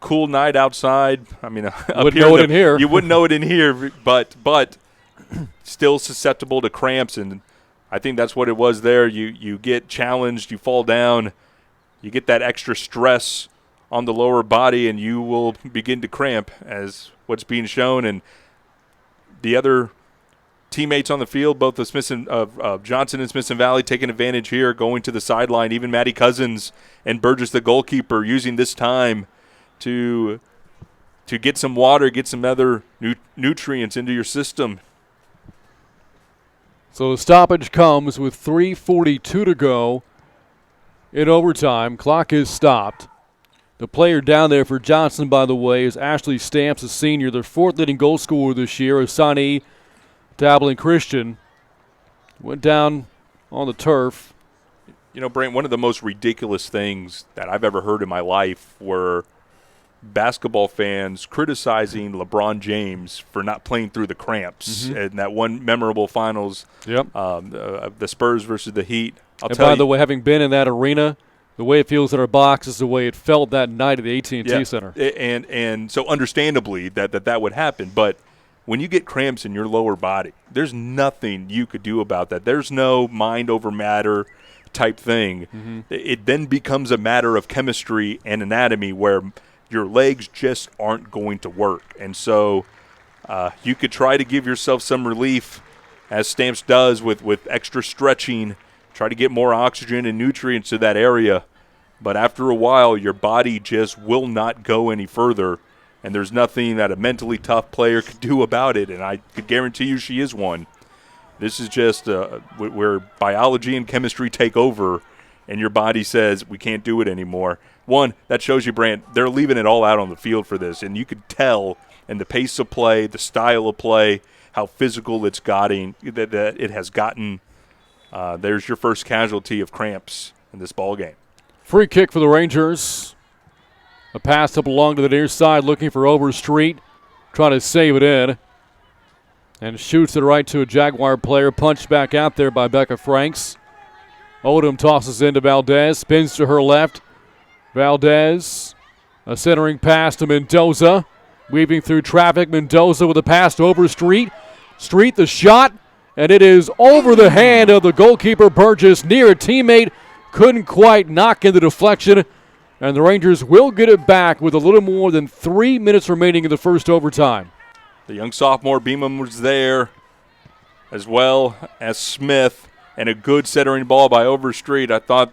cool night outside. I mean, wouldn't know it in here. You wouldn't know it in here, but still susceptible to cramps, and I think that's what it was there. You get challenged, you fall down, you get that extra stress on the lower body, and you will begin to cramp as what's being shown. And the other teammates on the field, both the Johnson and Smithson Valley, taking advantage here, going to the sideline. Even Maddie Cousins and Burgess, the goalkeeper, using this time to get some water, get some other nutrients into your system. So the stoppage comes with 3:42 to go in overtime. Clock is stopped. The player down there for Johnson, by the way, is Ashley Stamps, a senior, their 4th leading goal scorer this year. Asani Dabbling Christian went down on the turf. You know, Brent, one of the most ridiculous things that I've ever heard in my life were basketball fans criticizing LeBron James for not playing through the cramps in that one memorable finals, the Spurs versus the Heat. By the way, having been in that arena, the way it feels in our box is the way it felt that night at the AT&T Center. And so understandably that would happen. But when you get cramps in your lower body, there's nothing you could do about that. There's no mind over matter type thing. It then becomes a matter of chemistry and anatomy where your legs just aren't going to work. And so you could try to give yourself some relief, as Stamps does with extra stretching, try to get more oxygen and nutrients to that area. But after a while, your body just will not go any further, and there's nothing that a mentally tough player could do about it, and I could guarantee you she is one. This is just where biology and chemistry take over, and your body says, we can't do it anymore. One, that shows you, Brant, they're leaving it all out on the field for this, and you could tell in the pace of play, the style of play, how physical it's gotten, that it has gotten. There's your first casualty of cramps in this ball game. Free kick for the Rangers. A pass up along to the near side, looking for Overstreet, trying to save it in. And shoots it right to a Jaguar player, punched back out there by Becca Franks. Odom tosses into Valdez, spins to her left. Valdez A centering pass to Mendoza. Weaving through traffic, Mendoza with a pass to Overstreet. Street the shot, and it is over the hand of the goalkeeper Burgess near a teammate. Couldn't quite knock in the deflection, and the Rangers will get it back with a little more than 3 minutes remaining in the first overtime. The young sophomore Beeman was there, as well as Smith, and a good centering ball by Overstreet. I thought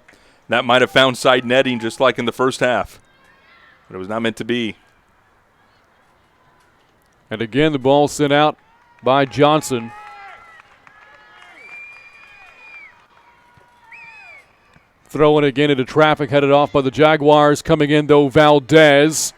that might have found side netting just like in the first half, but it was not meant to be. And again, the ball sent out by Johnson. Throwing again into traffic, headed off by the Jaguars. Coming in, though, Valdez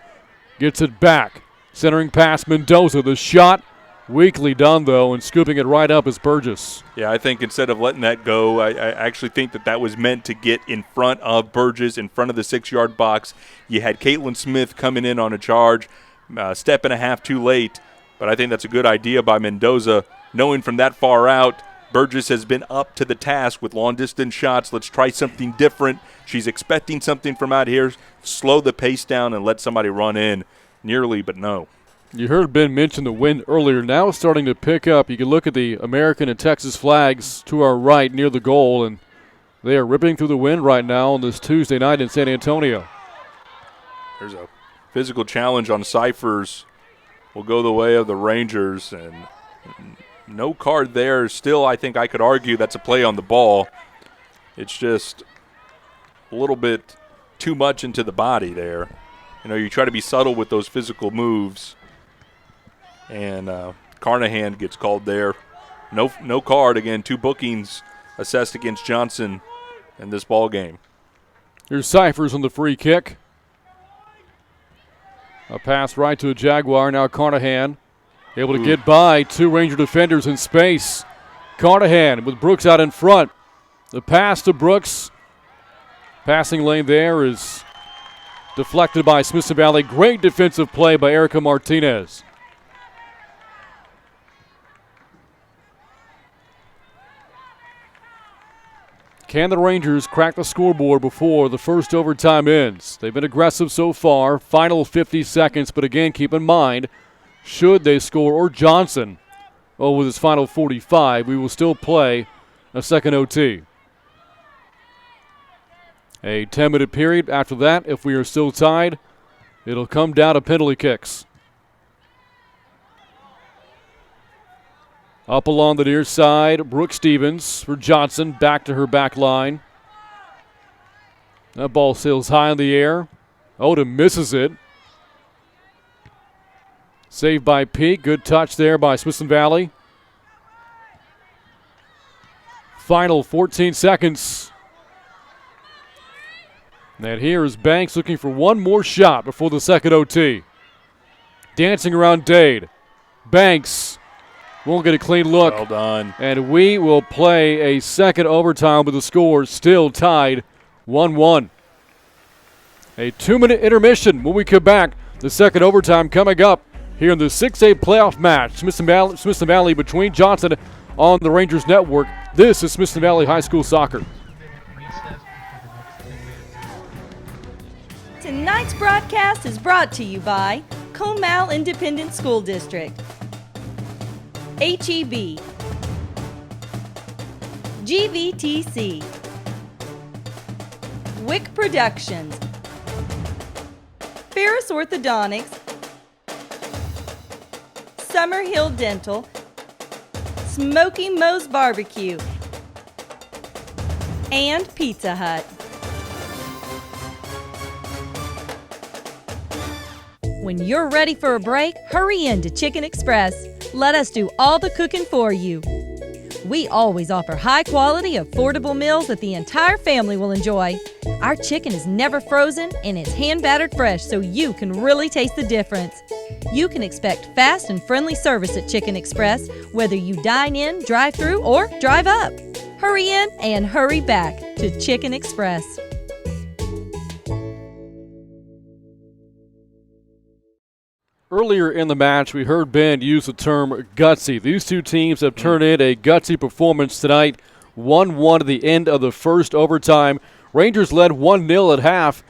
gets it back. Centering pass, Mendoza. The shot, weakly done, though, and scooping it right up is Burgess. Yeah, I think instead of letting that go, I actually think that was meant to get in front of Burgess, in front of the 6-yard box. You had Caitlin Smith coming in on a charge, step and a half too late, but I think that's a good idea by Mendoza, knowing from that far out, Burgess has been up to the task with long-distance shots. Let's try something different. She's expecting something from out here. Slow the pace down and let somebody run in. Nearly, but no. You heard Ben mention the wind earlier. Now it's starting to pick up. You can look at the American and Texas flags to our right near the goal, and they are ripping through the wind right now on this Tuesday night in San Antonio. There's a physical challenge on Cyphers. Will go the way of the Rangers, and no card there. Still, I think I could argue that's a play on the ball. It's just a little bit too much into the body there. You know, you try to be subtle with those physical moves. And Carnahan gets called there. No card. Again, 2 bookings assessed against Johnson in this ball game. Here's Cyphers on the free kick. A pass right to a Jaguar. Now Carnahan able to get by 2 Ranger defenders in space. Carnahan with Brooks out in front. The pass to Brooks. Passing lane there is deflected by Smithson Valley. Great defensive play by Erica Martinez. Can the Rangers crack the scoreboard before the first overtime ends? They've been aggressive so far. Final 50 seconds, but again, keep in mind, should they score, or Johnson, with his final 45, we will still play a second OT. A 10-minute period after that. If we are still tied, it'll come down to penalty kicks. Up along the near side, Brooke Stevens for Johnson, back to her back line. That ball sails high in the air. Odom misses it. Saved by Peak. Good touch there by Smithson Valley. Final 14 seconds. And here is Banks looking for one more shot before the second OT. Dancing around Dade. Banks won't get a clean look. Well done. And we will play a second overtime with the score still tied 1-1. A 2-minute intermission when we come back. The second overtime coming up here in the 6A playoff match. Smithson Valley between Johnson on the Rangers Network. This is Smithson Valley High School Soccer. Tonight's broadcast is brought to you by Comal Independent School District, HEB, GVTC, Wick Productions, Ferris Orthodontics, Summerhill Dental, Smoky Moe's Barbecue, and Pizza Hut. When you're ready for a break, hurry in to Chicken Express. Let us do all the cooking for you. We always offer high-quality, affordable meals that the entire family will enjoy. Our chicken is never frozen and it's hand-battered fresh so you can really taste the difference. You can expect fast and friendly service at Chicken Express, whether you dine in, drive through, or drive up. Hurry in and hurry back to Chicken Express. Earlier in the match, we heard Ben use the term gutsy. These two teams have turned in a gutsy performance tonight. 1-1 at the end of the first overtime. Rangers led 1-0 at half,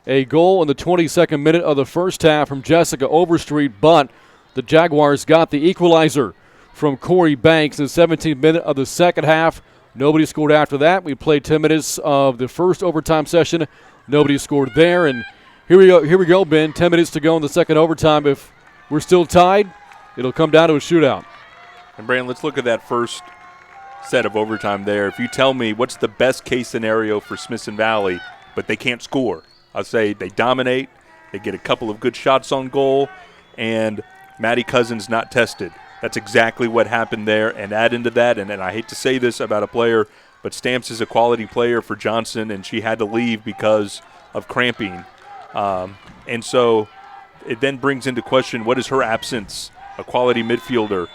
A goal in the 22nd minute of the first half from Jessica Overstreet, but the Jaguars got the equalizer from Corey Banks in the 17th minute of the second half. Nobody scored after that. We played 10 minutes of the first overtime session. Nobody scored there, and here we go, Ben. 10 minutes to go in the second overtime. If we're still tied, it'll come down to a shootout. And Brandon, let's look at that first set of overtime there. If you tell me what's the best case scenario for Smithson Valley, but they can't score, I'll say they dominate, they get a couple of good shots on goal, and Maddie Cousins not tested. That's exactly what happened there. And add into that, and I hate to say this about a player, but Stamps is a quality player for Johnson, and she had to leave because of cramping. And so it then brings into question, what is her absence, a quality midfielder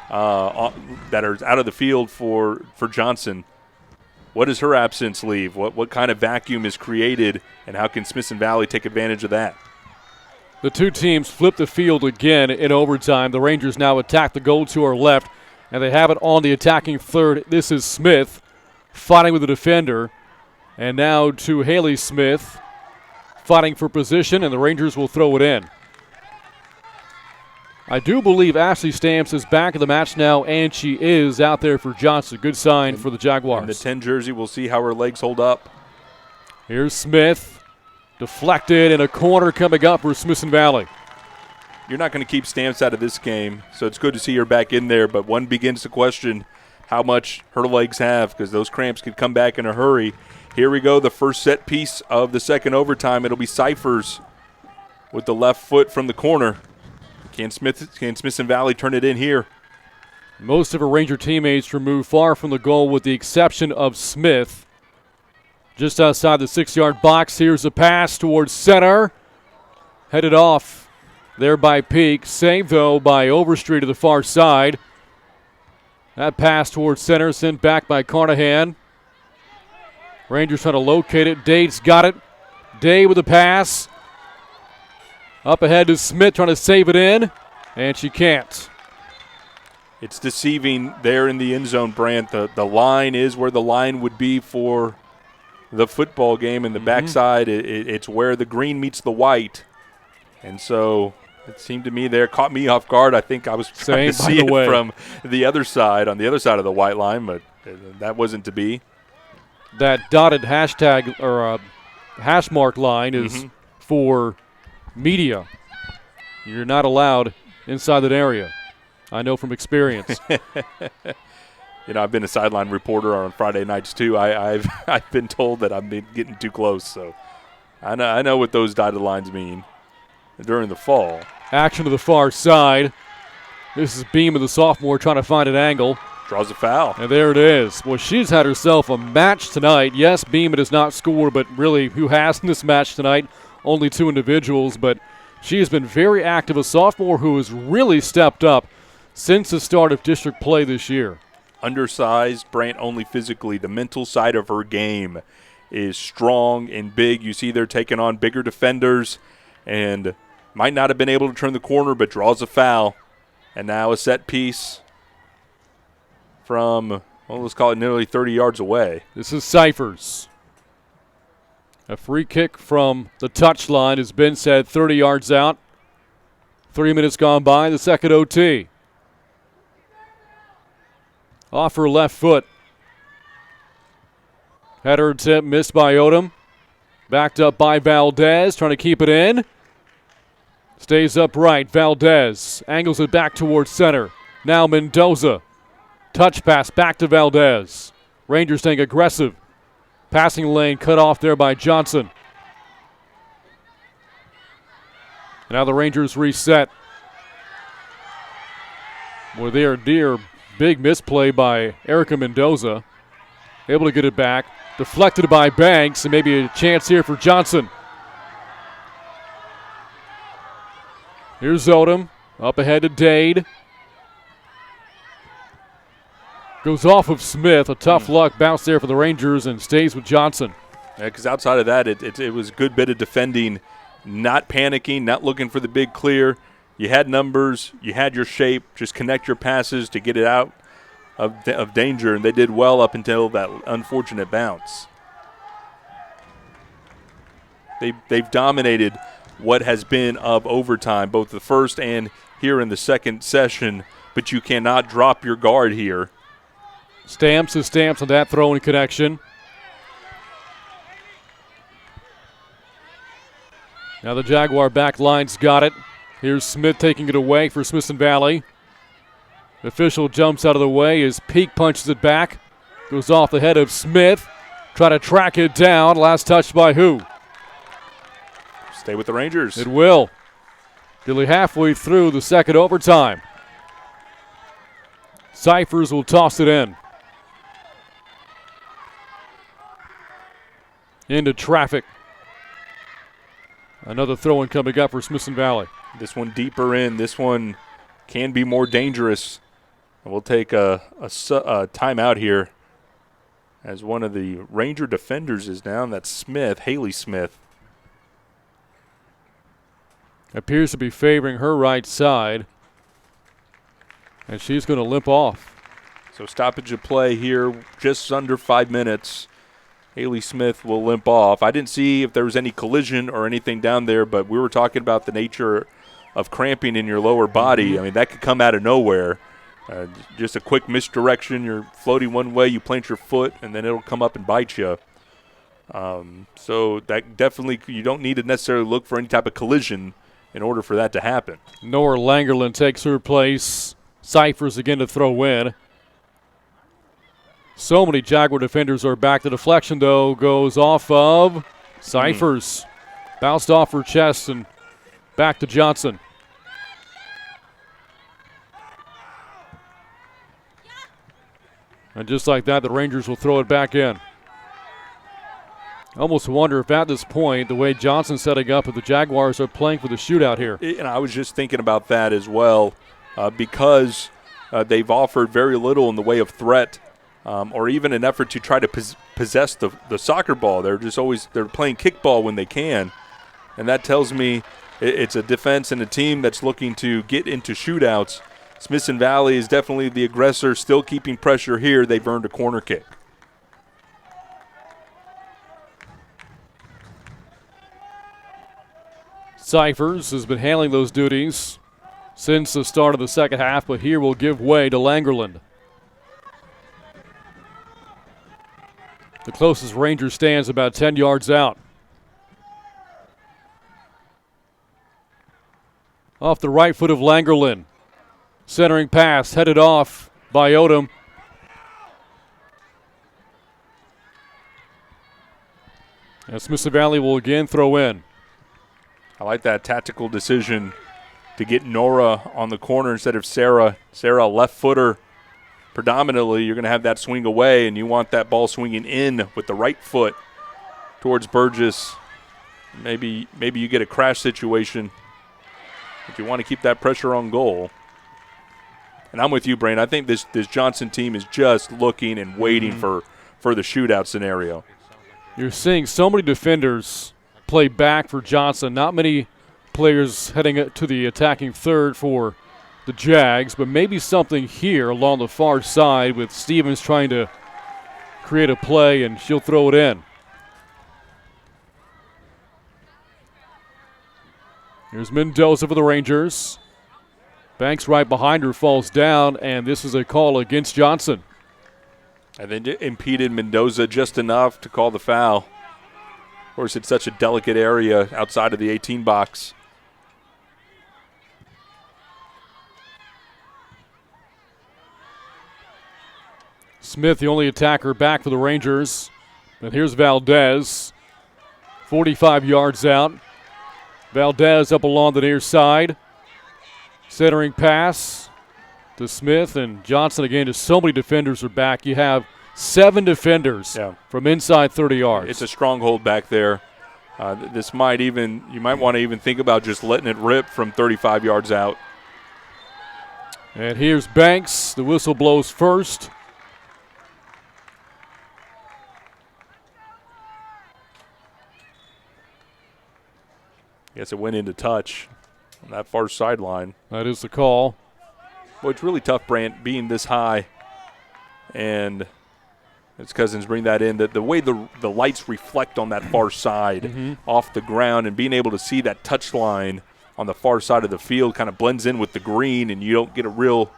that are out of the field for Johnson? What does her absence leave? What kind of vacuum is created, and how can Smithson Valley take advantage of that? The two teams flip the field again in overtime. The Rangers now attack the goal to our left, and they have it on the attacking third. This is Smith fighting with the defender, and now to Haley Smith fighting for position, and the Rangers will throw it in. I do believe Ashley Stamps is back in the match now, and she is out there for Johnson. Good sign for the Jaguars. And the 10 jersey, we'll see how her legs hold up. Here's Smith, deflected, and a corner coming up for Smithson Valley. You're not going to keep Stamps out of this game, so it's good to see her back in there, but one begins to question how much her legs have, because those cramps could come back in a hurry. Here we go, the first set piece of the second overtime. It'll be Cyphers with the left foot from the corner. Can Smithson Valley turn it in here? Most of her Ranger teammates removed far from the goal with the exception of Smith. Just outside the 6-yard box, here's a pass towards center. Headed off there by Peak. Saved, though, by Overstreet to the far side. That pass towards center sent back by Carnahan. Rangers trying to locate it. Dade's got it. Day with the pass. Up ahead to Smith trying to save it in, and she can't. It's deceiving there in the end zone, Brant. The line is where the line would be for the football game, and the backside, it's where the green meets the white. And so it seemed to me there, caught me off guard. I think I was trying to see it from the other side, on the other side of the white line, but that wasn't to be. That dotted hashtag or hash mark line is for media. You're not allowed inside that area. I know from experience. You know, I've been a sideline reporter on Friday nights too. I've been told that I'm getting too close, so I know what those dotted lines mean during the fall. Action to the far side. This is Beeman, the sophomore, trying to find an angle. Draws a foul. And there it is. Well, she's had herself a match tonight. Yes, Beeman has not scored, but really, who has in this match tonight? Only two individuals, but she has been very active. A sophomore who has really stepped up since the start of district play this year. Undersized, Brant only physically. The mental side of her game is strong and big. You see they're taking on bigger defenders and might not have been able to turn the corner, but draws a foul. And now a set piece from, well, let's call it nearly 30 yards away. This is Cyphers. A free kick from the touchline has been said 30 yards out. 3 minutes gone by, the second OT. Off her left foot. Header attempt missed by Odom. Backed up by Valdez, trying to keep it in. Stays upright, Valdez angles it back towards center. Now Mendoza. Touch pass back to Valdez. Rangers staying aggressive. Passing lane cut off there by Johnson. Now the Rangers reset. Well, there, dear, big misplay by Erica Mendoza. Able to get it back. Deflected by Banks, and maybe a chance here for Johnson. Here's Odom. Up ahead to Dade. Goes off of Smith. A tough luck bounce there for the Rangers and stays with Johnson. Yeah, because outside of that, it was a good bit of defending, not panicking, not looking for the big clear. You had numbers, you had your shape, just connect your passes to get it out of danger, and they did well up until that unfortunate bounce. they've dominated what has been of overtime, both the first and here in the second session, but you cannot drop your guard here. Stamps on that throwing connection. Now the Jaguar back line's got it. Here's Smith taking it away for Smithson Valley. The official jumps out of the way as Peak punches it back. Goes off the head of Smith. Try to track it down. Last touch by who? Stay with the Rangers. It will. Nearly halfway through the second overtime. Cyphers will toss it in. Into traffic. Another throw-in coming up for Smithson Valley. This one deeper in. This one can be more dangerous. And we'll take a timeout here as one of the Ranger defenders is down. That's Smith, Haley Smith. Appears to be favoring her right side. And she's going to limp off. So stoppage of play here, just under 5 minutes. Haley Smith will limp off. I didn't see if there was any collision or anything down there, but we were talking about the nature of cramping in your lower body. I mean, that could come out of nowhere. Just a quick misdirection. You're floating one way, you plant your foot, and then it'll come up and bite you. So that definitely, you don't need to necessarily look for any type of collision in order for that to happen. Nora Langerland takes her place. Cyphers again to throw in. So many Jaguar defenders are back. The deflection, though, goes off of Cyphers. Bounced off her chest and back to Johnson. And just like that, the Rangers will throw it back in. I almost wonder if at this point, the way Johnson's setting up, if the Jaguars are playing for the shootout here. And I was just thinking about that as well, because they've offered very little in the way of threat or even an effort to try to possess the soccer ball. They're playing kickball when they can. And that tells me it's a defense and a team that's looking to get into shootouts. Smithson Valley is definitely the aggressor, still keeping pressure here. They've earned a corner kick. Cyphers has been handling those duties since the start of the second half, but here will give way to Langerland. The closest Ranger stands about 10 yards out. Off the right foot of Langerland. Centering pass, headed off by Odom. And Smithson Valley will again throw in. I like that tactical decision to get Nora on the corner instead of Sarah. Sarah, left footer. Predominantly, you're going to have that swing away, and you want that ball swinging in with the right foot towards Burgess. Maybe you get a crash situation if you want to keep that pressure on goal. And I'm with you, Brain. I think this Johnson team is just looking and waiting for the shootout scenario. You're seeing so many defenders play back for Johnson. Not many players heading to the attacking third for the Jags, but maybe something here along the far side with Stevens trying to create a play, and she'll throw it in. Here's Mendoza for the Rangers. Banks right behind her, falls down, and this is a call against Johnson. And then impeded Mendoza just enough to call the foul. Of course, it's such a delicate area outside of the 18 box. Smith, the only attacker back for the Rangers. And here's Valdez, 45 yards out. Valdez up along the near side. Centering pass to Smith, and Johnson again. Just so many defenders are back. You have 7 defenders from inside 30 yards. It's a stronghold back there. You might want to even think about just letting it rip from 35 yards out. And here's Banks. The whistle blows first. Guess it went into touch on that far sideline. That is the call. Well, it's really tough, Brant, being this high and As Cousins bring that in, the way the lights reflect on that far side off the ground and being able to see that touch line on the far side of the field kind of blends in with the green, and you don't get a real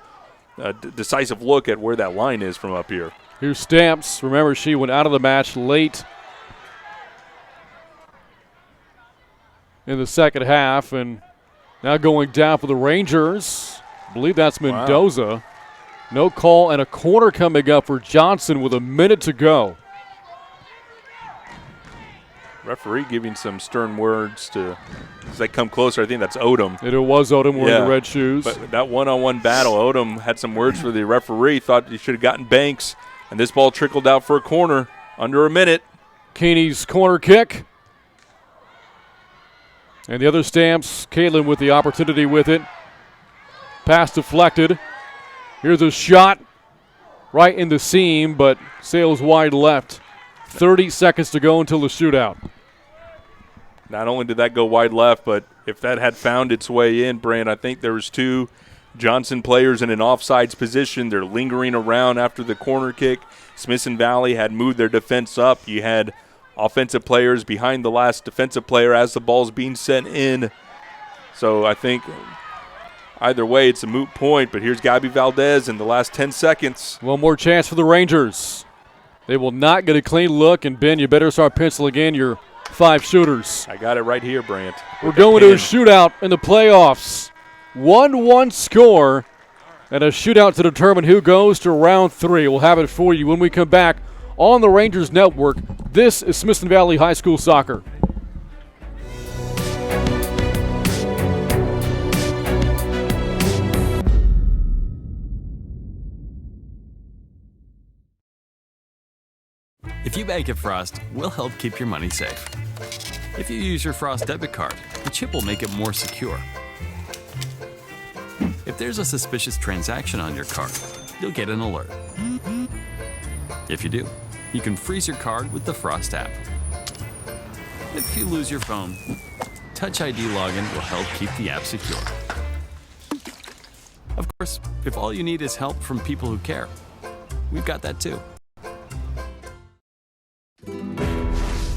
decisive look at where that line is from up here. Here's Stamps. Remember, she went out of the match late in the second half, and now going down for the Rangers. I believe that's Mendoza. Wow. No call, and a corner coming up for Johnson with a minute to go. Referee giving some stern words as they come closer. I think that's Odom. It was Odom wearing the red shoes. But that one-on-one battle, Odom had some words for the referee, thought he should have gotten Banks, and this ball trickled out for a corner under a minute. Keeney's corner kick. And the other Stamps, Caitlin with the opportunity with it. Pass deflected. Here's a shot right in the seam, but sails wide left. 30 seconds to go until the shootout. Not only did that go wide left, but if that had found its way in, Brand, I think there was 2 Johnson players in an offsides position. They're lingering around after the corner kick. Smithson Valley had moved their defense up. You had offensive players behind the last defensive player as the ball's being sent in. So I think either way, it's a moot point, but here's Gabby Valdez in the last 10 seconds. One more chance for the Rangers. They will not get a clean look, and Ben, you better start penciling in your 5 shooters. I got it right here, Brant. We're going to a shootout in the playoffs. 1-1 score, and a shootout to determine who goes to round 3. We'll have it for you when we come back on the Rangers Network. This is Smithson Valley High School Soccer. If you bank at Frost, we'll help keep your money safe. If you use your Frost debit card, the chip will make it more secure. If there's a suspicious transaction on your card, you'll get an alert. If you do, you can freeze your card with the Frost app. If you lose your phone, Touch ID login will help keep the app secure. Of course, if all you need is help from people who care, we've got that too.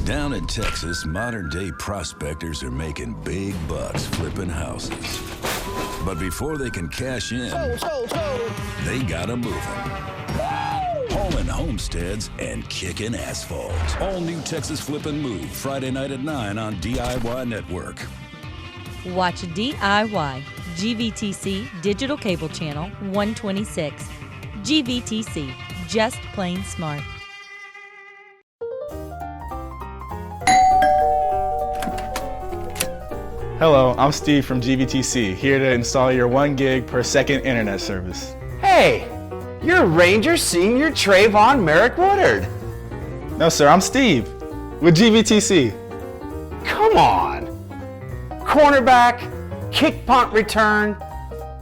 Down in Texas, modern-day prospectors are making big bucks flipping houses. But before they can cash in, they gotta move them. Hauling homesteads and kicking asphalt. All new Texas Flip and Move, Friday night at 9 on DIY Network. Watch DIY, GVTC Digital Cable Channel 126. GVTC, just plain smart. Hello, I'm Steve from GVTC, here to install your 1 gig per second internet service. Hey, you're Ranger Senior Trayvon Merrick Woodard. No sir, I'm Steve with GVTC. Come on. Cornerback, kick punt return,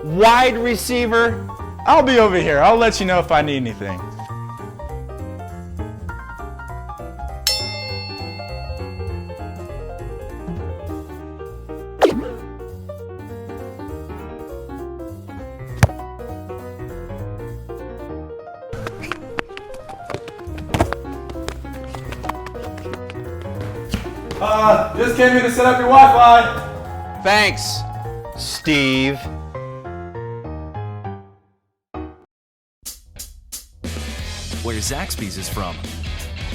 wide receiver. I'll be over here. I'll let you know if I need anything. Just came in to set up your Wi-Fi. Thanks, Steve. Where Zaxby's is from.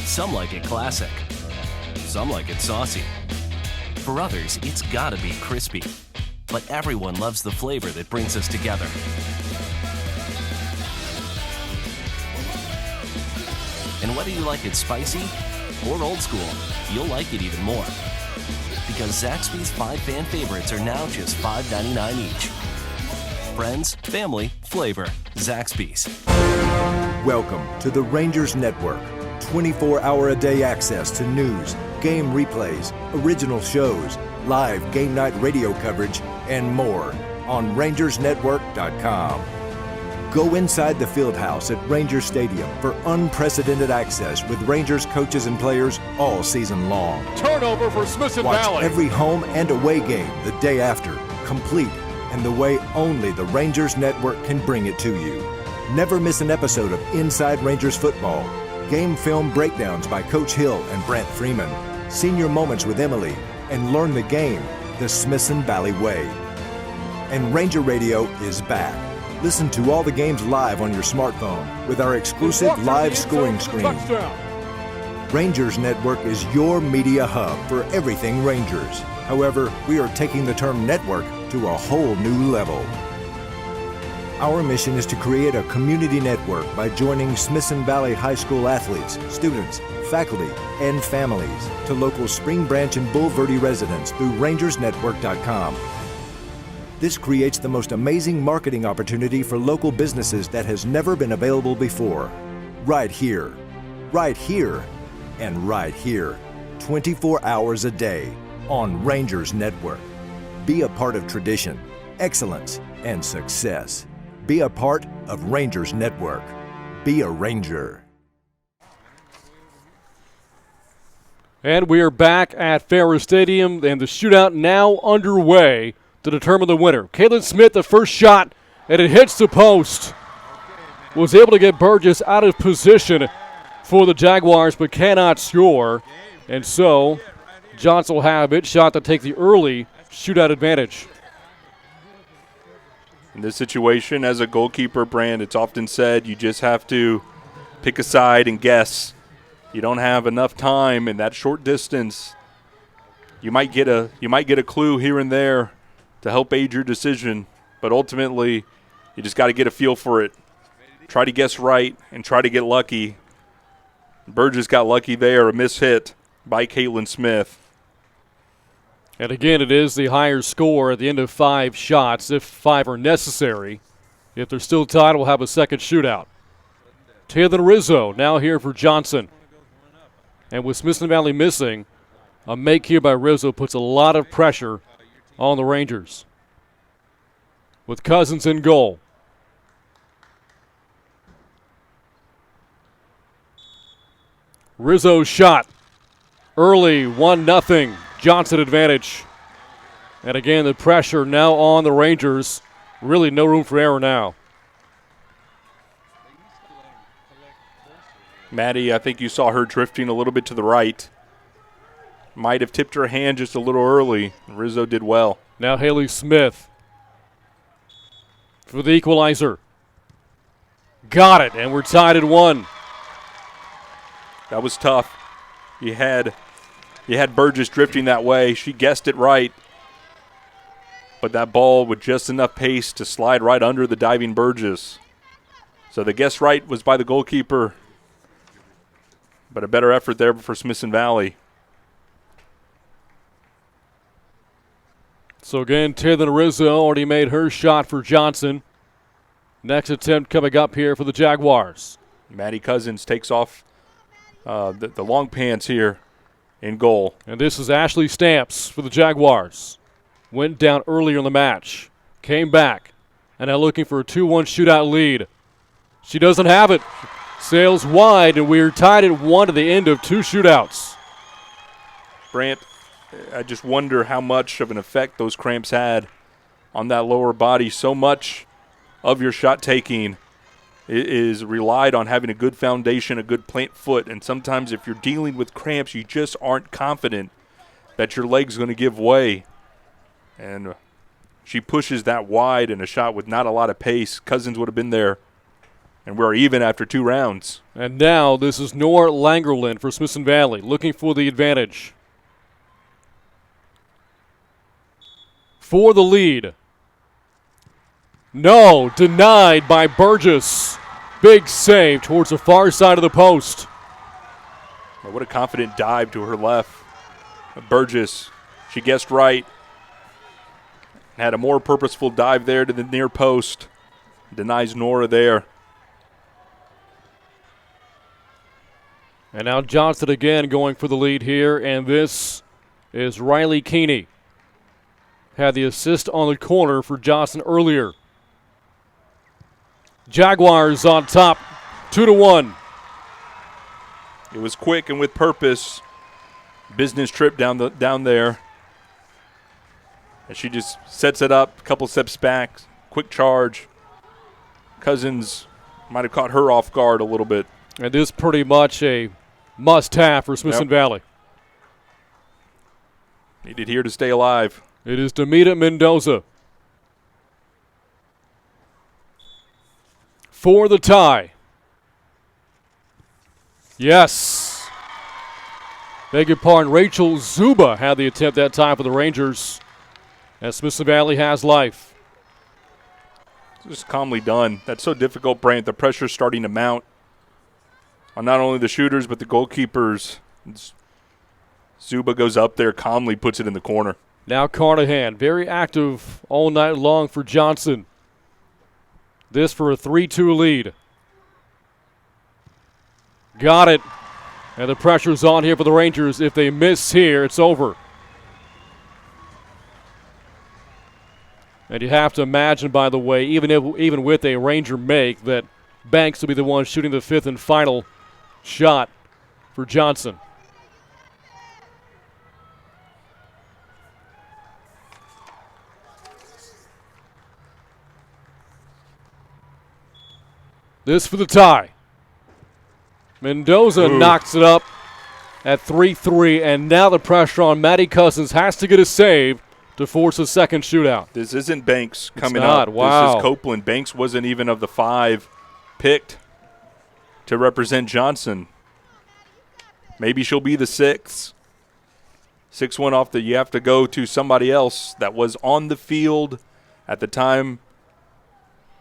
Some like it classic. Some like it saucy. For others, it's gotta be crispy. But everyone loves the flavor that brings us together. And whether you like it spicy or old school, you'll like it even more. Because Zaxby's 5 fan favorites are now just $5.99 each. Friends, family, flavor. Zaxby's. Welcome to the Rangers Network. 24-hour-a-day access to news, game replays, original shows, live game night radio coverage, and more on rangersnetwork.com. Go inside the Fieldhouse at Rangers Stadium for unprecedented access with Rangers coaches and players all season long. Turnover for Smithson Valley. Watch every home and away game the day after, complete, and the way only the Rangers Network can bring it to you. Never miss an episode of Inside Rangers Football. game film breakdowns by Coach Hill and Brant Freeman, senior moments with Emily, and learn the game the Smithson Valley way. And Ranger Radio is back. Listen to all the games live on your smartphone with our exclusive live scoring screen. Rangers Network is your media hub for everything Rangers. However, we are taking the term network to a whole new level. Our mission is to create a community network by joining Smithson Valley High School athletes, students, faculty, and families to local Spring Branch and Bulverde residents through rangersnetwork.com. This creates the most amazing marketing opportunity for local businesses that has never been available before. Right here, and right here, 24 hours a day on Rangers Network. Be a part of tradition, excellence, and success. Be a part of Rangers Network. Be a Ranger. And we are back at Farris Stadium, and the shootout now underway to determine the winner. Caitlin Smith, the first shot, and it hits the post. Was able to get Burgess out of position for the Jaguars, but cannot score. And so Johnson will have it shot to take the early shootout advantage. In this situation, as a goalkeeper, Brand, it's often said you just have to pick a side and guess. You don't have enough time in that short distance. You might get a clue here and there to help aid your decision, but ultimately you just got to get a feel for it. Try to guess right and try to get lucky. Burgess got lucky there, a miss hit by Caitlin Smith. And again, it is the higher score at the end of 5 shots, if 5 are necessary. If they're still tied, we'll have a second shootout. Taylor Rizzo now here for Johnson. And with Smithson Valley missing, a make here by Rizzo puts a lot of pressure on the Rangers. With Cousins in goal. Rizzo's shot. Early, 1-0. Johnson advantage. And again, the pressure now on the Rangers. Really no room for error now. Maddie, I think you saw her drifting a little bit to the right. Might have tipped her hand just a little early. Rizzo did well. Now Haley Smith for the equalizer. Got it, and we're tied at 1. That was tough. You had Burgess drifting that way. She guessed it right. But that ball with just enough pace to slide right under the diving Burgess. So the guess right was by the goalkeeper. But a better effort there for Smithson Valley. So again, Taylor Rizzo already made her shot for Johnson. Next attempt coming up here for the Jaguars. Maddie Cousins takes off the long pants here in goal. And this is Ashley Stamps for the Jaguars. Went down earlier in the match. Came back. And now looking for a 2-1 shootout lead. She doesn't have it. Sails wide, and we're tied at 1 at the end of 2 shootouts. Brant, I just wonder how much of an effect those cramps had on that lower body. So much of your shot taking is relied on having a good foundation, a good plant foot. And sometimes if you're dealing with cramps, you just aren't confident that your leg's going to give way. And she pushes that wide in a shot with not a lot of pace. Cousins would have been there. And we're even after 2 rounds. And now this is Nora Langerlin for Smithson Valley, looking for the advantage. For the lead. No, denied by Burgess. Big save towards the far side of the post. What a confident dive to her left. Burgess, she guessed right. Had a more purposeful dive there to the near post. Denies Nora there. And now Johnson again going for the lead here, and this is Riley Keeney. Had the assist on the corner for Johnson earlier. Jaguars on top, 2-1. It was quick and with purpose. Business trip down there. And she just sets it up, a couple steps back, quick charge. Cousins might have caught her off guard a little bit. And this is pretty much a must-have for Smithson Valley. Needed here to stay alive. It is Demita Mendoza for the tie. Yes. Beg your pardon, Rachel Zuba had the attempt that time for the Rangers, as Smithson Valley has life. Just calmly done. That's so difficult, Brant. The pressure's starting to mount on not only the shooters but the goalkeepers. Zuba goes up there, calmly puts it in the corner. Now Carnahan, very active all night long for Johnson. This for a 3-2 lead. Got it. And the pressure's on here for the Rangers. If they miss here, it's over. And you have to imagine, by the way, even with a Ranger make, that Banks will be the one shooting the fifth and final shot for Johnson. This for the tie. Mendoza knocks it up at 3-3, and now the pressure on Matty Cousins has to get a save to force a second shootout. This isn't Banks coming up. Wow. This is Copeland. Banks wasn't even of the 5 picked to represent Johnson. Maybe she'll be the 6th. 6-1 off the, you have to go to somebody else that was on the field at the time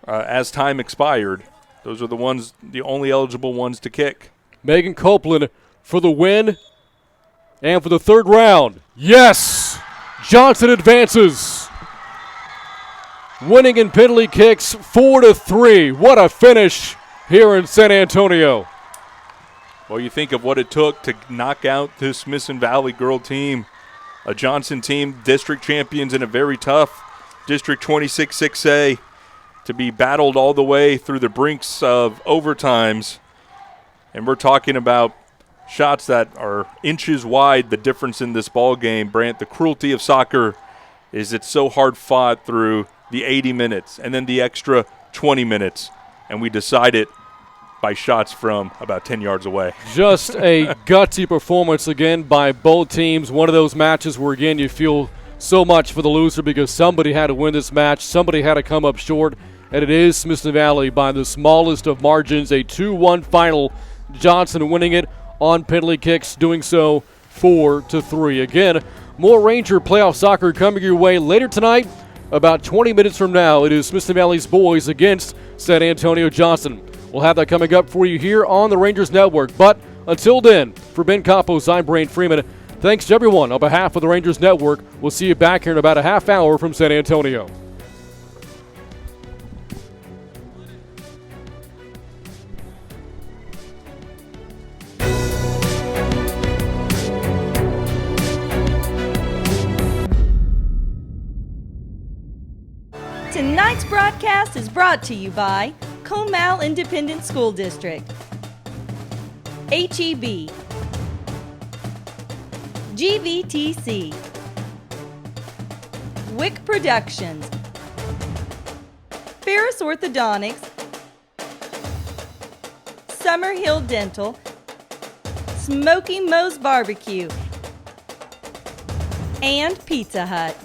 as time expired. Those are the only eligible ones to kick. Megan Copeland for the win and for the third round. Yes! Johnson advances. Winning in penalty kicks 4-3. What a finish here in San Antonio. Well, you think of what it took to knock out this Smithson Valley girl team. A Johnson team, district champions in a very tough District 26 6A, to be battled all the way through the brinks of overtimes. And we're talking about shots that are inches wide, the difference in this ball game. Brant, the cruelty of soccer is it's so hard fought through the 80 minutes and then the extra 20 minutes. And we decide it by shots from about 10 yards away. Just a gutsy performance again by both teams. One of those matches where, again, you feel so much for the loser because somebody had to win this match. Somebody had to come up short. And it is Smithson Valley by the smallest of margins, a 2-1 final. Johnson winning it on penalty kicks, doing so 4-3. Again, more Ranger playoff soccer coming your way later tonight. About 20 minutes from now, it is Smithson Valley's boys against San Antonio Johnson. We'll have that coming up for you here on the Rangers Network. But until then, for Ben Campos, I'm Brain Freeman. Thanks to everyone on behalf of the Rangers Network. We'll see you back here in about a half hour from San Antonio. Tonight's broadcast is brought to you by Comal Independent School District, HEB, GVTC, Wick Productions, Ferris Orthodontics, Summerhill Dental, Smoky Moe's Barbecue, and Pizza Hut.